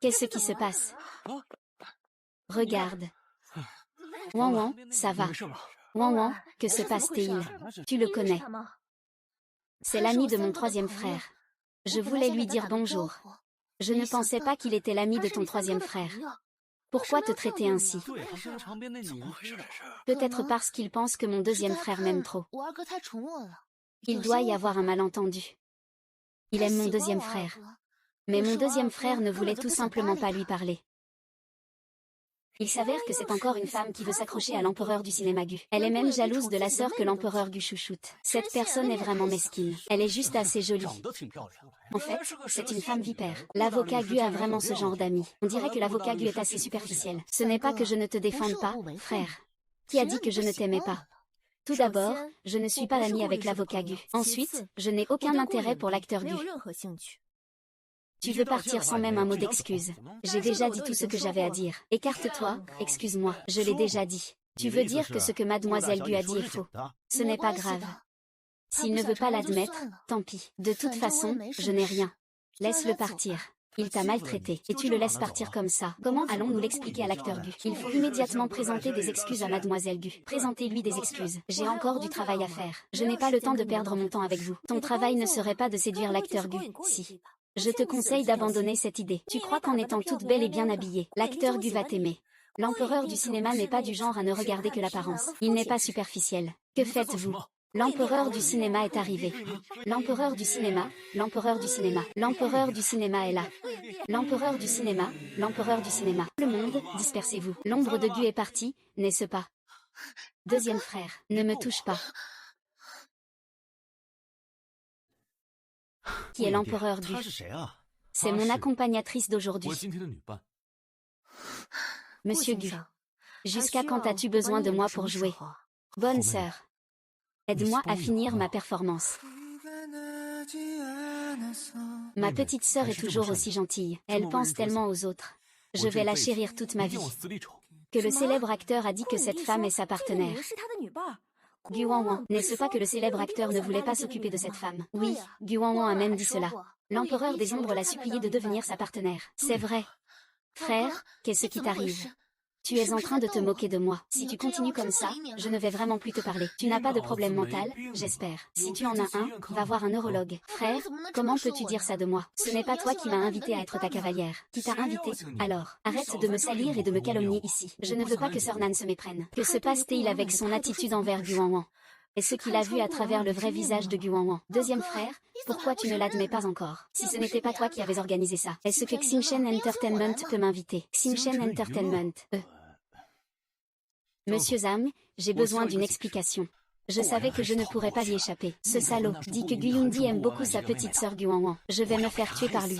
Qu'est-ce qui se passe? Regarde. Wan, ça va. Wan, que se passe-t-il? Tu le connais. C'est l'ami de mon troisième frère. Je voulais lui dire bonjour. Je ne pensais pas qu'il était l'ami de ton troisième frère. Pourquoi te traiter ainsi? Peut-être parce qu'il pense que mon deuxième frère m'aime trop. Il doit y avoir un malentendu. Il aime mon deuxième frère. Mais mon deuxième frère ne voulait tout simplement pas lui parler. Il s'avère que c'est encore une femme qui veut s'accrocher à l'empereur du cinéma Gu. Elle est même jalouse de la sœur que l'empereur Gu chouchoute. Cette personne est vraiment mesquine. Elle est juste assez jolie. En fait, c'est une femme vipère. L'avocat Gu a vraiment ce genre d'amis. On dirait que l'avocat Gu est assez superficiel. Ce n'est pas que je ne te défende pas, frère. Qui a dit que je ne t'aimais pas? Tout d'abord, je ne suis pas amie avec l'avocat Gu. Ensuite, je n'ai aucun intérêt pour l'acteur Gu. Tu veux partir sans même un mot d'excuse. J'ai déjà dit tout ce que j'avais à dire. Écarte-toi, excuse-moi, je l'ai déjà dit. Tu veux dire que ce que mademoiselle Gu a dit est faux. Ce n'est pas grave. S'il ne veut pas l'admettre, tant pis. De toute façon, je n'ai rien. Laisse-le partir. Il t'a maltraité, et tu le laisses partir comme ça. Comment allons-nous l'expliquer à l'acteur Gu? Il faut immédiatement présenter des excuses à mademoiselle Gu. Présentez-lui des excuses. J'ai encore du travail à faire. Je n'ai pas le temps de perdre mon temps avec vous. Ton travail ne serait pas de séduire l'acteur Gu, si. Je te conseille d'abandonner cette idée. Tu crois qu'en étant toute belle et bien habillée, l'acteur Gu va t'aimer. L'empereur du cinéma n'est pas du genre à ne regarder que l'apparence. Il n'est pas superficiel. Que faites-vous? L'empereur du cinéma est arrivé. L'empereur du cinéma, l'empereur du cinéma, l'empereur du cinéma est là. L'empereur du cinéma, l'empereur du cinéma. Le monde, dispersez-vous. L'ombre de Gu est partie, n'est-ce pas? Deuxième frère, ne me touche pas. Qui est l'empereur Gu? C'est mon accompagnatrice d'aujourd'hui. Monsieur Gu, jusqu'à quand as-tu besoin de moi pour jouer? Bonne sœur, aide-moi à finir ma performance. Ma petite sœur est toujours aussi gentille. Elle pense tellement aux autres. Je vais la chérir toute ma vie. Que le célèbre acteur a dit que cette femme est sa partenaire. Gu Wanwan, n'est-ce pas que le célèbre acteur ne voulait pas s'occuper de cette femme? Oui, Gu Wanwan a même dit cela. L'empereur des ombres l'a supplié de devenir sa partenaire. C'est vrai. Frère, qu'est-ce qui t'arrive? Tu es en train de te moquer de moi. Si tu continues comme ça, je ne vais vraiment plus te parler. Tu n'as pas de problème mental, j'espère. Si tu en as un, va voir un neurologue. Frère, comment peux-tu dire ça de moi? Ce n'est pas toi qui m'as invité à être ta cavalière. Qui t'a invité? Alors, arrête de me salir et de me calomnier ici. Je ne veux pas que Sir Nan se méprenne. Que se passe-t-il avec son attitude envers Guan? Et ce qu'il a vu à travers le vrai visage de Guan? Deuxième frère, pourquoi tu ne l'admets pas encore? Si ce n'était pas toi qui avais organisé ça, est-ce que Xinchen Entertainment peut m'inviter? Xinchen Entertainment, Monsieur Zhang, j'ai besoin d'une explication. Je savais que je ne pourrais pas y échapper. Ce salaud dit que Guyundi aime beaucoup sa petite sœur Guan. Je vais me faire tuer par lui.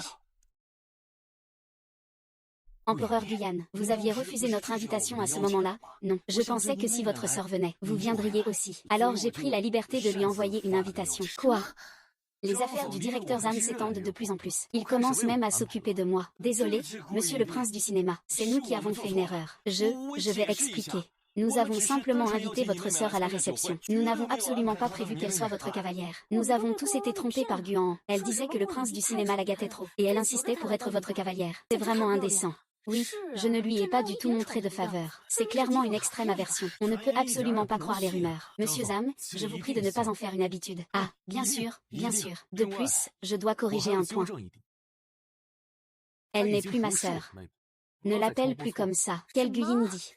Empereur Guyane, vous aviez refusé notre invitation à ce moment-là? Non. Je pensais que si votre sœur venait, vous viendriez aussi. Alors j'ai pris la liberté de lui envoyer une invitation. Quoi? Les affaires du directeur Zhang s'étendent de plus en plus. Il commence même à s'occuper de moi. Désolé, monsieur le prince du cinéma. C'est nous qui avons fait une erreur. Je vais expliquer. Nous avons simplement invité votre sœur à la réception. Nous n'avons absolument pas prévu qu'elle soit votre cavalière. Nous avons tous été trompés par Guan. Elle disait que le prince du cinéma la gâtait trop. Et elle insistait pour être votre cavalière. C'est vraiment indécent. Oui, je ne lui ai pas du tout montré de faveur. C'est clairement une extrême aversion. On ne peut absolument pas croire les rumeurs. Monsieur Zhang, je vous prie de ne pas en faire une habitude. Ah, bien sûr, bien sûr. De plus, je dois corriger un point. Elle n'est plus ma sœur. Ne l'appelle plus comme ça. Quel Guyindi.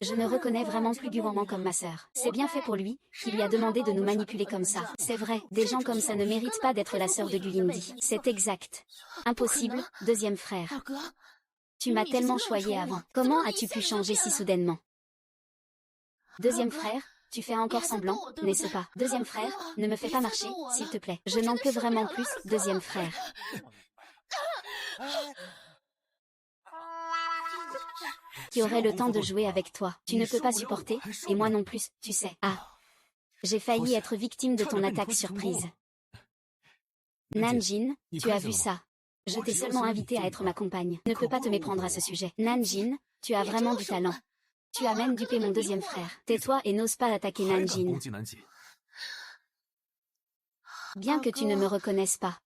Je ne reconnais vraiment plus Guan comme ma sœur. C'est bien fait pour lui, qui lui a demandé de nous manipuler comme ça. C'est vrai, des gens comme ça ne méritent pas d'être la sœur de Guyindi. C'est exact. Impossible, deuxième frère. Tu m'as tellement choyé avant. Comment as-tu pu changer si soudainement? Deuxième frère, tu fais encore semblant, n'est-ce pas? Deuxième frère, ne me fais pas marcher, s'il te plaît. Je n'en peux vraiment plus, deuxième frère. Qui aurait le temps de jouer avec toi. Tu ne peux pas supporter, et moi non plus, tu sais. Ah. J'ai failli être victime de ton attaque surprise. Nanjin, tu as vu ça? Je t'ai seulement invité à être ma compagne. Ne peux pas te méprendre à ce sujet. Nanjin, tu as vraiment du talent. Tu as même dupé mon deuxième frère. Tais-toi et n'ose pas attaquer Nanjin. Bien que tu ne me reconnaisses pas.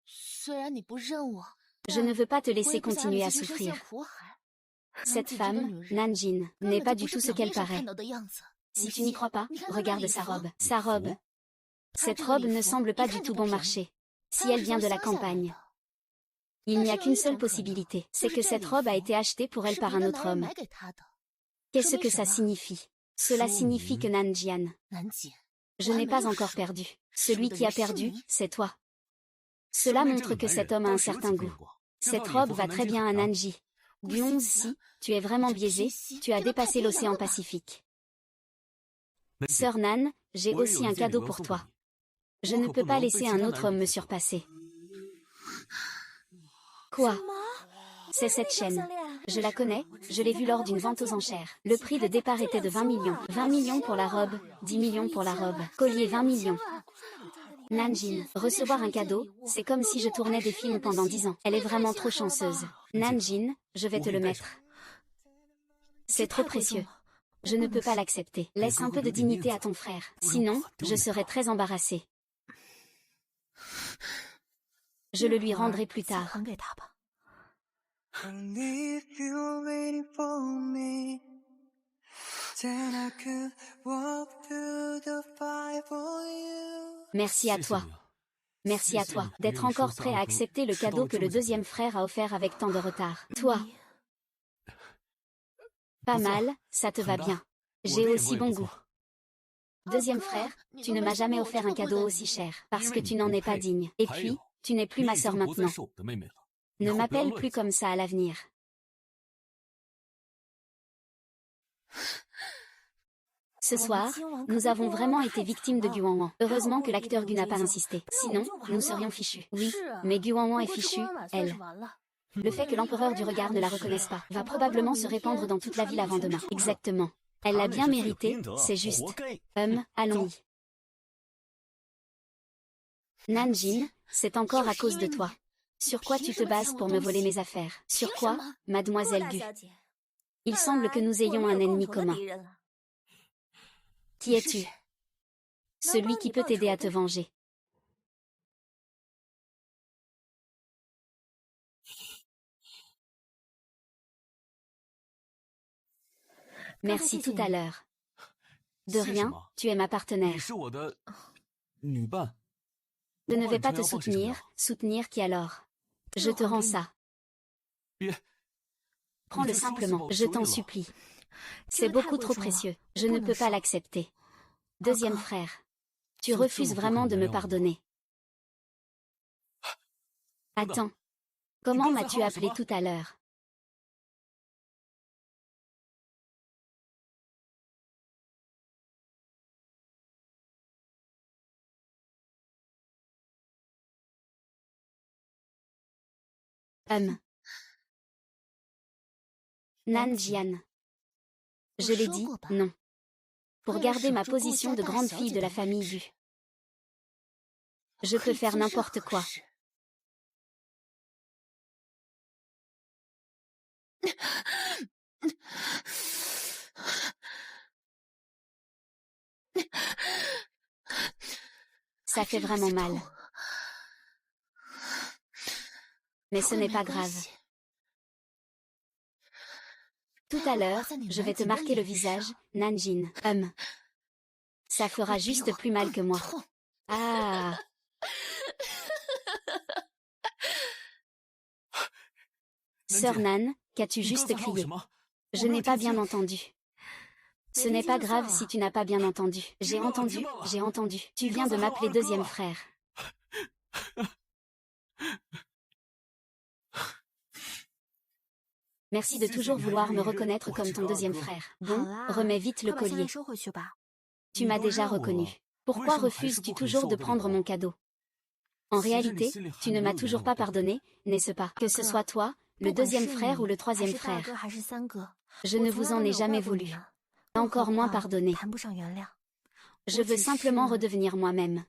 Je ne veux pas te laisser continuer à souffrir. Cette femme, Nanjin, n'est pas du tout ce qu'elle paraît. Si tu n'y crois pas, regarde sa robe. Sa robe. Cette robe ne semble pas du tout bon marché. Si elle vient de la campagne. Il n'y a qu'une seule possibilité, c'est que cette robe a été achetée pour elle par un autre homme. Qu'est-ce que ça signifie? Cela signifie que Nanjian. Je n'ai pas encore perdu. Celui qui a perdu, c'est toi. Cela montre que cet homme a un certain goût. Cette robe va très bien à Nanji. Guon, si, tu es vraiment biaisé, tu as dépassé l'océan Pacifique. Sœur Nan, j'ai aussi un cadeau pour toi. Je ne peux pas laisser un autre homme me surpasser. Quoi? C'est cette chaîne. Je la connais, je l'ai vue lors d'une vente aux enchères. Le prix de départ était de 20 millions. 20 millions pour la robe, 10 millions pour la robe. Collier 20 millions. Nanjin, recevoir un cadeau, c'est comme si je tournais des films pendant 10 ans. Elle est vraiment trop chanceuse. Nanjin, je vais te le mettre. C'est trop précieux. Je ne peux pas l'accepter. Laisse un peu de dignité à ton frère. Sinon, je serai très embarrassée. Je le lui rendrai plus tard. Merci à toi. Merci à toi d'être encore prêt à accepter le cadeau que le deuxième frère a offert avec tant de retard. Toi. Pas mal, ça te va bien. J'ai aussi bon goût. Deuxième frère, tu ne m'as jamais offert un cadeau aussi cher, parce que tu n'en es pas digne. Et puis, tu n'es plus ma sœur maintenant. Ne m'appelle plus comme ça à l'avenir. Ce soir, nous avons vraiment été victimes de Guan. Heureusement que l'acteur Gu n'a pas insisté. Sinon, nous serions fichus. Oui, mais Guan est fichu, elle. Le fait que l'empereur du regard ne la reconnaisse pas va probablement se répandre dans toute la ville avant demain. Exactement. Elle l'a bien mérité, c'est juste. Allons-y. Nanjin, c'est encore à cause de toi. Sur quoi tu te bases pour me voler mes affaires? Sur quoi, mademoiselle Gu? Il semble que nous ayons un ennemi commun. Qui es-tu? Celui qui peut t'aider à te venger. Merci tout à l'heure. De rien, tu es ma partenaire. Je ne vais pas te soutenir qui alors? Je te rends ça. Prends-le simplement, je t'en supplie. C'est beaucoup trop précieux, je ne peux pas l'accepter. Deuxième frère. Tu refuses vraiment de me pardonner. Attends. Comment m'as-tu appelé tout à l'heure? Nanjian. Je l'ai dit, non. Pour garder ma position de grande fille de la famille Du. Je peux faire n'importe quoi. Ça fait vraiment mal. Mais ce n'est pas grave. Tout à l'heure, je vais te marquer le visage, Nanjin. Ça fera juste plus mal que moi. Ah. Sœur Nan, qu'as-tu juste crié? Je n'ai pas bien entendu. Ce n'est pas grave si tu n'as pas bien entendu. J'ai entendu. Tu viens de m'appeler deuxième frère. Merci de toujours vouloir me reconnaître comme ton deuxième frère. Bon, remets vite le collier. Tu m'as déjà reconnu. Pourquoi refuses-tu toujours de prendre mon cadeau? En réalité, tu ne m'as toujours pas pardonné, n'est-ce pas? Que ce soit toi, le deuxième frère ou le troisième frère. Je ne vous en ai jamais voulu. Encore moins pardonné. Je veux simplement redevenir moi-même.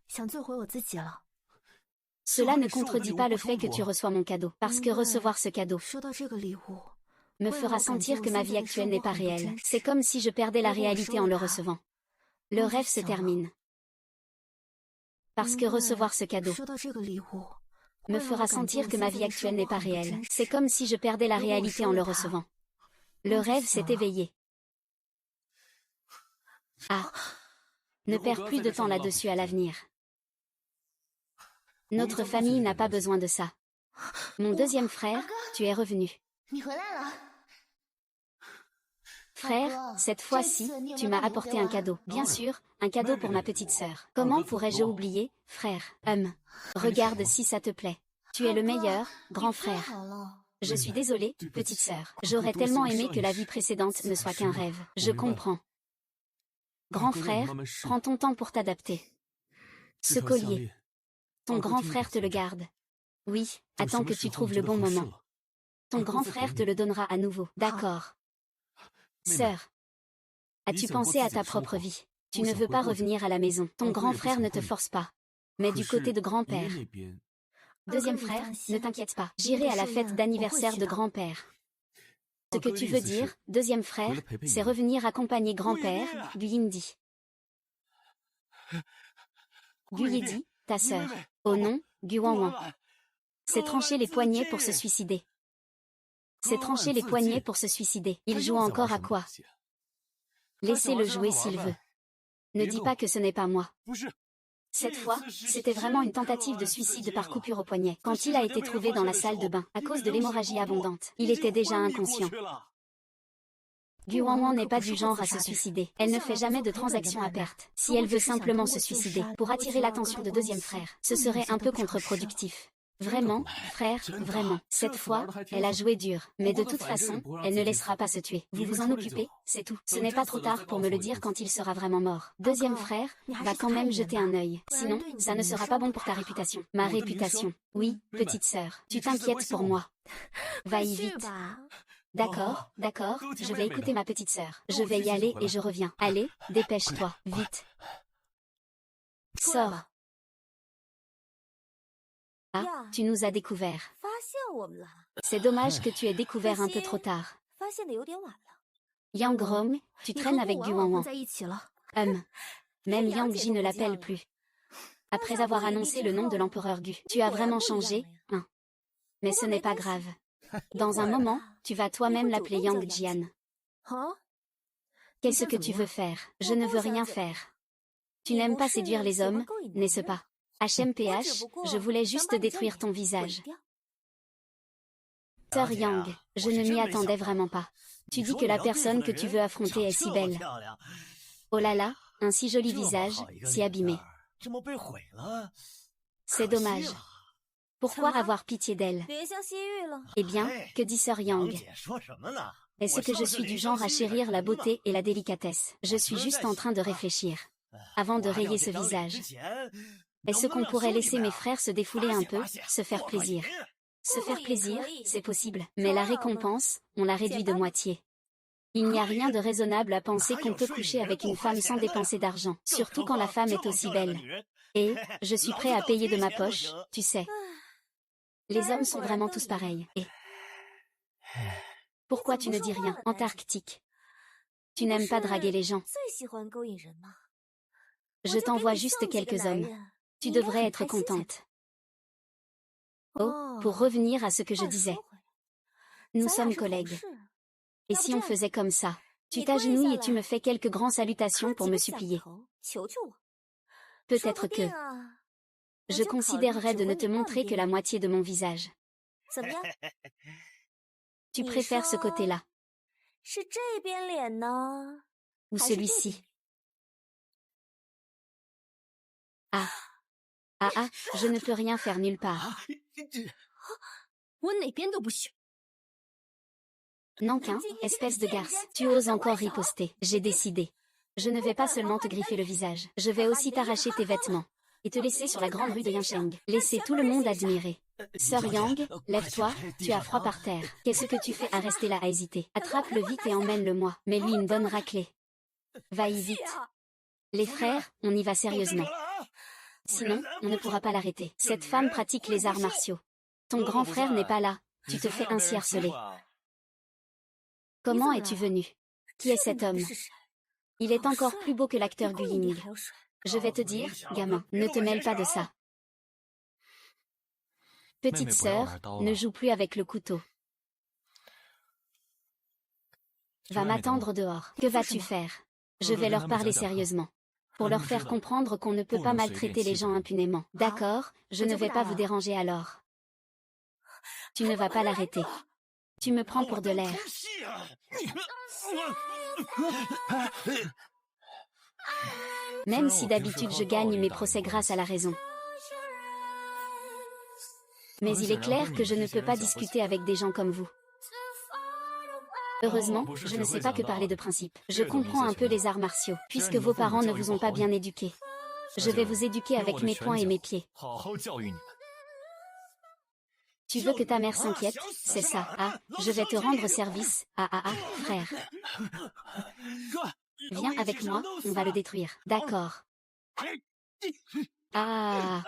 Cela ne contredit pas le fait que tu reçois mon cadeau. Parce que recevoir ce cadeau me fera sentir que ma vie actuelle n'est pas réelle. C'est comme si je perdais la réalité en le recevant. Le rêve se termine. Parce que recevoir ce cadeau me fera sentir que ma vie actuelle n'est pas réelle. C'est comme si je perdais la réalité en le recevant. Le rêve s'est éveillé. Ah. Ne perds plus de temps là-dessus à l'avenir. Notre famille n'a pas besoin de ça. Mon deuxième frère, tu es revenu. Frère, cette fois-ci, tu m'as apporté un cadeau. Bien sûr, un cadeau pour ma petite sœur. Comment pourrais-je oublier, frère? Regarde si ça te plaît. Tu es le meilleur, grand frère. Je suis désolée, petite sœur. J'aurais tellement aimé que la vie précédente ne soit qu'un rêve. Je comprends. Grand frère, prends ton temps pour t'adapter. Ce collier. Ton grand frère te le garde. Oui, attends que tu trouves le bon moment. Ton grand frère te le donnera à nouveau. D'accord. Sœur, as-tu pensé à ta propre vie? Tu ne veux pas revenir à la maison. Ton grand frère ne te force pas. Mais du côté de grand-père. Deuxième frère, ne t'inquiète pas. J'irai à la fête d'anniversaire de grand-père. Ce que tu veux dire, deuxième frère, c'est revenir accompagner grand-père, Guyindi. Guyidi, ta sœur. Oh non, Guwanwan. C'est trancher les poignets pour se suicider. C'est trancher les poignets pour se suicider. Il joue encore à quoi? Laissez-le jouer s'il veut. Ne dis pas que ce n'est pas moi. Cette fois, c'était vraiment une tentative de suicide par coupure au poignet. Quand il a été trouvé dans la salle de bain, à cause de l'hémorragie abondante, il était déjà inconscient. Guwanwan n'est pas du genre à se suicider. Elle ne fait jamais de transactions à perte. Si elle veut simplement se suicider, pour attirer l'attention de deuxième frère, ce serait un peu contre-productif. Vraiment, frère, vraiment. Cette fois, elle a joué dur. Mais de toute façon, elle ne laissera pas se tuer. Vous vous en occupez, c'est tout. Ce n'est pas trop tard pour me le dire quand il sera vraiment mort. Deuxième frère, va quand même jeter un œil. Sinon, ça ne sera pas bon pour ta réputation. Ma réputation. Oui, petite sœur. Tu t'inquiètes pour moi. Va-y vite. D'accord, je vais écouter ma petite sœur. Je vais y aller et je reviens. Allez, dépêche-toi, vite. Sors. Ah, tu nous as découvert. C'est dommage que tu aies découvert un peu trop tard. Yang Rong, tu traînes avec Guwanwan. Même Yang Ji ne l'appelle plus. Après avoir annoncé le nom de l'empereur Gu, tu as vraiment changé, hein. Mais ce n'est pas grave. Dans un moment, tu vas toi-même l'appeler Yang Jian. Qu'est-ce que tu veux faire? Je ne veux rien faire. Tu n'aimes pas séduire les hommes, n'est-ce pas? HMPH, je voulais juste détruire ton visage. Sœur Yang, je ne m'y attendais vraiment pas. Tu dis que la personne que tu veux affronter est si belle. Oh là là, un si joli visage, si abîmé. C'est dommage. Pourquoi avoir pitié d'elle? Eh bien, que dit Sœur Yang? Est-ce que je suis du genre à chérir la beauté et la délicatesse? Je suis juste en train de réfléchir. Avant de rayer ce visage. Est-ce qu'on pourrait laisser mes frères se défouler un peu, se faire plaisir? Se faire plaisir, c'est possible, mais la récompense, on la réduit de moitié. Il n'y a rien de raisonnable à penser qu'on peut coucher avec une femme sans dépenser d'argent, surtout quand la femme est aussi belle. Et, je suis prêt à payer de ma poche, tu sais. Les hommes sont vraiment tous pareils, et... Pourquoi tu ne dis rien, Antarctique? Tu n'aimes pas draguer les gens. Je t'envoie juste quelques hommes. Tu devrais être contente. Oh, pour revenir à ce que je disais. Nous sommes collègues. Et si on faisait comme ça? Tu t'agenouilles et tu me fais quelques grandes salutations pour me supplier. Peut-être que... Je considérerais de ne te montrer que la moitié de mon visage. Tu préfères ce côté-là? Ou celui-ci? Ah. Ah ah, je ne peux rien faire nulle part. Nankin, espèce de garce, tu oses encore riposter. J'ai décidé. Je ne vais pas seulement te griffer le visage. Je vais aussi t'arracher tes vêtements. Et te laisser sur la grande rue de Yancheng. Laisser tout le monde admirer. Sœur Yang, lève-toi, tu as froid par terre. Qu'est-ce que tu fais à rester là à hésiter? Attrape-le vite et emmène-le-moi. Mets-lui une bonne raclée. Va-y vite. Les frères, on y va sérieusement. Sinon, on ne pourra pas l'arrêter. Cette femme pratique les arts martiaux. Ton grand frère n'est pas là. Tu te fais ainsi harceler. Comment es-tu venu? Qui est cet homme? Il est encore plus beau que l'acteur Gu Ying. Je vais te dire, gamin, ne te mêle pas de ça. Petite sœur, ne joue plus avec le couteau. Va m'attendre dehors. Que vas-tu faire? Je vais leur parler sérieusement. Pour leur faire comprendre qu'on ne peut pas maltraiter les gens impunément. D'accord, je ne vais pas vous déranger alors. Tu ne vas pas l'arrêter. Tu me prends pour de l'air. Même si d'habitude je gagne mes procès grâce à la raison. Mais il est clair que je ne peux pas discuter avec des gens comme vous. Heureusement, je ne sais pas que parler de principe. Je comprends un peu les arts martiaux, puisque vos parents ne vous ont pas bien éduqué. Je vais vous éduquer avec mes poings et mes pieds. Tu veux que ta mère s'inquiète? C'est ça. Ah, je vais te rendre service. Frère. Viens avec moi, on va le détruire. D'accord. Ah.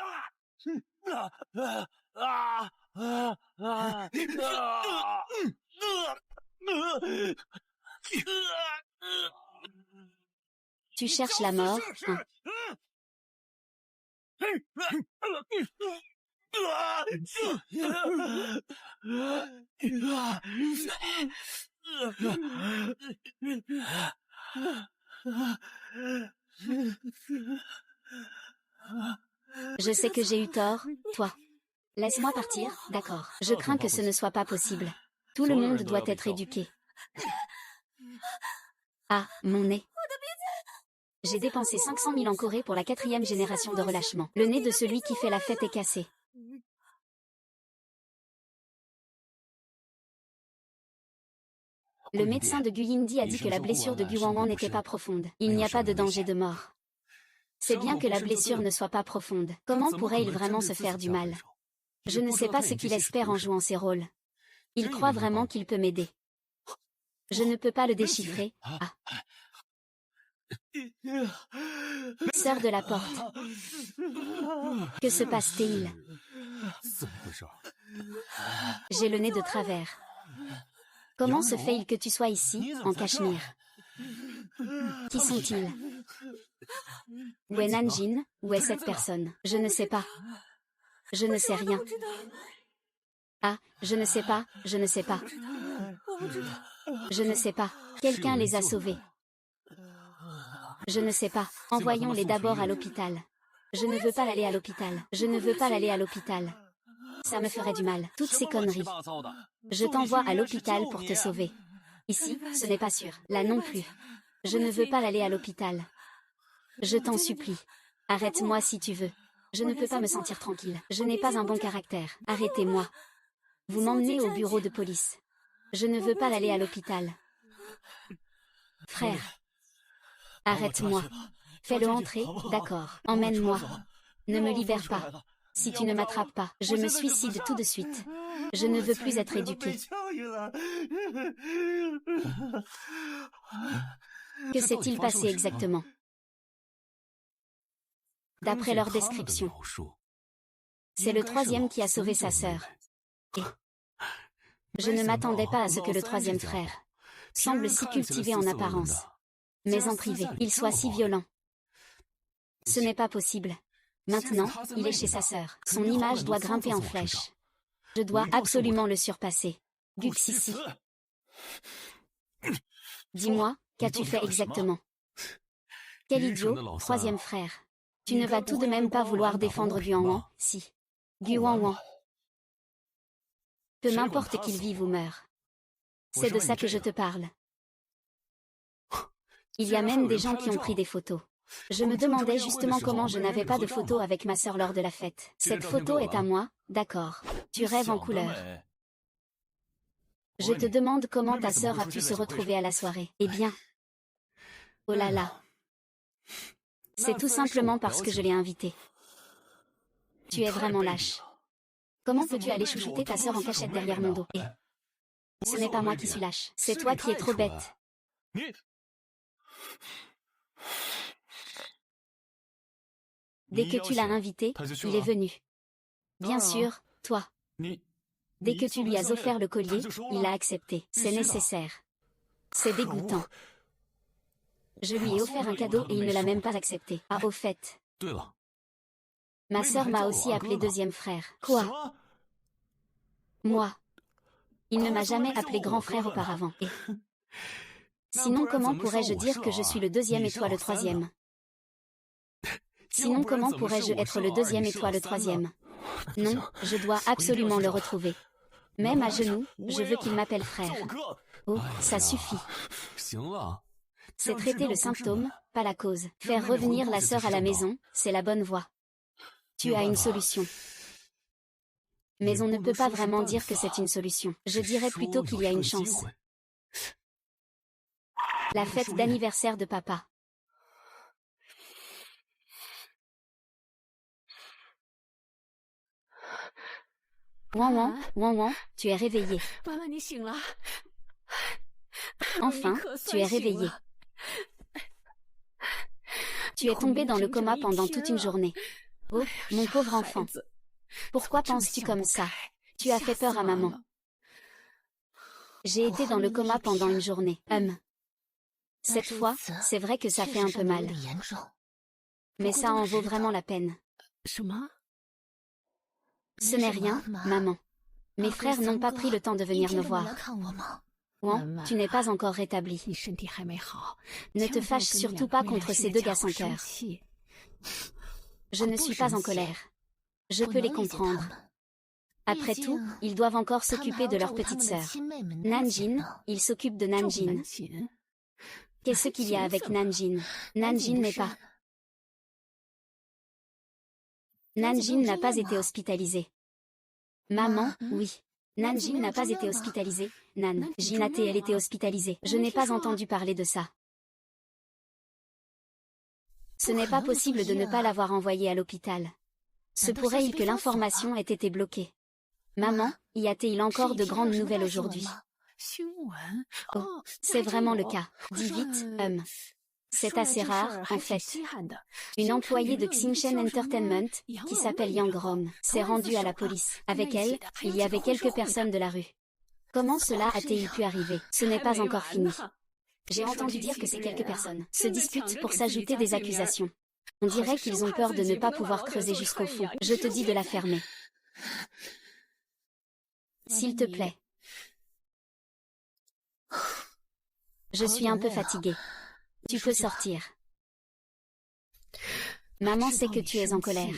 Tu cherches la mort, hein? Je sais que j'ai eu tort, toi. Laisse-moi partir, d'accord. Je crains que ce ne soit pas possible. Tout le monde doit être éduqué. Ah, mon nez. J'ai dépensé 500 000 en Corée pour la 4e génération de relâchement. Le nez de celui qui fait la fête est cassé. Le médecin de Gu Yindi a dit que la blessure de Gu Wanwan n'était pas profonde. Il n'y a pas de danger de mort. C'est bien que la blessure ne soit pas profonde. Comment pourrait-il vraiment se faire du mal? Je ne sais pas ce qu'il espère en jouant ces rôles. Il croit vraiment qu'il peut m'aider. Je ne peux pas le déchiffrer. Ah. Sors de la porte. Que se passe-t-il? J'ai le nez de travers. Comment se fait-il que tu sois ici, en Cachemire? Qui sont-ils? Où est Nanjin? Où est cette personne? Je ne sais pas. Je ne sais rien. Ah, je ne sais pas, je ne sais pas. Je ne sais pas. Quelqu'un les a sauvés. Je ne sais pas. Envoyons-les d'abord à l'hôpital. Je ne veux pas aller à l'hôpital. Je ne veux pas aller à l'hôpital. Ça me ferait du mal. Toutes ces conneries. Je t'envoie à l'hôpital pour te sauver. Ici, ce n'est pas sûr. Là non plus. Je ne veux pas aller à l'hôpital. Je t'en supplie. Arrête-moi si tu veux. Je ne peux pas me sentir tranquille. Je n'ai pas un bon caractère. Arrêtez-moi. Vous m'emmenez au bureau de police. Je ne veux pas aller à l'hôpital. Frère. Arrête-moi. Fais-le entrer, d'accord. Emmène-moi. Ne me libère pas. Si tu ne m'attrapes pas, je me suicide tout de suite. Je ne veux plus être éduqué. Que s'est-il passé exactement? D'après leur description, c'est le troisième qui a sauvé sa sœur. Et je ne m'attendais pas à ce que le troisième frère semble si cultivé en apparence, mais en privé, il soit si violent. Ce n'est pas possible. Maintenant, il est chez sa sœur. Son image doit grimper en flèche. Je dois absolument le surpasser. Guxissi. Dis-moi, qu'as-tu fait exactement? Quel idiot, troisième frère. Tu ne vas tout de même pas vouloir défendre Guan, si. Guan. Peu m'importe qu'il vive ou meure. C'est de ça que je te parle. Il y a même des gens qui ont pris des photos. Je me demandais justement comment je n'avais pas de photo avec ma sœur lors de la fête. Cette photo est à moi, d'accord. Tu rêves en couleur. Je te demande comment ta sœur a pu se retrouver à la soirée. Eh bien. Oh là là. C'est tout simplement parce que je l'ai invitée. Tu es vraiment lâche. Comment peux-tu aller chouchouter ta sœur en cachette derrière mon dos? Et ce n'est pas moi qui suis lâche. C'est toi qui es trop bête. Dès que tu l'as invité, il est venu. Bien sûr, toi. Dès que tu lui as offert le collier, il l'a accepté. C'est nécessaire. C'est dégoûtant. Je lui ai offert un cadeau et il ne l'a même pas accepté. Ah, au fait. Ma sœur m'a aussi appelé deuxième frère. Quoi? Moi. Il ne m'a jamais appelé grand frère auparavant. Et sinon, comment pourrais-je dire que je suis le deuxième et toi le troisième? Sinon, comment pourrais-je être le deuxième et toi le troisième? Non, je dois absolument le retrouver. Même à genoux, je veux qu'il m'appelle frère. Oh, ça suffit. C'est traiter le symptôme, pas la cause. Faire revenir la sœur à la maison, c'est la bonne voie. Tu as une solution. Mais on ne peut pas vraiment dire que c'est une solution. Je dirais plutôt qu'il y a une chance. La fête d'anniversaire de papa. Wan, tu es réveillé. Enfin, tu es réveillé. Tu es tombé dans le coma pendant toute une journée. Oh, mon pauvre enfant. Pourquoi penses-tu comme ça? Tu as fait peur à maman. J'ai été dans le coma pendant une journée. Cette fois, c'est vrai que ça fait un peu mal. Mais ça en vaut vraiment la peine. Ce n'est rien, maman. Mes frères n'ont pas pris le temps de venir me voir. Wan, tu n'es pas encore rétabli. Ne te fâche surtout pas contre ces deux gars sans cœur. Je ne suis pas en colère. Je peux les comprendre. Après tout, ils doivent encore s'occuper de leur petite sœur. Nanjin, ils s'occupent de Nanjin. Qu'est-ce qu'il y a avec Nanjin? Nanjin n'est pas. Nanjin n'a pas été hospitalisée. Maman, oui. Nanjin n'a pas été hospitalisée. Nanjin elle était hospitalisée. Je n'ai pas entendu parler de ça. Ce n'est pas possible de ne pas l'avoir envoyée à l'hôpital. Se pourrait-il que l'information ait été bloquée? Maman, y a-t-il encore de grandes nouvelles aujourd'hui? Oh, c'est vraiment le cas. Dis vite, C'est assez rare, en fait. Une employée de Xingshen Entertainment, qui s'appelle Yang Rom, s'est rendue à la police. Avec elle, il y avait quelques personnes de la rue. Comment cela a-t-il pu arriver? Ce n'est pas encore fini. J'ai entendu dire que ces quelques personnes se disputent pour s'ajouter des accusations. On dirait qu'ils ont peur de ne pas pouvoir creuser jusqu'au fond. Je te dis de la fermer. S'il te plaît. Je suis un peu fatiguée. Tu peux sortir. Maman sait que tu es en colère.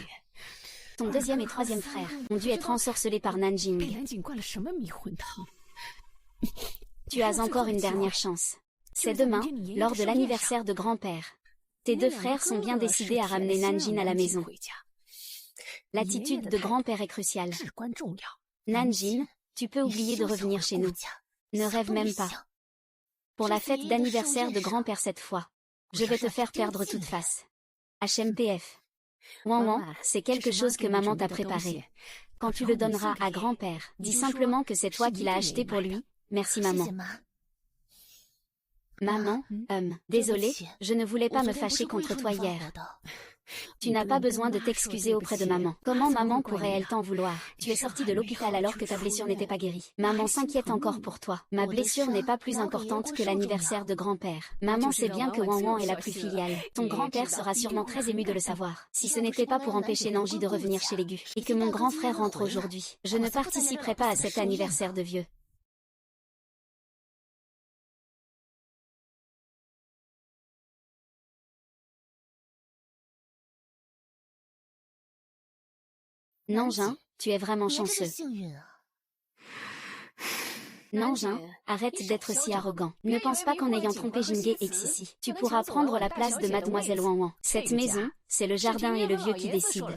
Ton deuxième et troisième frère ont dû être ensorcelés par Nanjing. Tu as encore une dernière chance. C'est demain, lors de l'anniversaire de grand-père. Tes deux frères sont bien décidés à ramener Nanjing à la maison. L'attitude de grand-père est cruciale. Nanjing, tu peux oublier de revenir chez nous. Ne rêve même pas. Pour la fête d'anniversaire de grand-père cette fois, je vais te faire perdre toute face. HMPF. Wan, c'est quelque chose que maman t'a préparé. Quand tu le donneras à grand-père, dis simplement que c'est toi qui l'as acheté pour lui. Merci maman. Maman, désolée, je ne voulais pas me fâcher contre toi hier. Tu n'as pas besoin de t'excuser auprès de maman. Comment maman pourrait-elle t'en vouloir? Tu es sortie de l'hôpital alors que ta blessure n'était pas guérie. Maman s'inquiète encore pour toi. Ma blessure n'est pas plus importante que l'anniversaire de grand-père. Maman sait bien que Wan est la plus filiale. Ton grand-père sera sûrement très ému de le savoir. Si ce n'était pas pour empêcher Nanji de revenir chez les Gu, et que mon grand frère rentre aujourd'hui, je ne participerai pas à cet anniversaire de vieux. Nanjing, tu es vraiment chanceux. Nanjing, arrête d'être si arrogant. Ne pense pas qu'en ayant trompé Jingye et Xixi, tu pourras prendre la place de mademoiselle Wan. Cette maison, c'est le jardin et le vieux qui décident.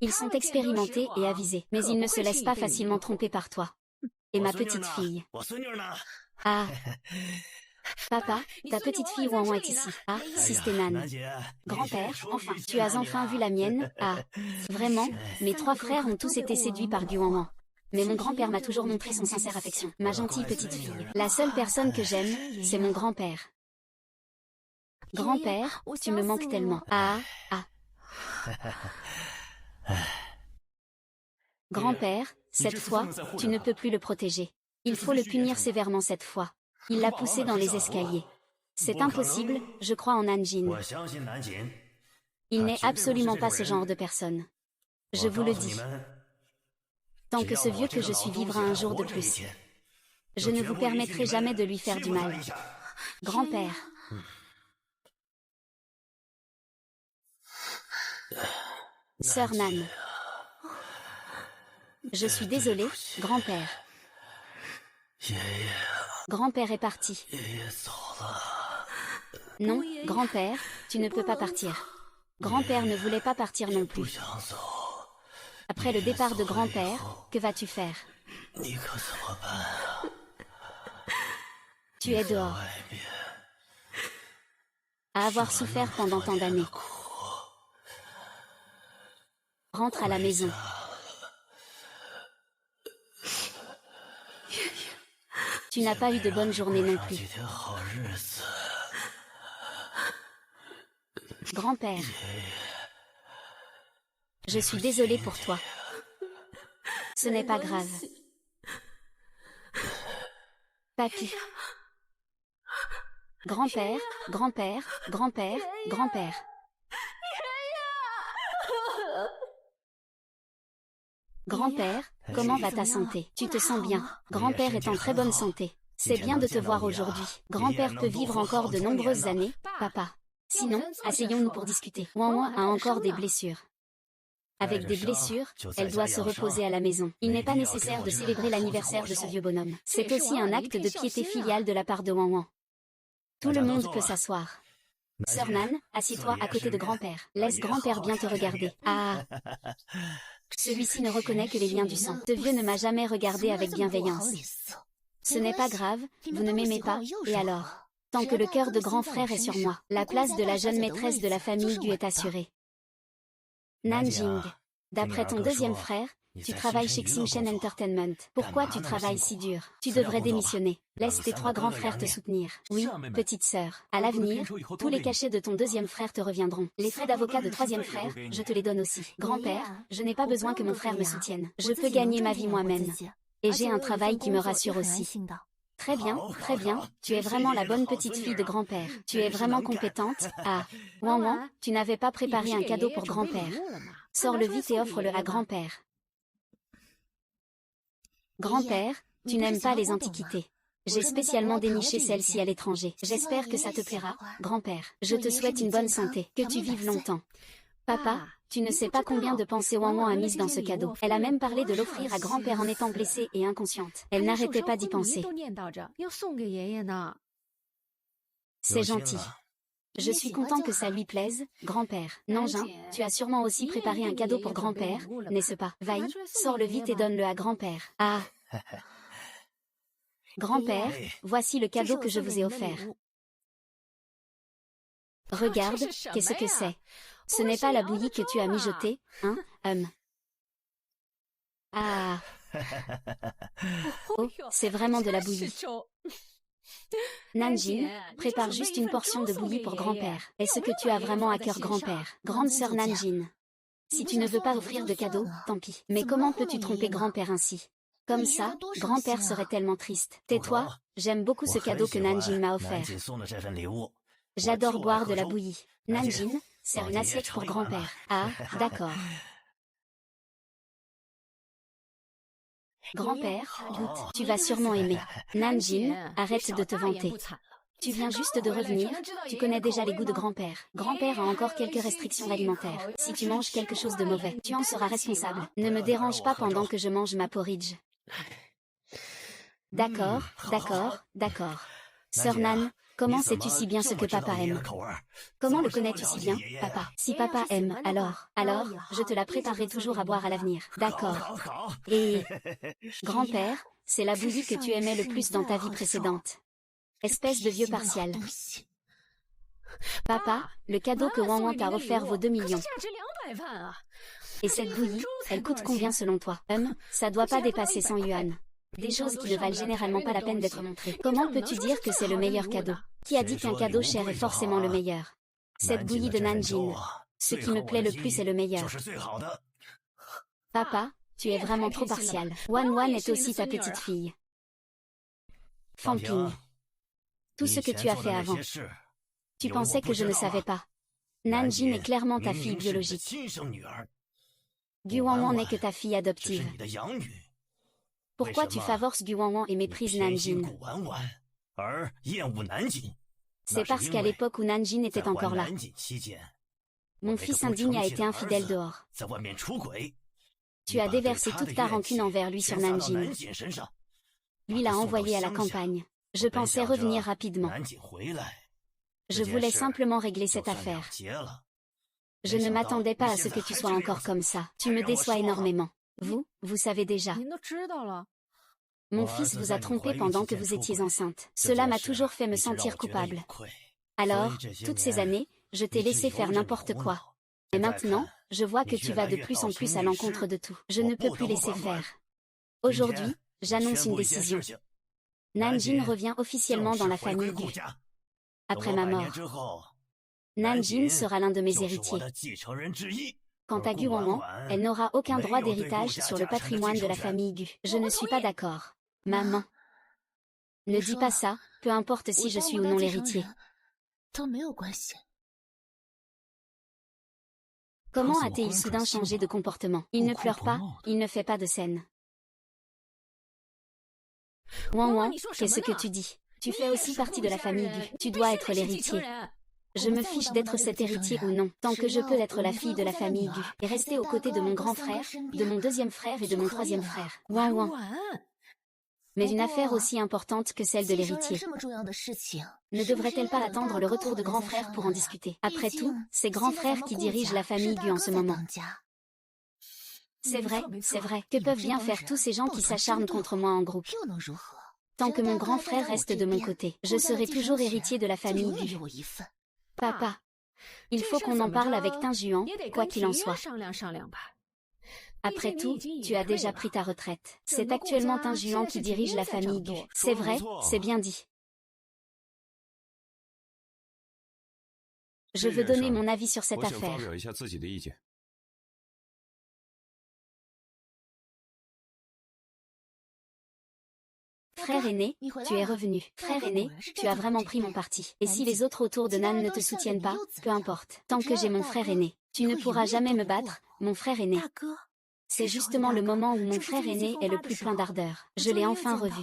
Ils sont expérimentés et avisés, mais ils ne se laissent pas facilement tromper par toi. Et ma petite fille. Ah. Papa, ta petite fille Wan est ici. Ah, Sister Nan. Grand-père, enfin, tu as enfin vu la mienne. Ah, vraiment, mes trois frères ont tous été séduits par Gu Wan. Mais mon grand-père m'a toujours montré son sincère affection. Ma gentille petite fille. La seule personne que j'aime, c'est mon grand-père. Grand-père, tu me manques tellement. Ah. Grand-père, cette fois, tu ne peux plus le protéger. Il faut le punir sévèrement cette fois. Il l'a poussé dans les escaliers. C'est impossible, je crois en Nanjing. Il n'est absolument pas ce genre de personne. Je vous le dis. Tant que ce vieux que je suis vivra un jour de plus, je ne vous permettrai jamais de lui faire du mal. Grand-père. Sœur Nan. Je suis désolée, grand-père. Grand-père est parti. Non, grand-père, tu ne peux pas partir. Grand-père ne voulait pas partir non plus. Après le départ de grand-père, que vas-tu faire? Tu es dehors. À avoir souffert pendant tant d'années. Rentre à la maison. Tu n'as pas eu de bonne journée non plus. Grand-père. Je suis désolée pour toi. Ce n'est pas grave. Papy. Grand-père, grand-père, grand-père, grand-père. Grand-père, comment va ta santé? Tu te sens bien? Grand-père est en très bonne santé. C'est bien de te voir aujourd'hui. Grand-père peut vivre encore de nombreuses années, papa. Sinon, asseyons-nous pour discuter. Wan a encore des blessures. Avec des blessures, elle doit se reposer à la maison. Il n'est pas nécessaire de célébrer l'anniversaire de ce vieux bonhomme. C'est aussi un acte de piété filiale de la part de Wan. Tout le monde peut s'asseoir. Sœur Nan, assieds-toi à côté de grand-père. Laisse grand-père bien te regarder. Ah. Celui-ci ne reconnaît que les liens du sang. Ce vieux ne m'a jamais regardé avec bienveillance. Ce n'est pas grave, vous ne m'aimez pas, et alors? Tant que le cœur de grand frère est sur moi, la place de la jeune maîtresse de la famille Gu est assurée. Nanjing. D'après ton deuxième frère, tu travailles chez Xingchen Entertainment. Pourquoi tu travailles si dur? Tu devrais démissionner. Laisse tes trois grands frères te soutenir. Oui, petite sœur. À l'avenir, tous les cachets de ton deuxième frère te reviendront. Les frais d'avocat de troisième frère, je te les donne aussi. Grand-père, je n'ai pas besoin que mon frère me soutienne. Je peux gagner ma vie moi-même. Et j'ai un travail qui me rassure aussi. Très bien, tu es vraiment la bonne petite fille de grand-père. Tu es vraiment compétente. Ah, Wan, tu n'avais pas préparé un cadeau pour grand-père. Sors-le vite et offre-le à grand-père. Grand-père, tu n'aimes pas les antiquités. J'ai spécialement déniché celle-ci à l'étranger. J'espère que ça te plaira, grand-père. Je te souhaite une bonne santé, que tu vives longtemps. Papa, tu ne sais pas combien de pensées Wang Wang a mises dans ce cadeau. Elle a même parlé de l'offrir à grand-père en étant blessée et inconsciente. Elle n'arrêtait pas d'y penser. C'est gentil. Je suis content que ça lui plaise, grand-père. Nangin, tu as sûrement aussi préparé un cadeau pour grand-père, n'est-ce pas? Vaï, sors-le vite et donne-le à grand-père. Ah. Grand-père, voici le cadeau que je vous ai offert. Regarde, qu'est-ce que c'est? Ce n'est pas la bouillie que tu as mijotée, hein, Ah. Oh, c'est vraiment de la bouillie. Nanjin, prépare juste une portion de bouillie pour grand-père. Est-ce que tu as vraiment à cœur grand-père? Grande sœur Nanjin. Si tu ne veux pas offrir de cadeau, tant pis. Mais comment peux-tu tromper grand-père ainsi? Comme ça, grand-père serait tellement triste. Tais-toi, j'aime beaucoup ce cadeau que Nanjin m'a offert. J'adore boire de la bouillie. Nanjin, sers une assiette pour grand-père. Ah, d'accord. Grand-père, goûte, tu vas sûrement aimer. Nanjin, arrête de te vanter. Tu viens juste de revenir, tu connais déjà les goûts de grand-père. Grand-père a encore quelques restrictions alimentaires. Si tu manges quelque chose de mauvais, tu en seras responsable. Ne me dérange pas pendant que je mange ma porridge. D'accord, d'accord, d'accord. Sœur Nan, comment sais-tu si bien ce que papa aime? Comment le connais-tu si bien, papa? Si papa aime, alors, je te la préparerai toujours à boire à l'avenir. D'accord. Et... grand-père, c'est la bouillie que tu aimais le plus dans ta vie précédente. Espèce de vieux partial. Papa, le cadeau que Wang Wang t'a offert vaut 2 millions. Et cette bouillie, elle coûte combien selon toi? Ça doit pas dépasser 100 yuan. Des choses qui ne valent généralement pas la peine d'être montrées. Comment peux-tu dire que c'est le meilleur cadeau? Qui a dit qu'un cadeau cher est forcément le meilleur? Cette bouillie de Nanjin. Ce qui me plaît le plus est le meilleur. Papa, tu es vraiment trop partial. Wan Wan est aussi ta petite fille. Fanping. Tout ce que tu as fait avant. Tu pensais que je ne savais pas. Nanjin est clairement ta fille biologique. Gu Wanwan n'est que ta fille adoptive. Pourquoi tu favorises Gu Wanwan et méprises Nanjin? C'est parce qu'à l'époque où Nanjin était encore là, mon fils indigne a été infidèle dehors. Tu as déversé toute ta rancune envers lui sur Nanjin. Lui l'a envoyé à la campagne. Je pensais revenir rapidement. Je voulais simplement régler cette affaire. Je ne m'attendais pas à ce que tu sois encore comme ça. Tu me déçois énormément. Vous savez déjà. Mon fils vous a trompé pendant que vous étiez enceinte. Cela m'a toujours fait me sentir coupable. Alors, toutes ces années, je t'ai laissé faire n'importe quoi. Et maintenant, je vois que tu vas de plus en plus à l'encontre de tout. Je ne peux plus laisser faire. Aujourd'hui, j'annonce une décision. Nanjin revient officiellement dans la famille Gu. Après ma mort, Nanjin sera l'un de mes héritiers. Quant à Gu Wanwan, elle n'aura aucun droit d'héritage sur le patrimoine de la famille Gu. Je ne suis pas d'accord. Maman. Ne dis pas ça, peu importe si je suis ou non l'héritier. Comment a-t-il soudain changé de comportement? Il ne pleure pas, il ne fait pas de scène. Wanwan, qu'est-ce que tu dis? Tu fais aussi partie de la famille Gu. Tu dois être l'héritier. Je me fiche d'être cet héritier ou non, tant que je peux être la fille de la famille Gu, et rester aux côtés de mon grand frère, de mon deuxième frère et de mon troisième frère. Wanwan. Mais une affaire aussi importante que celle de l'héritier ne devrait-elle pas attendre le retour de grand frère pour en discuter? Après tout, c'est grand frère qui dirige la famille Gu en ce moment. C'est vrai. Que peuvent bien faire tous ces gens qui s'acharnent contre moi en groupe? Tant que mon grand frère reste de mon côté, je serai toujours héritier de la famille Gu. Papa, il faut qu'on en parle avec Tin Juan, quoi qu'il en soit. Après tout, tu as déjà pris ta retraite. C'est actuellement Tin Juan qui dirige la famille Gu. C'est vrai, c'est bien dit. Je veux donner mon avis sur cette affaire. Frère aîné, tu es revenu. Frère aîné, tu as vraiment pris mon parti. Et si les autres autour de Nan ne te soutiennent pas, peu importe. Tant que j'ai mon frère aîné, tu ne pourras jamais me battre, mon frère aîné. C'est justement le moment où mon frère aîné est le plus plein d'ardeur. Je l'ai enfin revu.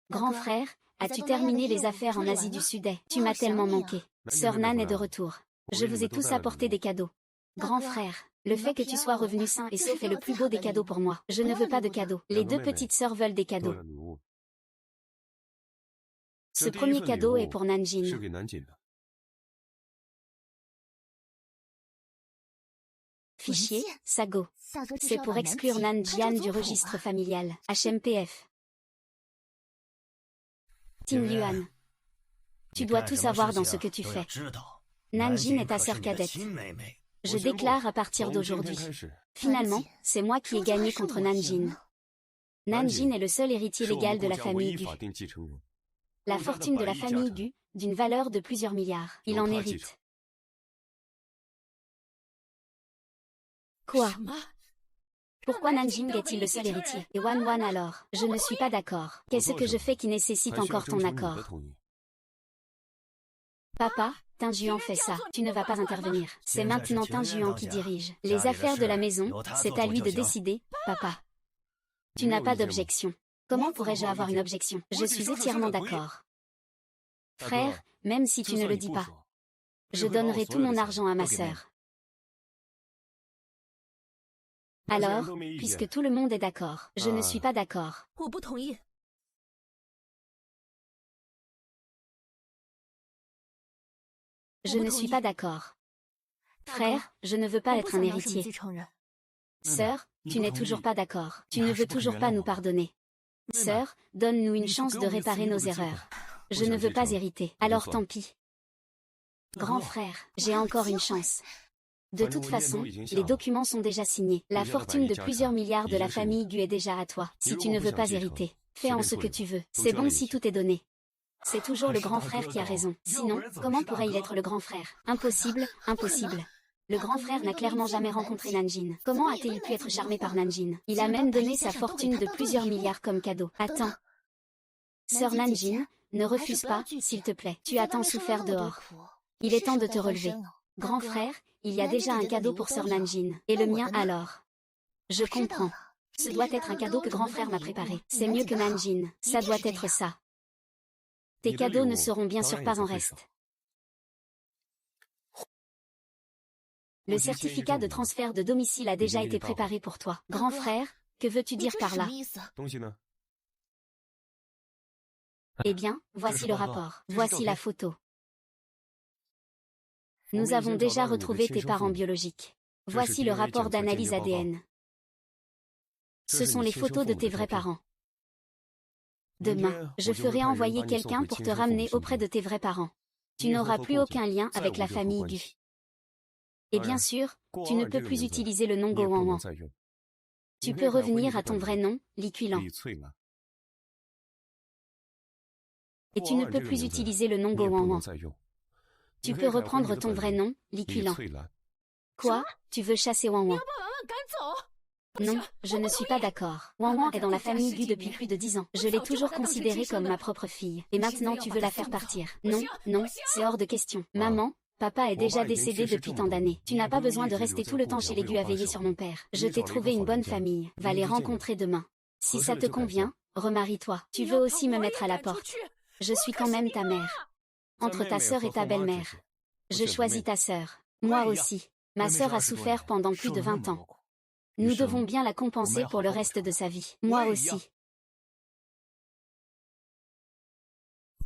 Grand frère, as-tu terminé les affaires en Asie du Sud-Est? Tu m'as tellement manqué. Sœur Nan est de retour. Je vous ai tous apporté des cadeaux. Grand frère, le fait que tu sois revenu sain et sauf est le plus beau des cadeaux pour moi. Je ne veux pas de cadeaux. Les deux petites sœurs veulent des cadeaux. Ce premier cadeau est pour Nanjin. Fichier, Sago. C'est pour exclure Nanjian du registre familial. HMPF. Tin Yuan. Tu dois tout savoir dans ce que tu fais. Nanjin est ta sœur cadette. Je déclare à partir d'aujourd'hui. Finalement, c'est moi qui ai gagné contre Nanjin. Nanjin est le seul héritier légal de la famille Gu. La fortune de la famille Gu, d'une valeur de plusieurs milliards. Il en hérite. Quoi? Pourquoi Nanjin est-il le seul héritier? Et Wan Wan alors? Je ne suis pas d'accord. Qu'est-ce que je fais qui nécessite encore ton accord? Papa, Tin Juan fait ça. Tu ne vas pas intervenir. C'est maintenant Tin Juan qui dirige. Les affaires de la maison, c'est à lui de décider, papa. Tu n'as pas d'objection. Comment pourrais-je avoir une objection? Je suis entièrement d'accord. Frère, même si tu ne le dis pas, je donnerai tout mon argent à ma sœur. Alors, puisque tout le monde est d'accord, je ne suis pas d'accord. Je ne suis pas d'accord. Frère, je ne veux pas être un héritier. Sœur, tu n'es toujours pas d'accord. Tu ne veux toujours pas nous pardonner. Sœur, donne-nous une chance de réparer nos erreurs. Je ne veux pas hériter. Alors tant pis. Grand frère, j'ai encore une chance. De toute façon, les documents sont déjà signés. La fortune de plusieurs milliards de la famille Gu est déjà à toi. Si tu ne veux pas hériter, fais en ce que tu veux. C'est bon si tout est donné. C'est toujours le grand frère qui a raison. Sinon, comment pourrait-il être le grand frère? Impossible, impossible. Le grand frère n'a clairement jamais rencontré Nanjin. Comment a-t-il pu être charmé par Nanjin? Il a même donné sa fortune de plusieurs milliards comme cadeau. Attends. Sœur Nanjin, ne refuse pas, s'il te plaît. Tu as tant souffert dehors. Il est temps de te relever. Grand frère, il y a déjà un cadeau pour sœur Nanjin. Et le mien alors? Je comprends. Ce doit être un cadeau que grand frère m'a préparé. C'est mieux que Nanjin. Ça doit être ça. Tes cadeaux ne seront bien sûr pas en reste. Le certificat de transfert de domicile a déjà été préparé pour toi. Grand frère, que veux-tu dire par là? Eh bien, voici le rapport. Voici la photo. Nous avons déjà retrouvé tes parents biologiques. Voici le rapport d'analyse ADN. Ce sont les photos de tes vrais parents. Demain, je ferai envoyer quelqu'un pour te ramener auprès de tes vrais parents. Tu n'auras plus aucun lien avec la famille Gu. Et bien sûr, tu ne peux plus utiliser le nom Go Wan Wan. Tu peux revenir à ton vrai nom, Li Qilan. Et tu ne peux plus utiliser le nom Go Wan Wan. Tu peux reprendre ton vrai nom, Li Qilan. Quoi? Tu veux chasser Wan Wan? Non, je ne suis pas d'accord. Wan Wan est dans la famille Gu depuis plus de 10 ans. Je l'ai toujours considérée comme ma propre fille. Et maintenant tu veux la faire partir. Non, non, c'est hors de question. Maman, papa est déjà décédé depuis tant d'années. Tu n'as pas besoin de rester tout le temps chez les Gu à veiller sur mon père. Je t'ai trouvé une bonne famille. Va les rencontrer demain. Si ça te convient, remarie-toi. Tu veux aussi me mettre à la porte. Je suis quand même ta mère. Entre ta sœur et ta belle-mère. Je choisis ta sœur. Moi aussi. Ma sœur a souffert pendant plus de 20 ans. Nous devons bien la compenser pour le reste de sa vie. Moi aussi.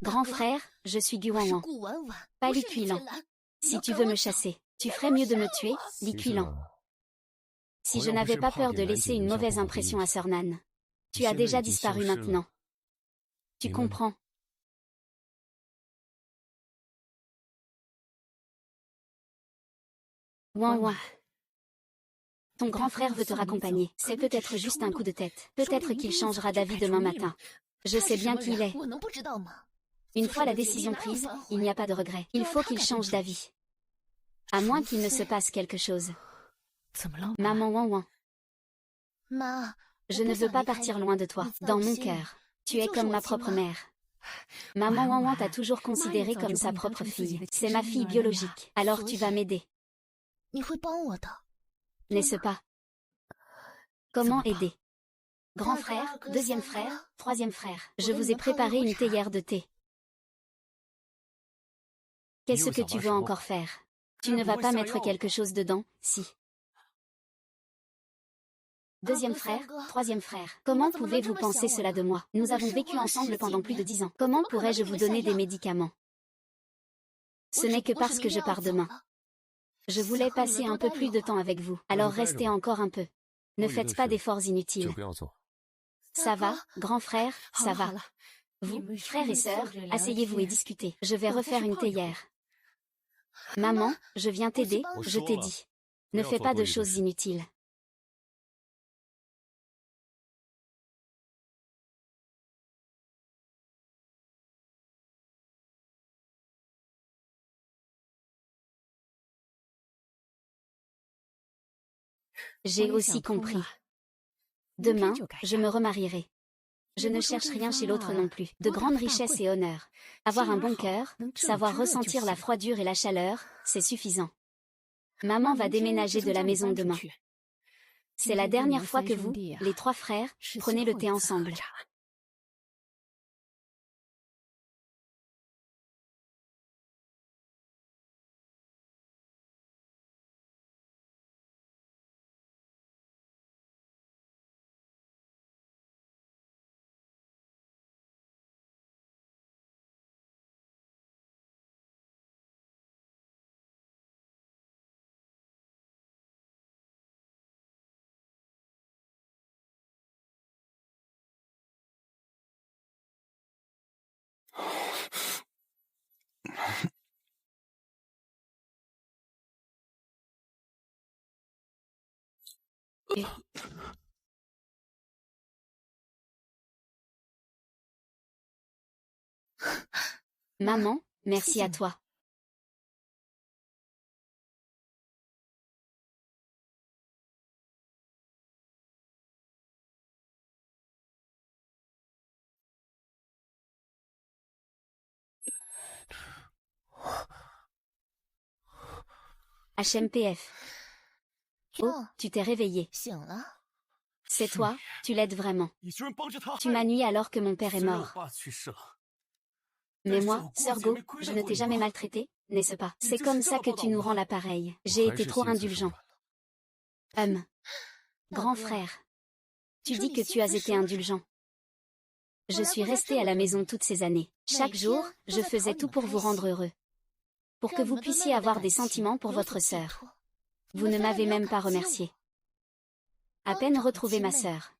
Grand frère, je suis Gu Wan Wan. Pas Li Qilan. Si tu veux me chasser, tu ferais mieux de me tuer, Li Qilan. Si je n'avais pas peur de laisser une mauvaise impression à sœur Nan. Tu as déjà disparu maintenant. Tu comprends? Wan Wan. Ton grand frère veut te raccompagner. C'est peut-être juste un coup de tête. Peut-être qu'il changera d'avis demain matin. Je sais bien qui il est. Une fois la décision prise, il n'y a pas de regret. Il faut qu'il change d'avis. À moins qu'il ne se passe quelque chose. Maman Wan Wan. Je ne veux pas partir loin de toi. Dans mon cœur, tu es comme ma propre mère. Maman Wan Wan t'a toujours considérée comme sa propre fille. C'est ma fille biologique. Alors tu vas m'aider. N'est-ce pas? Comment aider? Grand frère, deuxième frère, troisième frère. Je vous ai préparé une théière de thé. Qu'est-ce que tu veux encore faire? Tu ne vas pas mettre quelque chose dedans, si. Deuxième frère, troisième frère. Comment pouvez-vous penser cela de moi? Nous avons vécu ensemble pendant plus de 10 ans. Comment pourrais-je vous donner des médicaments? Ce n'est que parce que je pars demain. Je voulais passer un peu plus de temps avec vous, alors restez encore un peu. Ne faites pas d'efforts inutiles. Ça va, grand frère, ça va. Vous, frères et sœurs, asseyez-vous et discutez. Je vais refaire une théière. Maman, je viens t'aider, je t'ai dit. Ne fais pas de choses inutiles. J'ai aussi compris. Demain, je me remarierai. Je ne cherche rien chez l'autre non plus. De grandes richesses et honneurs. Avoir un bon cœur, savoir ressentir la froidure et la chaleur, c'est suffisant. Maman va déménager de la maison demain. C'est la dernière fois que vous, les 3 frères, prenez le thé ensemble. Maman, merci à toi. HMPF. Oh, tu t'es réveillé. C'est toi, tu l'aides vraiment. Tu m'as nui alors que mon père est mort. Mais moi, Sœur Go, je ne t'ai jamais maltraité, n'est-ce pas? C'est comme ça que tu nous rends l'appareil. J'ai été trop indulgent. Grand frère. Tu dis que tu as été indulgent. Je suis restée à la maison toutes ces années. Chaque jour, je faisais tout pour vous rendre heureux. Pour que vous puissiez avoir des sentiments pour votre sœur. Vous ne m'avez même pas remercié. À peine retrouvée ma sœur.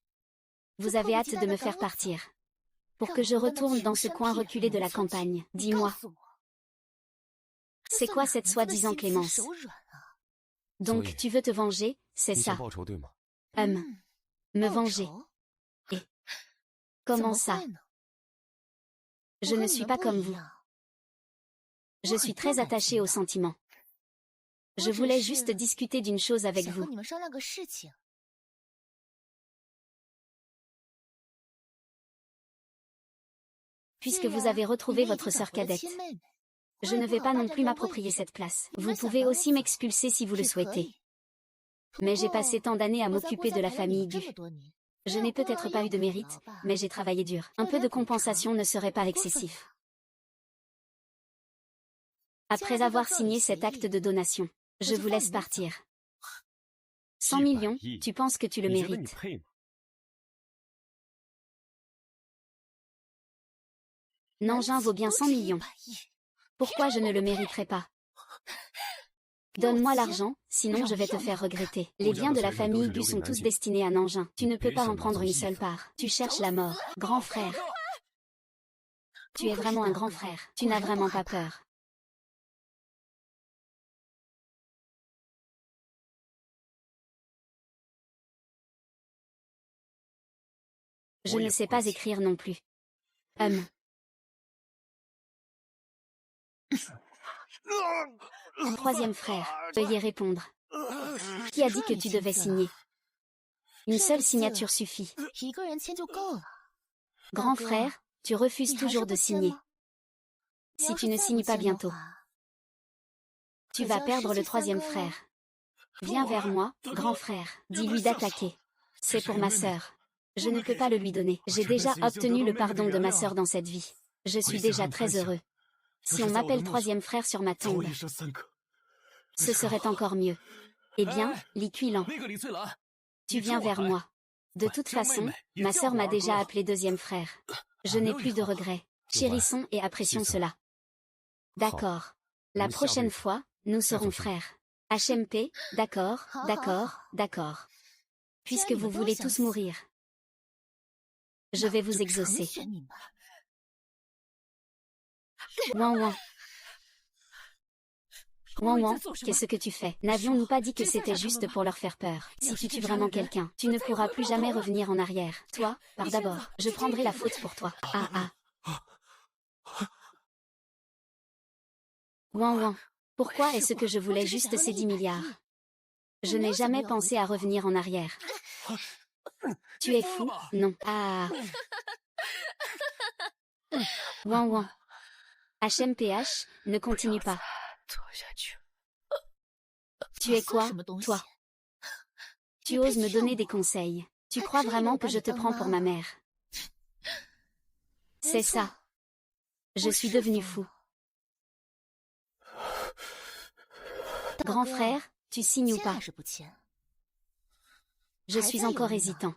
Vous avez hâte de me faire partir. Pour que je retourne dans ce coin reculé de la campagne. Dis-moi. C'est quoi cette soi-disant clémence? Donc tu veux te venger, c'est ça? Me venger. Et comment ça? Je ne suis pas comme vous. Je suis très attachée aux sentiments. Je voulais juste discuter d'une chose avec vous. Puisque vous avez retrouvé votre sœur cadette. Je ne vais pas non plus m'approprier cette place. Vous pouvez aussi m'expulser si vous le souhaitez. Mais j'ai passé tant d'années à m'occuper de la famille Gu. Je n'ai peut-être pas eu de mérite, mais j'ai travaillé dur. Un peu de compensation ne serait pas excessif. Après avoir signé cet acte de donation, je vous laisse partir. 100 millions, tu penses que tu le mérites? Nangin vaut bien 100 millions. Pourquoi je ne le mériterais pas? Donne-moi l'argent, sinon je vais te faire regretter. Les biens de la famille Gu sont tous destinés à Nangin. Tu ne peux pas en prendre une seule part. Tu cherches la mort. Grand frère. Tu es vraiment un grand frère. Tu n'as vraiment pas peur. Je ne sais pas écrire non plus. Troisième frère, veuillez répondre. Qui a dit que tu devais signer? Une seule signature suffit. Grand frère, tu refuses toujours de signer. Si tu ne signes pas bientôt, tu vas perdre le troisième frère. Viens vers moi, grand frère, dis-lui d'attaquer. C'est pour ma sœur. Je ne peux pas le lui donner. J'ai déjà obtenu le pardon de ma sœur dans cette vie. Je suis déjà très heureux. Si on m'appelle troisième frère sur ma tombe, ce serait encore mieux. Eh bien, Li Qilan, tu viens vers moi. De toute façon, ma sœur m'a déjà appelé deuxième frère. Je n'ai plus de regrets. Chérissons et apprécions cela. D'accord. La prochaine fois, nous serons frères. HMP, d'accord, d'accord, d'accord. Puisque vous voulez tous mourir, je vais vous exaucer. Ouan ouan. Ouan ouan, qu'est-ce que tu fais? N'avions-nous pas dit que c'était juste pour leur faire peur? Si tu tues vraiment quelqu'un, tu ne pourras plus jamais revenir en arrière. Toi, par d'abord, je prendrai la faute pour toi. Ah ah. Ouan ouan. Pourquoi est-ce que je voulais juste ces 10 milliards? Je n'ai jamais pensé à revenir en arrière. Tu es fou? Non. Ah. Ouan ouan. HMPH, ne continue pas. Tu es quoi, toi? Tu oses me donner des conseils. Tu crois vraiment que je te prends pour ma mère? C'est ça. Je suis devenu fou. Grand frère, tu signes ou pas? Je suis encore hésitant.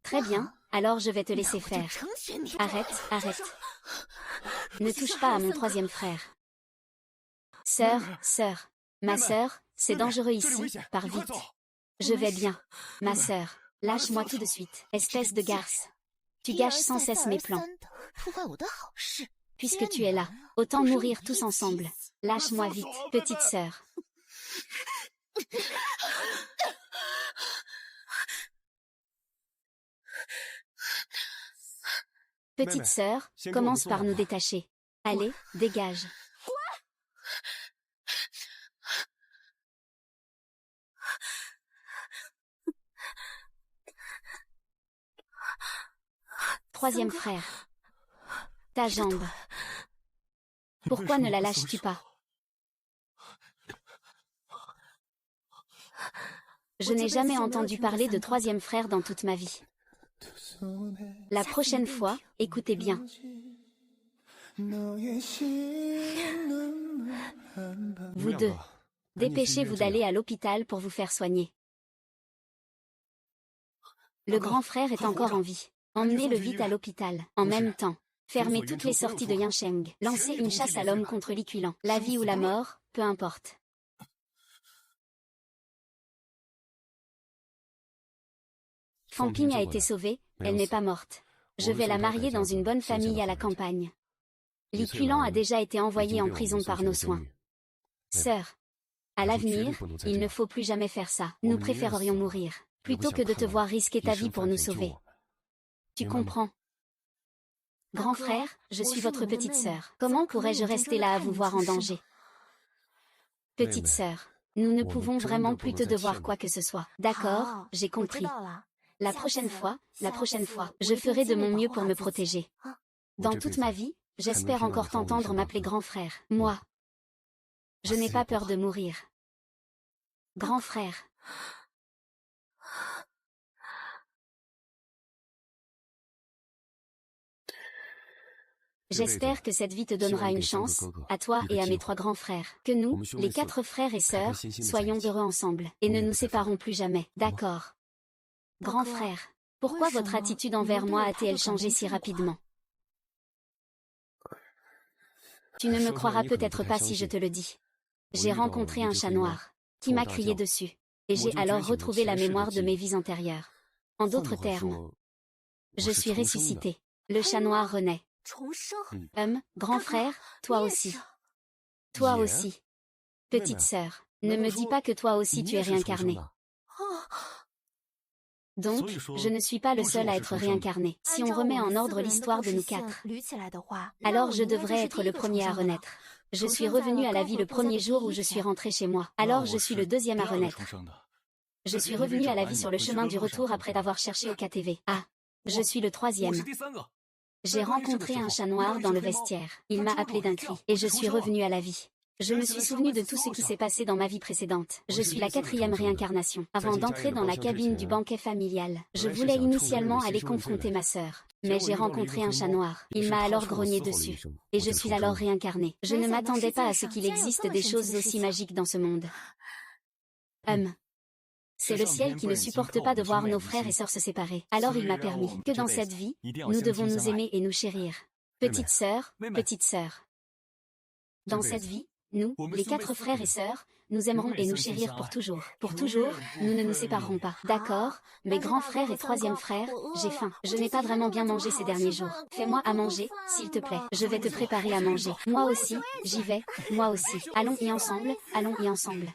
Très bien, alors je vais te laisser faire. Arrête, arrête. Ne touche pas à mon troisième frère. Sœur, ma sœur, c'est dangereux ici, pars vite. Je vais bien. Ma sœur, lâche-moi tout de suite, espèce de garce. Tu gâches sans cesse mes plans. Puisque tu es là, autant mourir tous ensemble. Lâche-moi vite, petite sœur. Petite sœur, commence par nous détacher. Allez, dégage. Troisième frère. Ta jambe. Pourquoi ne la lâches-tu pas? Je n'ai jamais entendu parler de troisième frère dans toute ma vie. La prochaine fois, écoutez bien. Vous deux, dépêchez-vous d'aller à l'hôpital pour vous faire soigner. Le grand frère est encore en vie. Emmenez-le vite à l'hôpital. En même temps, fermez toutes les sorties de Yansheng. Lancez une chasse à l'homme contre Li Qilan. La vie ou la mort, peu importe. Fan Ping a été sauvée, elle n'est pas morte. Je vais la marier dans une bonne famille à la campagne. Li Qilan a déjà été envoyé en prison par nos soins. Sœur, à l'avenir, il ne faut plus jamais faire ça. Nous préférerions mourir, plutôt que de te voir risquer ta vie pour nous sauver. Tu comprends? Grand frère, je suis votre petite sœur. Comment pourrais-je rester là à vous voir en danger? Petite sœur, nous ne pouvons vraiment plus te devoir quoi que ce soit. D'accord, j'ai compris. La prochaine fois, je ferai de mon mieux pour me protéger. Dans toute ma vie, j'espère encore t'entendre m'appeler grand frère. Moi, je n'ai pas peur de mourir. Grand frère. J'espère que cette vie te donnera une chance, à toi et à mes 3 grands frères. Que nous, les 4 frères et sœurs, soyons heureux ensemble, et ne nous séparons plus jamais. D'accord. Grand frère, pourquoi votre attitude envers moi a-t-elle changé si rapidement? Tu ne me croiras peut-être pas si je te le dis. J'ai rencontré un chat noir, qui m'a crié dessus, et j'ai alors retrouvé la mémoire de mes vies antérieures. En d'autres termes, je suis ressuscité. Le chat noir renaît. Grand frère, toi aussi. Toi aussi. Petite sœur, ne me dis pas que toi aussi tu es réincarné. Donc, je ne suis pas le seul à être réincarné. Si on remet en ordre l'histoire de nous 4, alors je devrais être le premier à renaître. Je suis revenu à la vie le premier jour où je suis rentré chez moi. Alors je suis le deuxième à renaître. Je suis revenu à la vie sur le chemin du retour après avoir cherché au KTV. Ah, je suis le troisième. J'ai rencontré un chat noir dans le vestiaire. Il m'a appelé d'un cri, et je suis revenu à la vie. Je me suis souvenu de tout ce qui s'est passé dans ma vie précédente. Je suis la 4e réincarnation. Avant d'entrer dans la cabine du banquet familial, je voulais initialement aller confronter ma sœur. Mais j'ai rencontré un chat noir. Il m'a alors grogné dessus. Et je suis alors réincarnée. Je ne m'attendais pas à ce qu'il existe des choses aussi magiques dans ce monde. C'est le ciel qui ne supporte pas de voir nos frères et sœurs se séparer. Alors il m'a permis que dans cette vie, nous devons nous aimer et nous chérir. Petite sœur, petite sœur. Dans cette vie, nous, les 4 frères et sœurs, nous aimerons et nous chérir pour toujours. Pour toujours, nous ne nous séparerons pas. D'accord, mes grands frères et 3e frère, j'ai faim. Je n'ai pas vraiment bien mangé ces derniers jours. Fais-moi à manger, s'il te plaît. Je vais te préparer à manger. Moi aussi, j'y vais, moi aussi. Allons y ensemble, allons y ensemble.